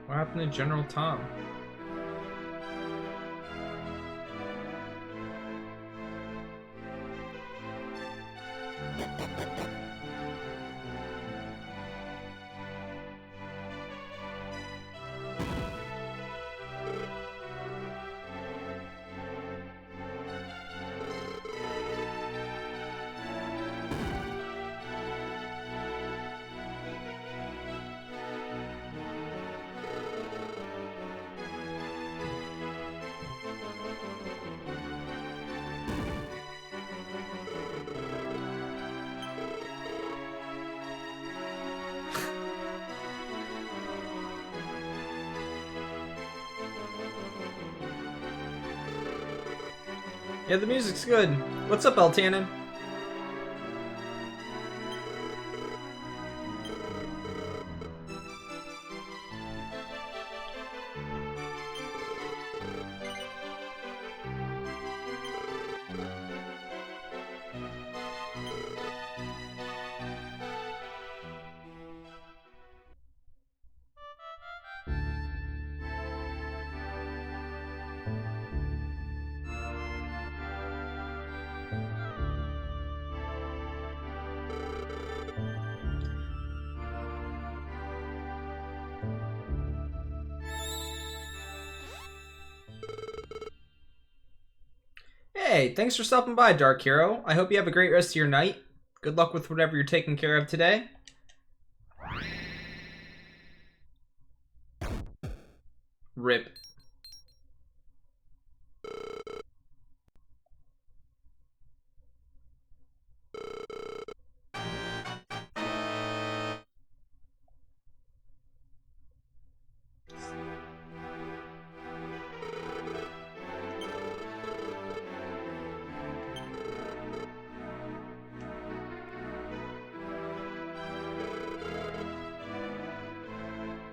What happened to General Tom? Yeah, the music's good. What's up, Eltanin? Hey, thanks for stopping by, Dark Hero. I hope you have a great rest of your night. Good luck with whatever you're taking care of today. Rip.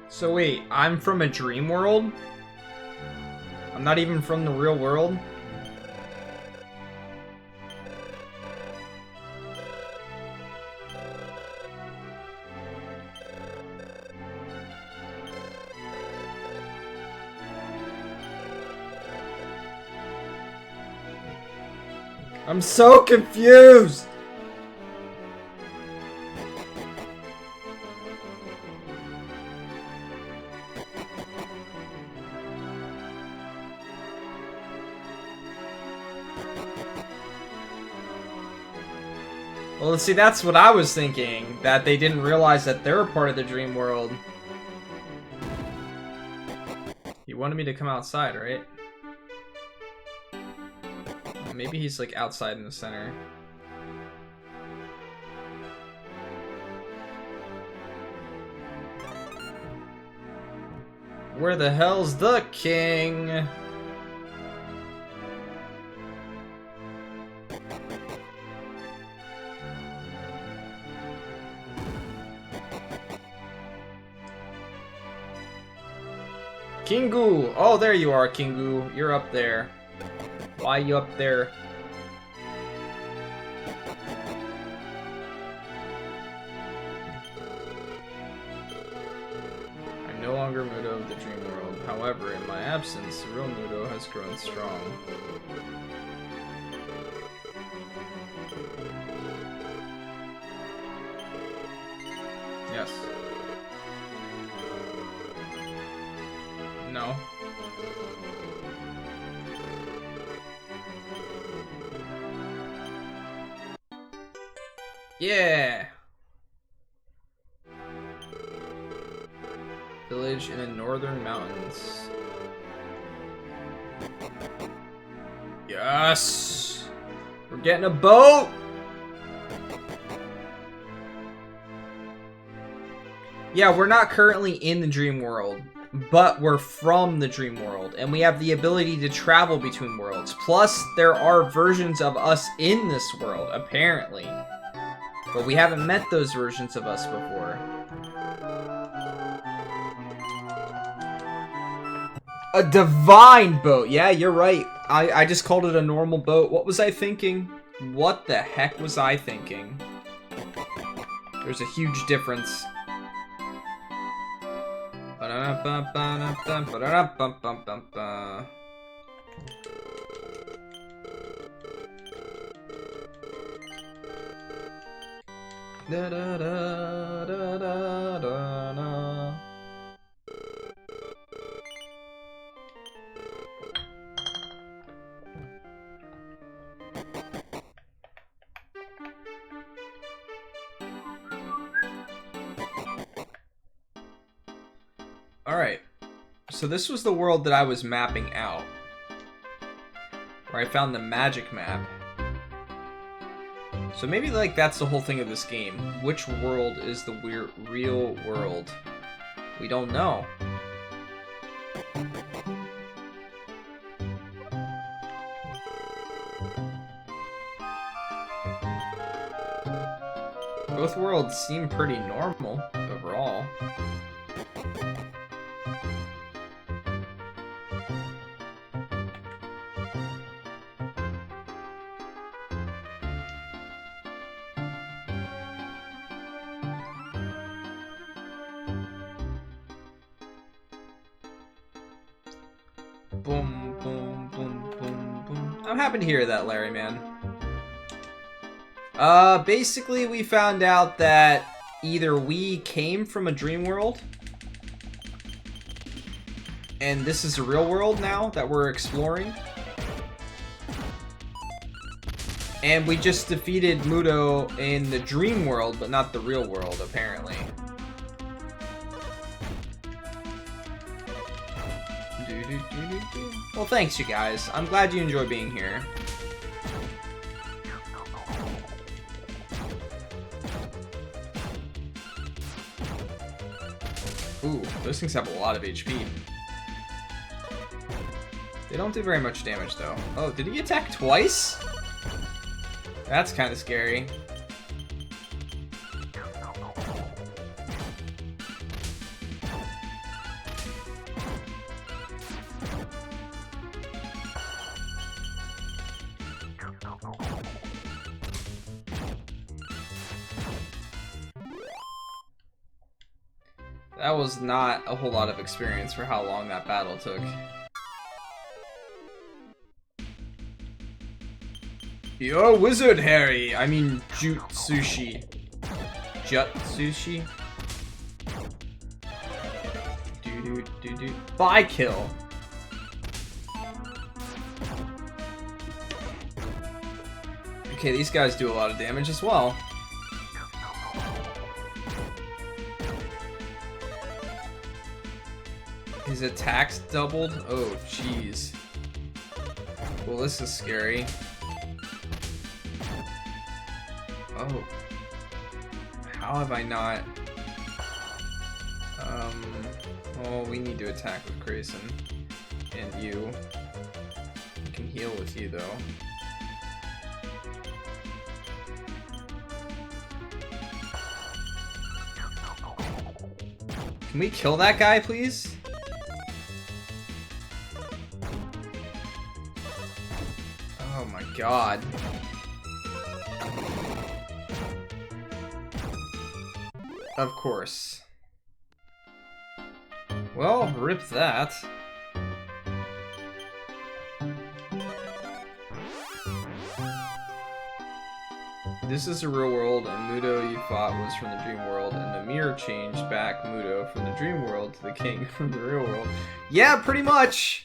So wait, I'm from a dream world? I'm not even from the real world? I'm so confused! Well, see, that's what I was thinking. That they didn't realize that they're a part of the dream world. You wanted me to come outside, right? Maybe he's, like, outside in the center. Where the hell's the king? Kingu! Oh, there you are, Kingu. You're up there. Why you up there? I'm no longer Mudo of the dream world. However, in my absence, the real Mudo has grown strong. Yes. No. Yeah! Village in the northern mountains. Yes! We're getting a boat! Yeah, we're not currently in the dream world, but we're from the dream world, and we have the ability to travel between worlds. Plus, there are versions of us in this world, apparently. But we haven't met those versions of us before. A divine boat! Yeah, you're right. I just called it a normal boat. What was I thinking? What the heck was I thinking? There's a huge difference. Da, da, da, da, da, da, da. Alright, so this was the world that I was mapping out, where I found the magic map. So maybe, like, that's the whole thing of this game. Which world is the real world? We don't know. Both worlds seem pretty normal overall. Boom, boom, boom, boom, boom. I'm happy to hear that, Larry, man. Basically we found out that either we came from a dream world, and this is a real world now that we're exploring, and we just defeated Mudo in the dream world, but not the real world, apparently. Well, thanks, you guys. I'm glad you enjoy being here. Ooh, those things have a lot of HP. They don't do very much damage, though. Oh, did he attack twice? That's kind of scary. That was not a whole lot of experience for how long that battle took. Yo, Wizard Harry! I mean, Jutsushi. Jutsushi? Do. Bye kill! Okay, these guys do a lot of damage as well. His attacks doubled? Oh, jeez. Well, this is scary. Oh. How have I not... Well, we need to attack with Grayson. And you. We can heal with you, though. Can we kill that guy, please? Oh my god. Of course. Well, rip that. This is the real world, and Mudo you fought was from the dream world, and the mirror changed back Mudo from the dream world to the king from the real world. Yeah, pretty much!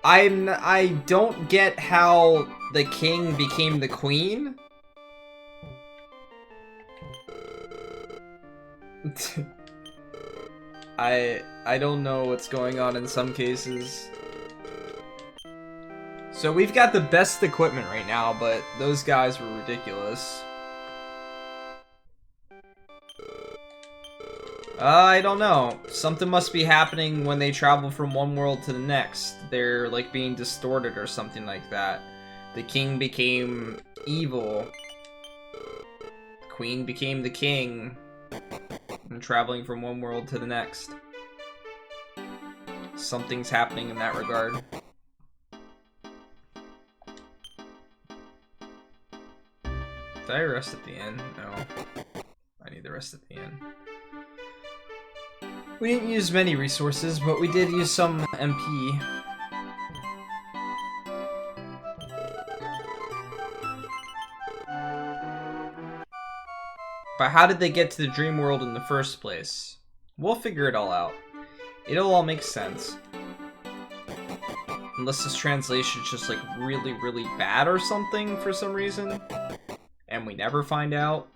I don't get how the king became the queen. I don't know what's going on in some cases. So we've got the best equipment right now, but those guys were ridiculous. I don't know. Something must be happening when they travel from one world to the next. They're like being distorted or something like that. The king became evil. The queen became the king. And traveling from one world to the next. Something's happening in that regard. Did I rest at the end? No. I need the rest at the end. We didn't use many resources, but we did use some MP. But how did they get to the dream world in the first place? We'll figure it all out. It'll all make sense. Unless this translation's just like really, really bad or something for some reason. And we never find out.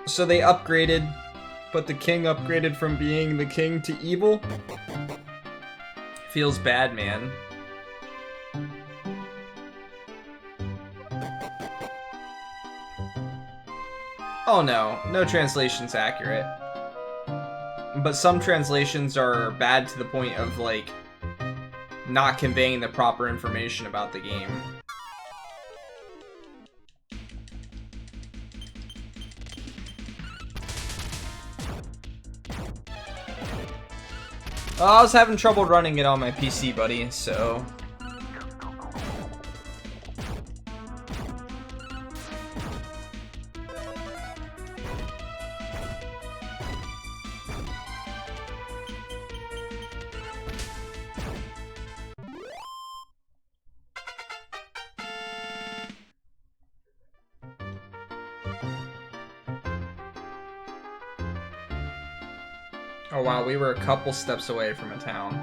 So they upgraded, but the king upgraded from being the king to evil? Feels bad, man. Oh no, no translation's accurate. But some translations are bad to the point of, like, not conveying the proper information about the game. Well, I was having trouble running it on my PC, buddy, so... Oh wow, we were a couple steps away from a town.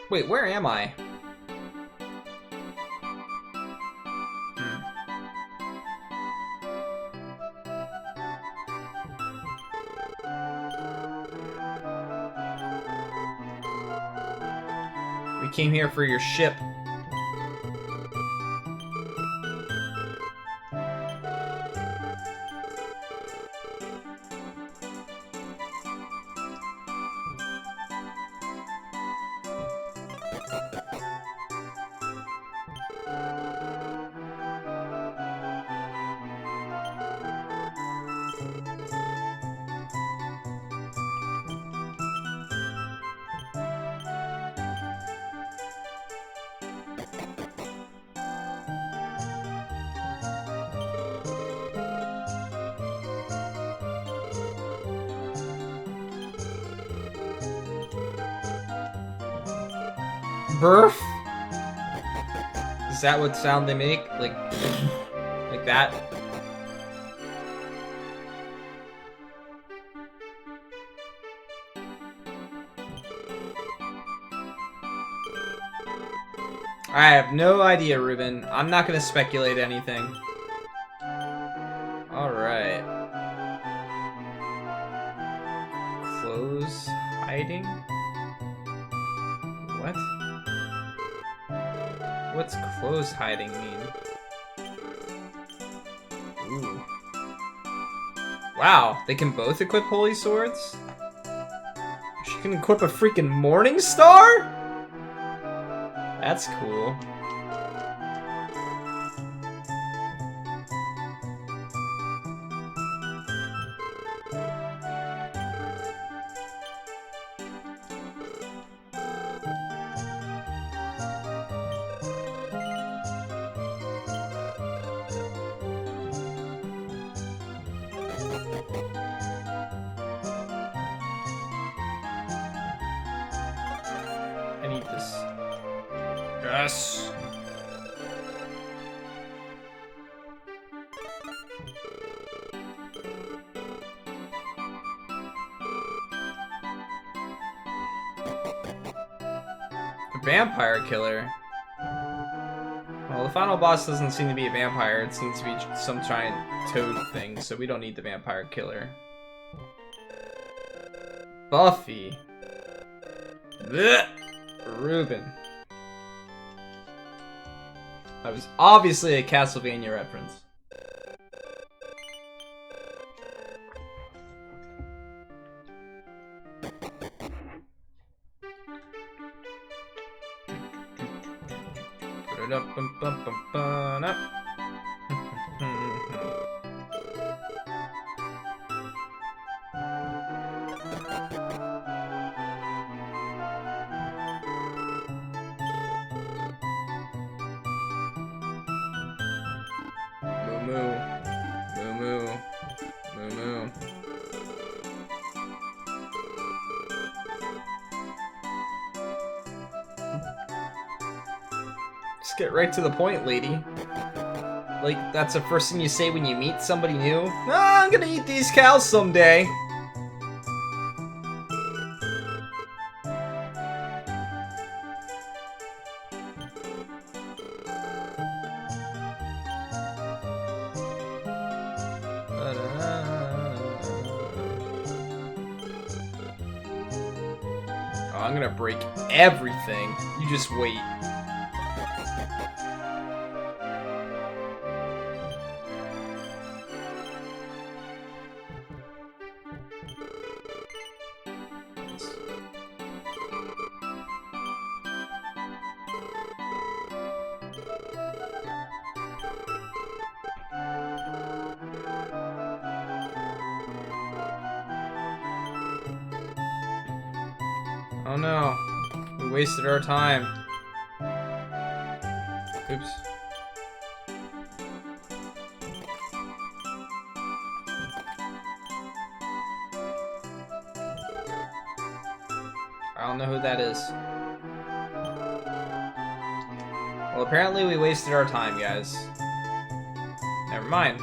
Wait, where am I? We came here for your ship. Burf? Is that what sound they make? Like that? I have no idea, Ruben. I'm not gonna speculate anything. Alright. Clothes hiding? What? What's clothes hiding mean? Ooh. Wow, they can both equip holy swords? She can equip a freaking morning star? That's cool. I need this. Yes! A vampire killer. Well, the final boss doesn't seem to be a vampire. It seems to be some giant toad thing, so we don't need the vampire killer. Buffy. Blech. Ruben. That was obviously a Castlevania reference. Just get right to the point, lady. Like, that's the first thing you say when you meet somebody new? Ah, I'm gonna eat these cows someday. Oh, I'm gonna break everything. You just wait. Oh no. We wasted our time. Oops. I don't know who that is. Well, apparently we wasted our time, guys. Never mind.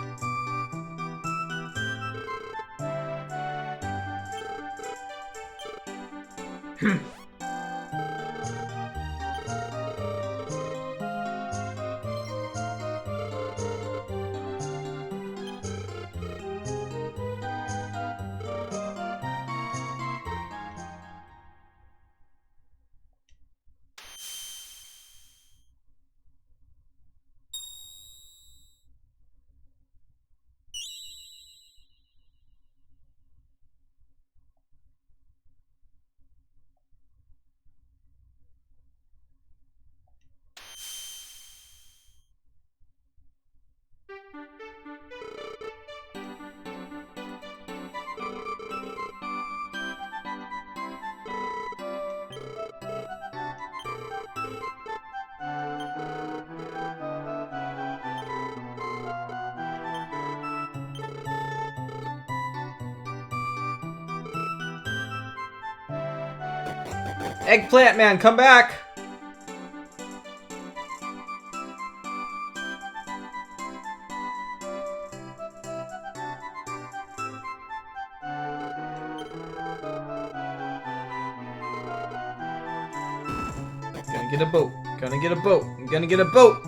Eggplant man, come back! Gonna get a boat. Gonna get a boat. I'm gonna get a boat.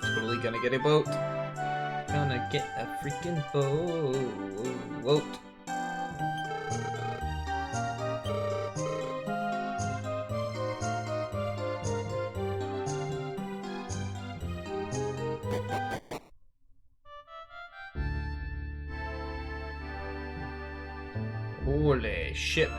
Totally gonna get a boat. Gonna get a freaking boat. Holy shit.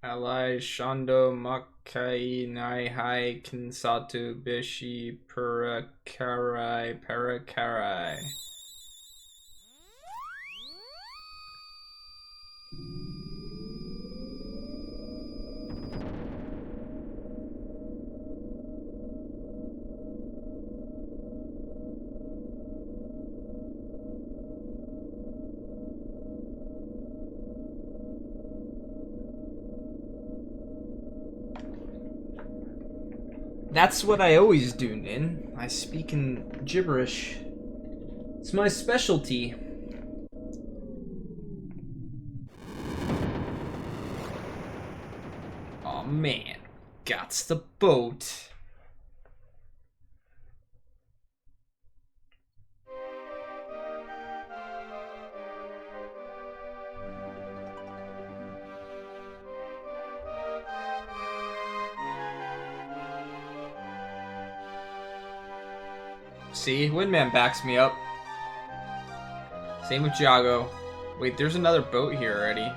Alai Shando Makai Nai Hai Kinsatu Bishi Parakarai. That's what I always do, Nin. I speak in gibberish. It's my specialty. Oh man, gots the boat. See, Windman backs me up. Same with Jago. Wait, there's another boat here already.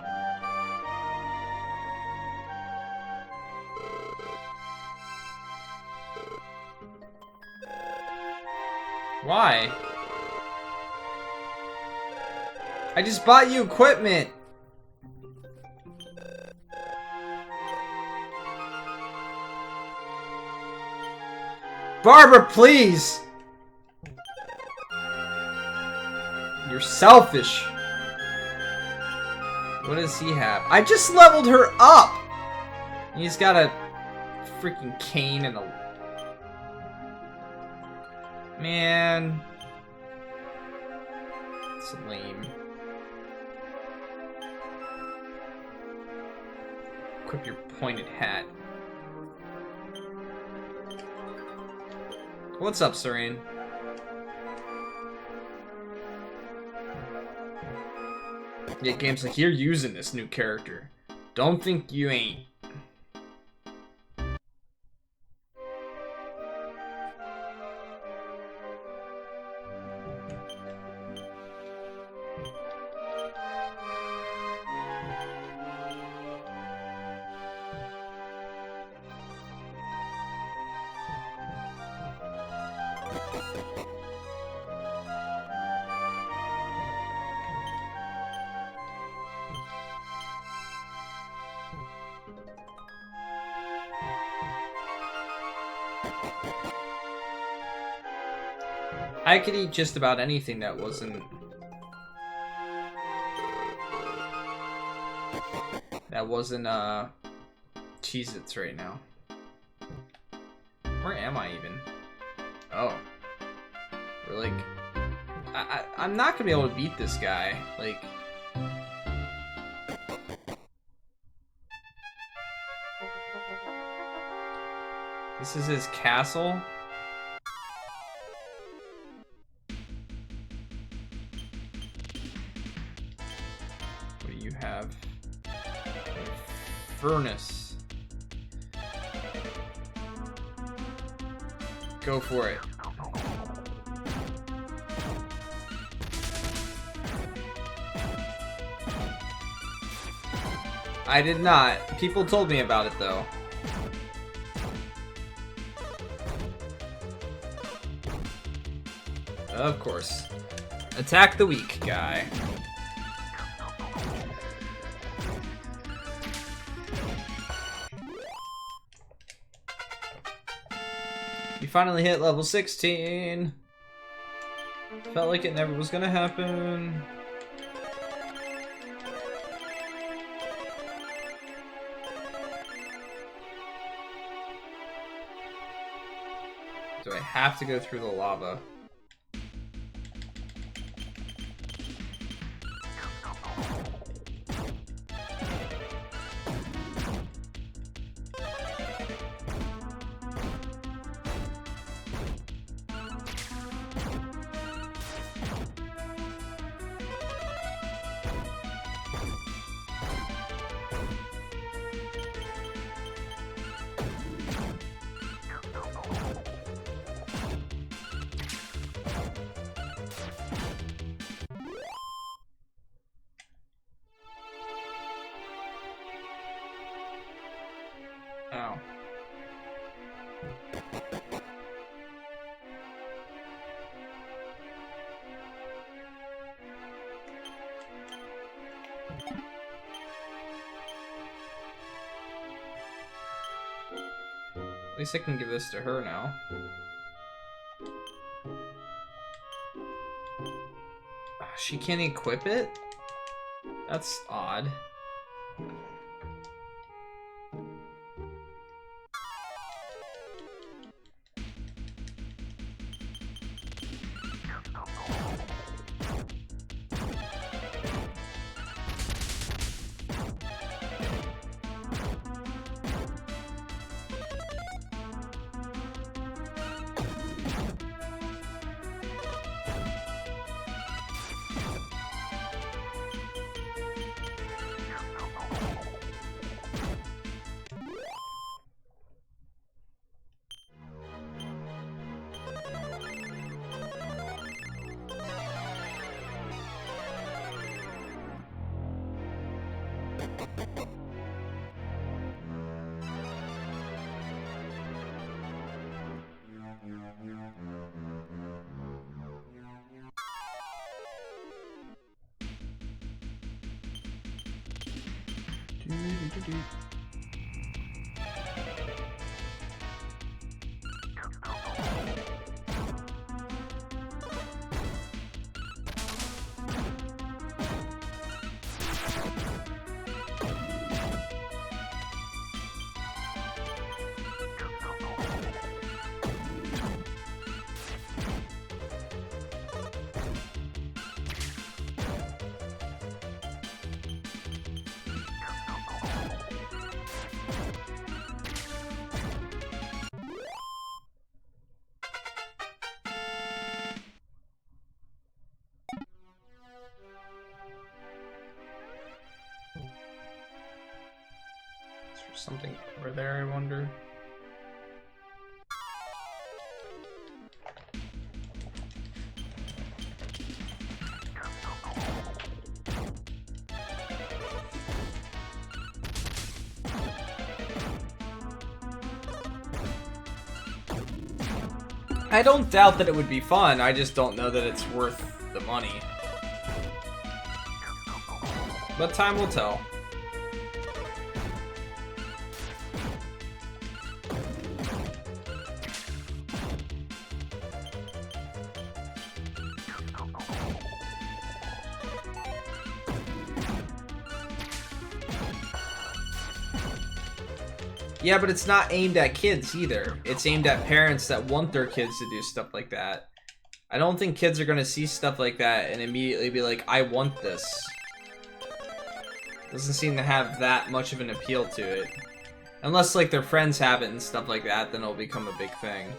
Why? I just bought you equipment! Barbara, please! You're selfish. What does he have? I just leveled her up! He's got a freaking cane and a... Man. It's lame. Equip your pointed hat. What's up, Serene? Yeah, game's like, you're using this new character. Don't think you ain't. I could eat just about anything that wasn't... Cheez-Its right now. Where am I even? Oh. We're like... I'm not gonna be able to beat this guy. Like... This is his castle? Have furnace. Go for it. I did not. People told me about it though. Of course. Attack the weak guy. You finally hit level 16. Felt like it never was gonna happen. Do I have to go through the lava? Ow. At least I can give this to her now. She can't equip it? That's odd. Something over there, I wonder. I don't doubt that it would be fun, I just don't know that it's worth the money. But time will tell. Yeah, but it's not aimed at kids either. It's aimed at parents that want their kids to do stuff like that. I don't think kids are gonna see stuff like that and immediately be like, I want this. Doesn't seem to have that much of an appeal to it. Unless, like, their friends have it and stuff like that, then it'll become a big thing.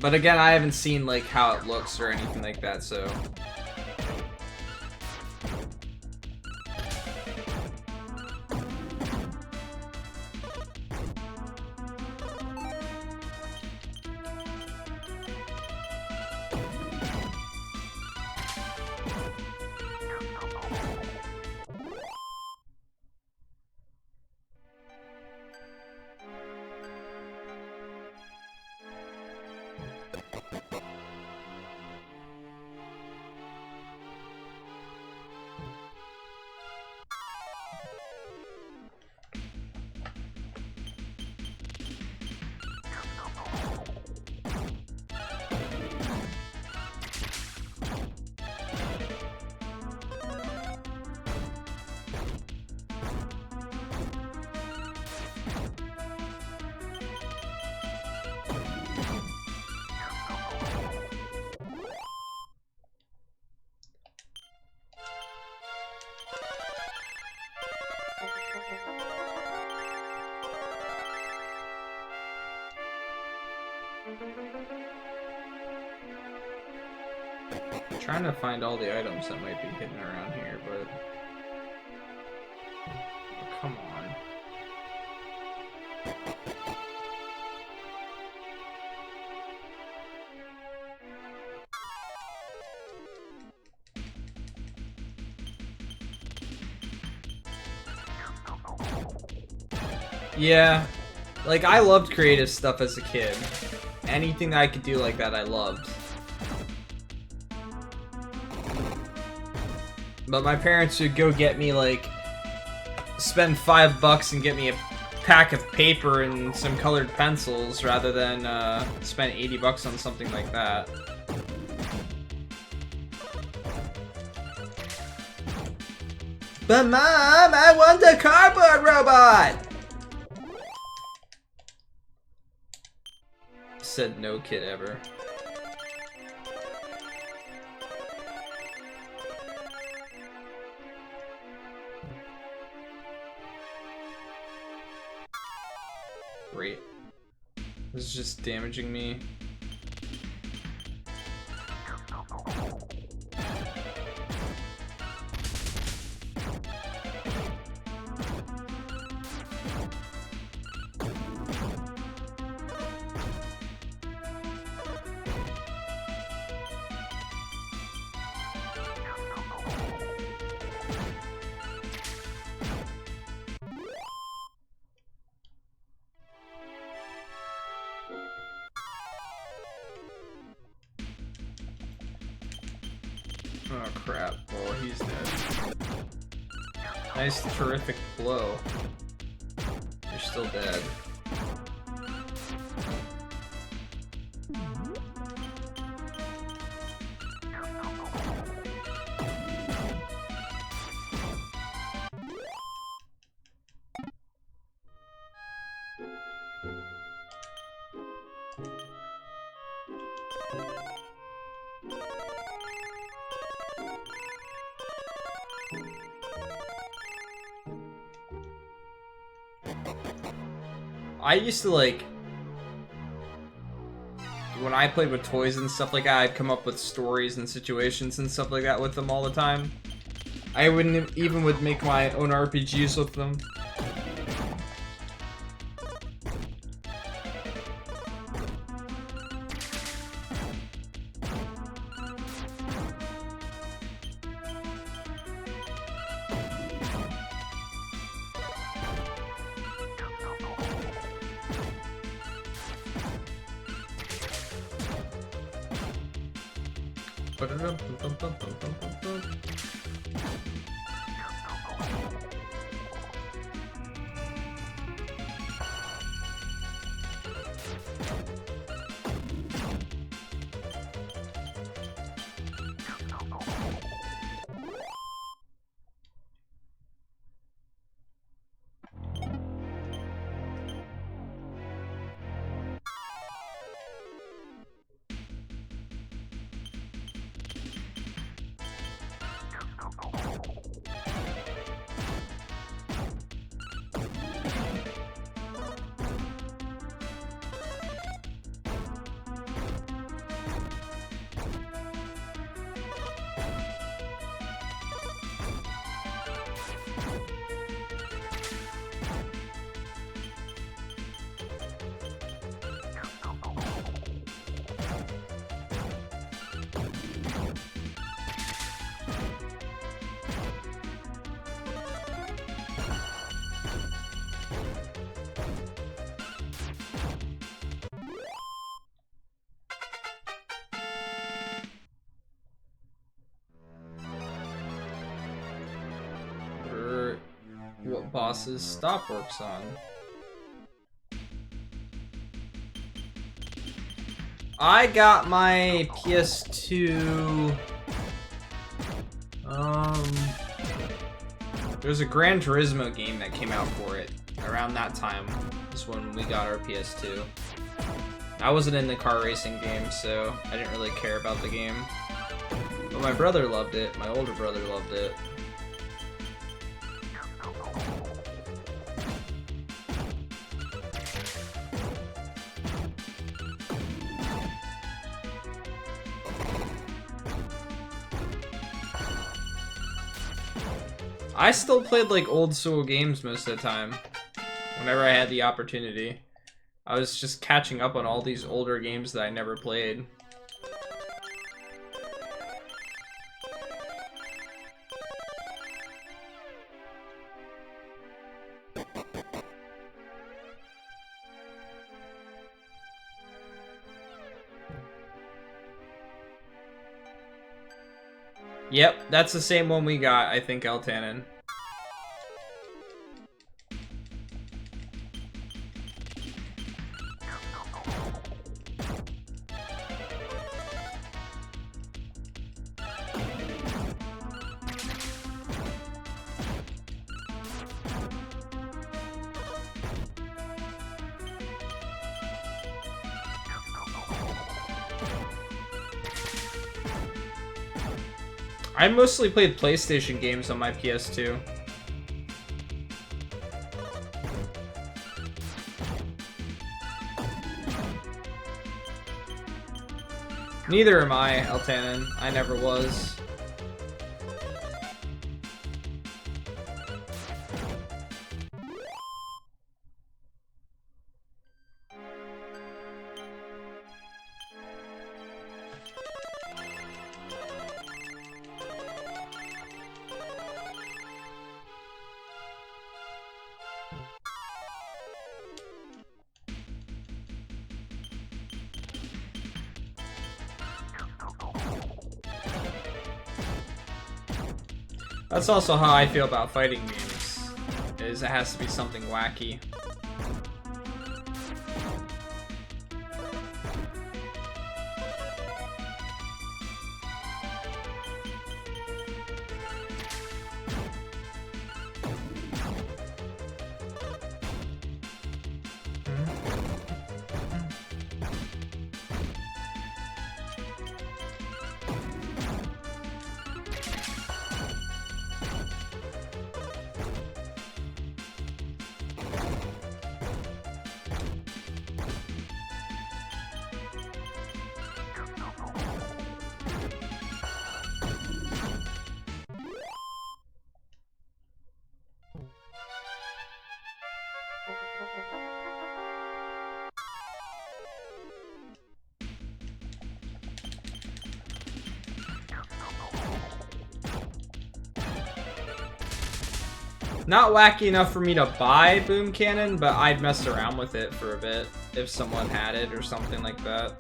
But again, I haven't seen, like, how it looks or anything like that, so... I'm trying to find all the items that might be hidden around here, but... Oh, come on. Yeah. Like, I loved creative stuff as a kid. Anything that I could do like that, I loved. But my parents would go get me, like, spend $5 and get me a pack of paper and some colored pencils rather than spend $80 on something like that. But Mom, I want the cardboard robot! Said no kid ever. Great. This is just damaging me. Oh crap, well he's dead. Nice terrific blow. You're still dead. I used to, like, when I played with toys and stuff like that, I'd come up with stories and situations and stuff like that with them all the time. I wouldn't even would make my own RPGs with them. What bosses Stop works on. I got my PS2. There's a Gran Turismo game that came out for it around that time. Is when we got our PS2. I wasn't in the car racing game, so I didn't really care about the game. But my brother loved it. My older brother loved it. I still played like old school games most of the time, whenever I had the opportunity. I was just catching up on all these older games that I never played. Yep, that's the same one we got, I think, Eltanin. I mostly played PlayStation games on my PS2. Neither am I, Eltanin. I never was. That's also how I feel about fighting games, is it has to be something wacky. Not wacky enough for me to buy Boom Cannon, but I'd mess around with it for a bit if someone had it or something like that.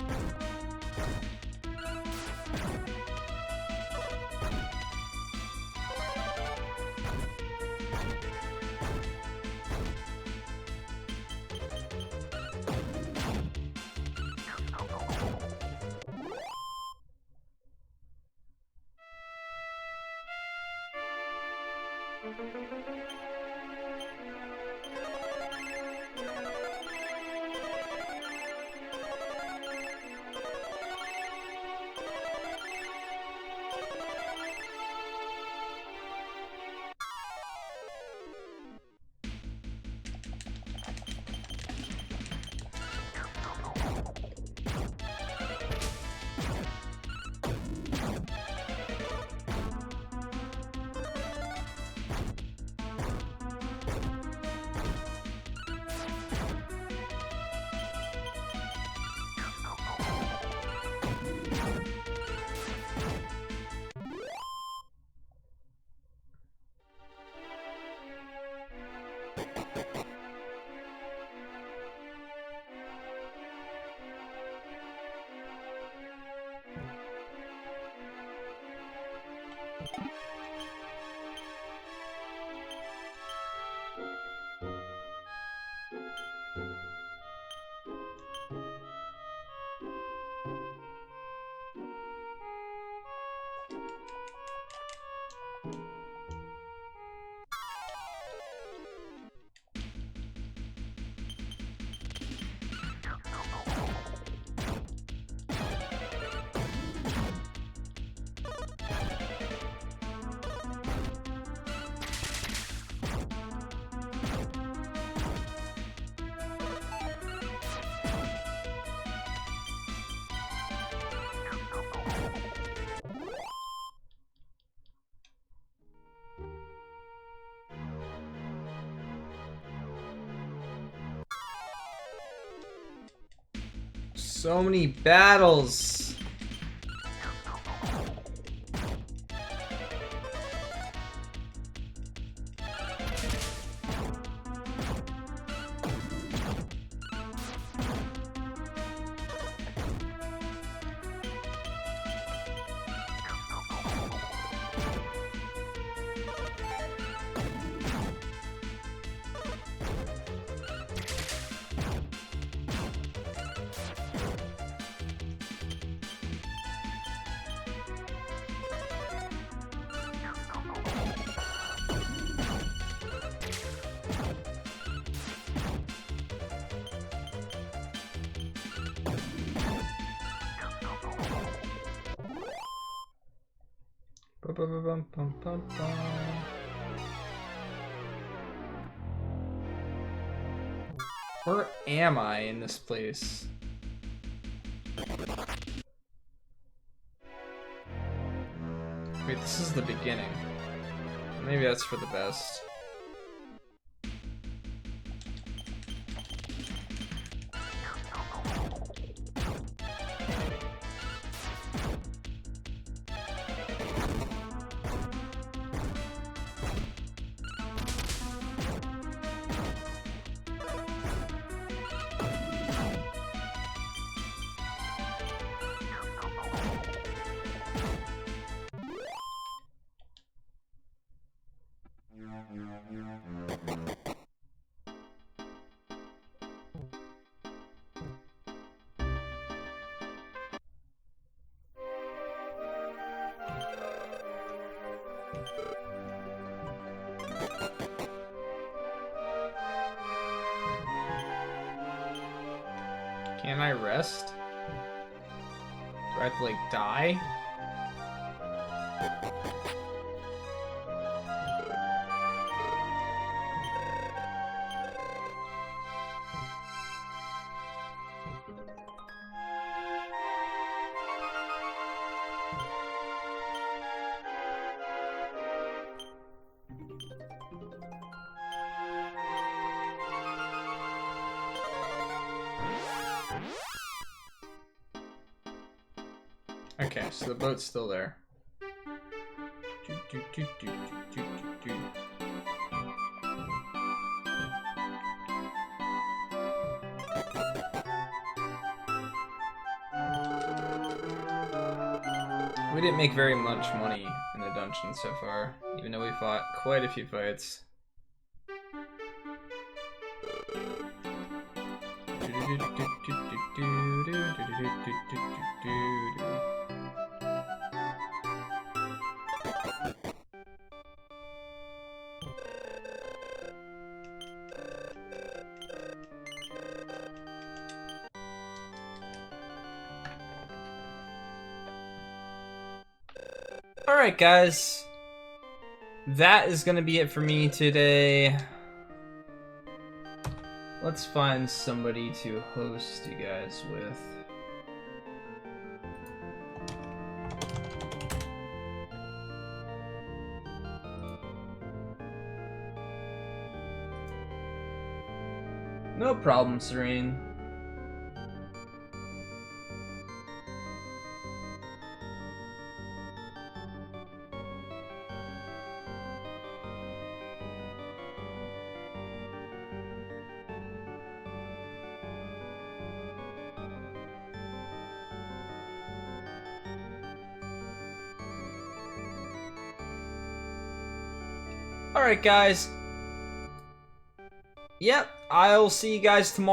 So many battles. Where am I in this place? Wait, this is the beginning. Maybe that's for the best. Can I rest? Do I have to, like, die? Okay, so the boat's still there. We didn't make very much money in the dungeon so far, even though we fought quite a few fights. Alright, guys. That is gonna be it for me today. Let's find somebody to host you guys with. No problem, Serene. Alright, guys. Yep, I'll see you guys tomorrow.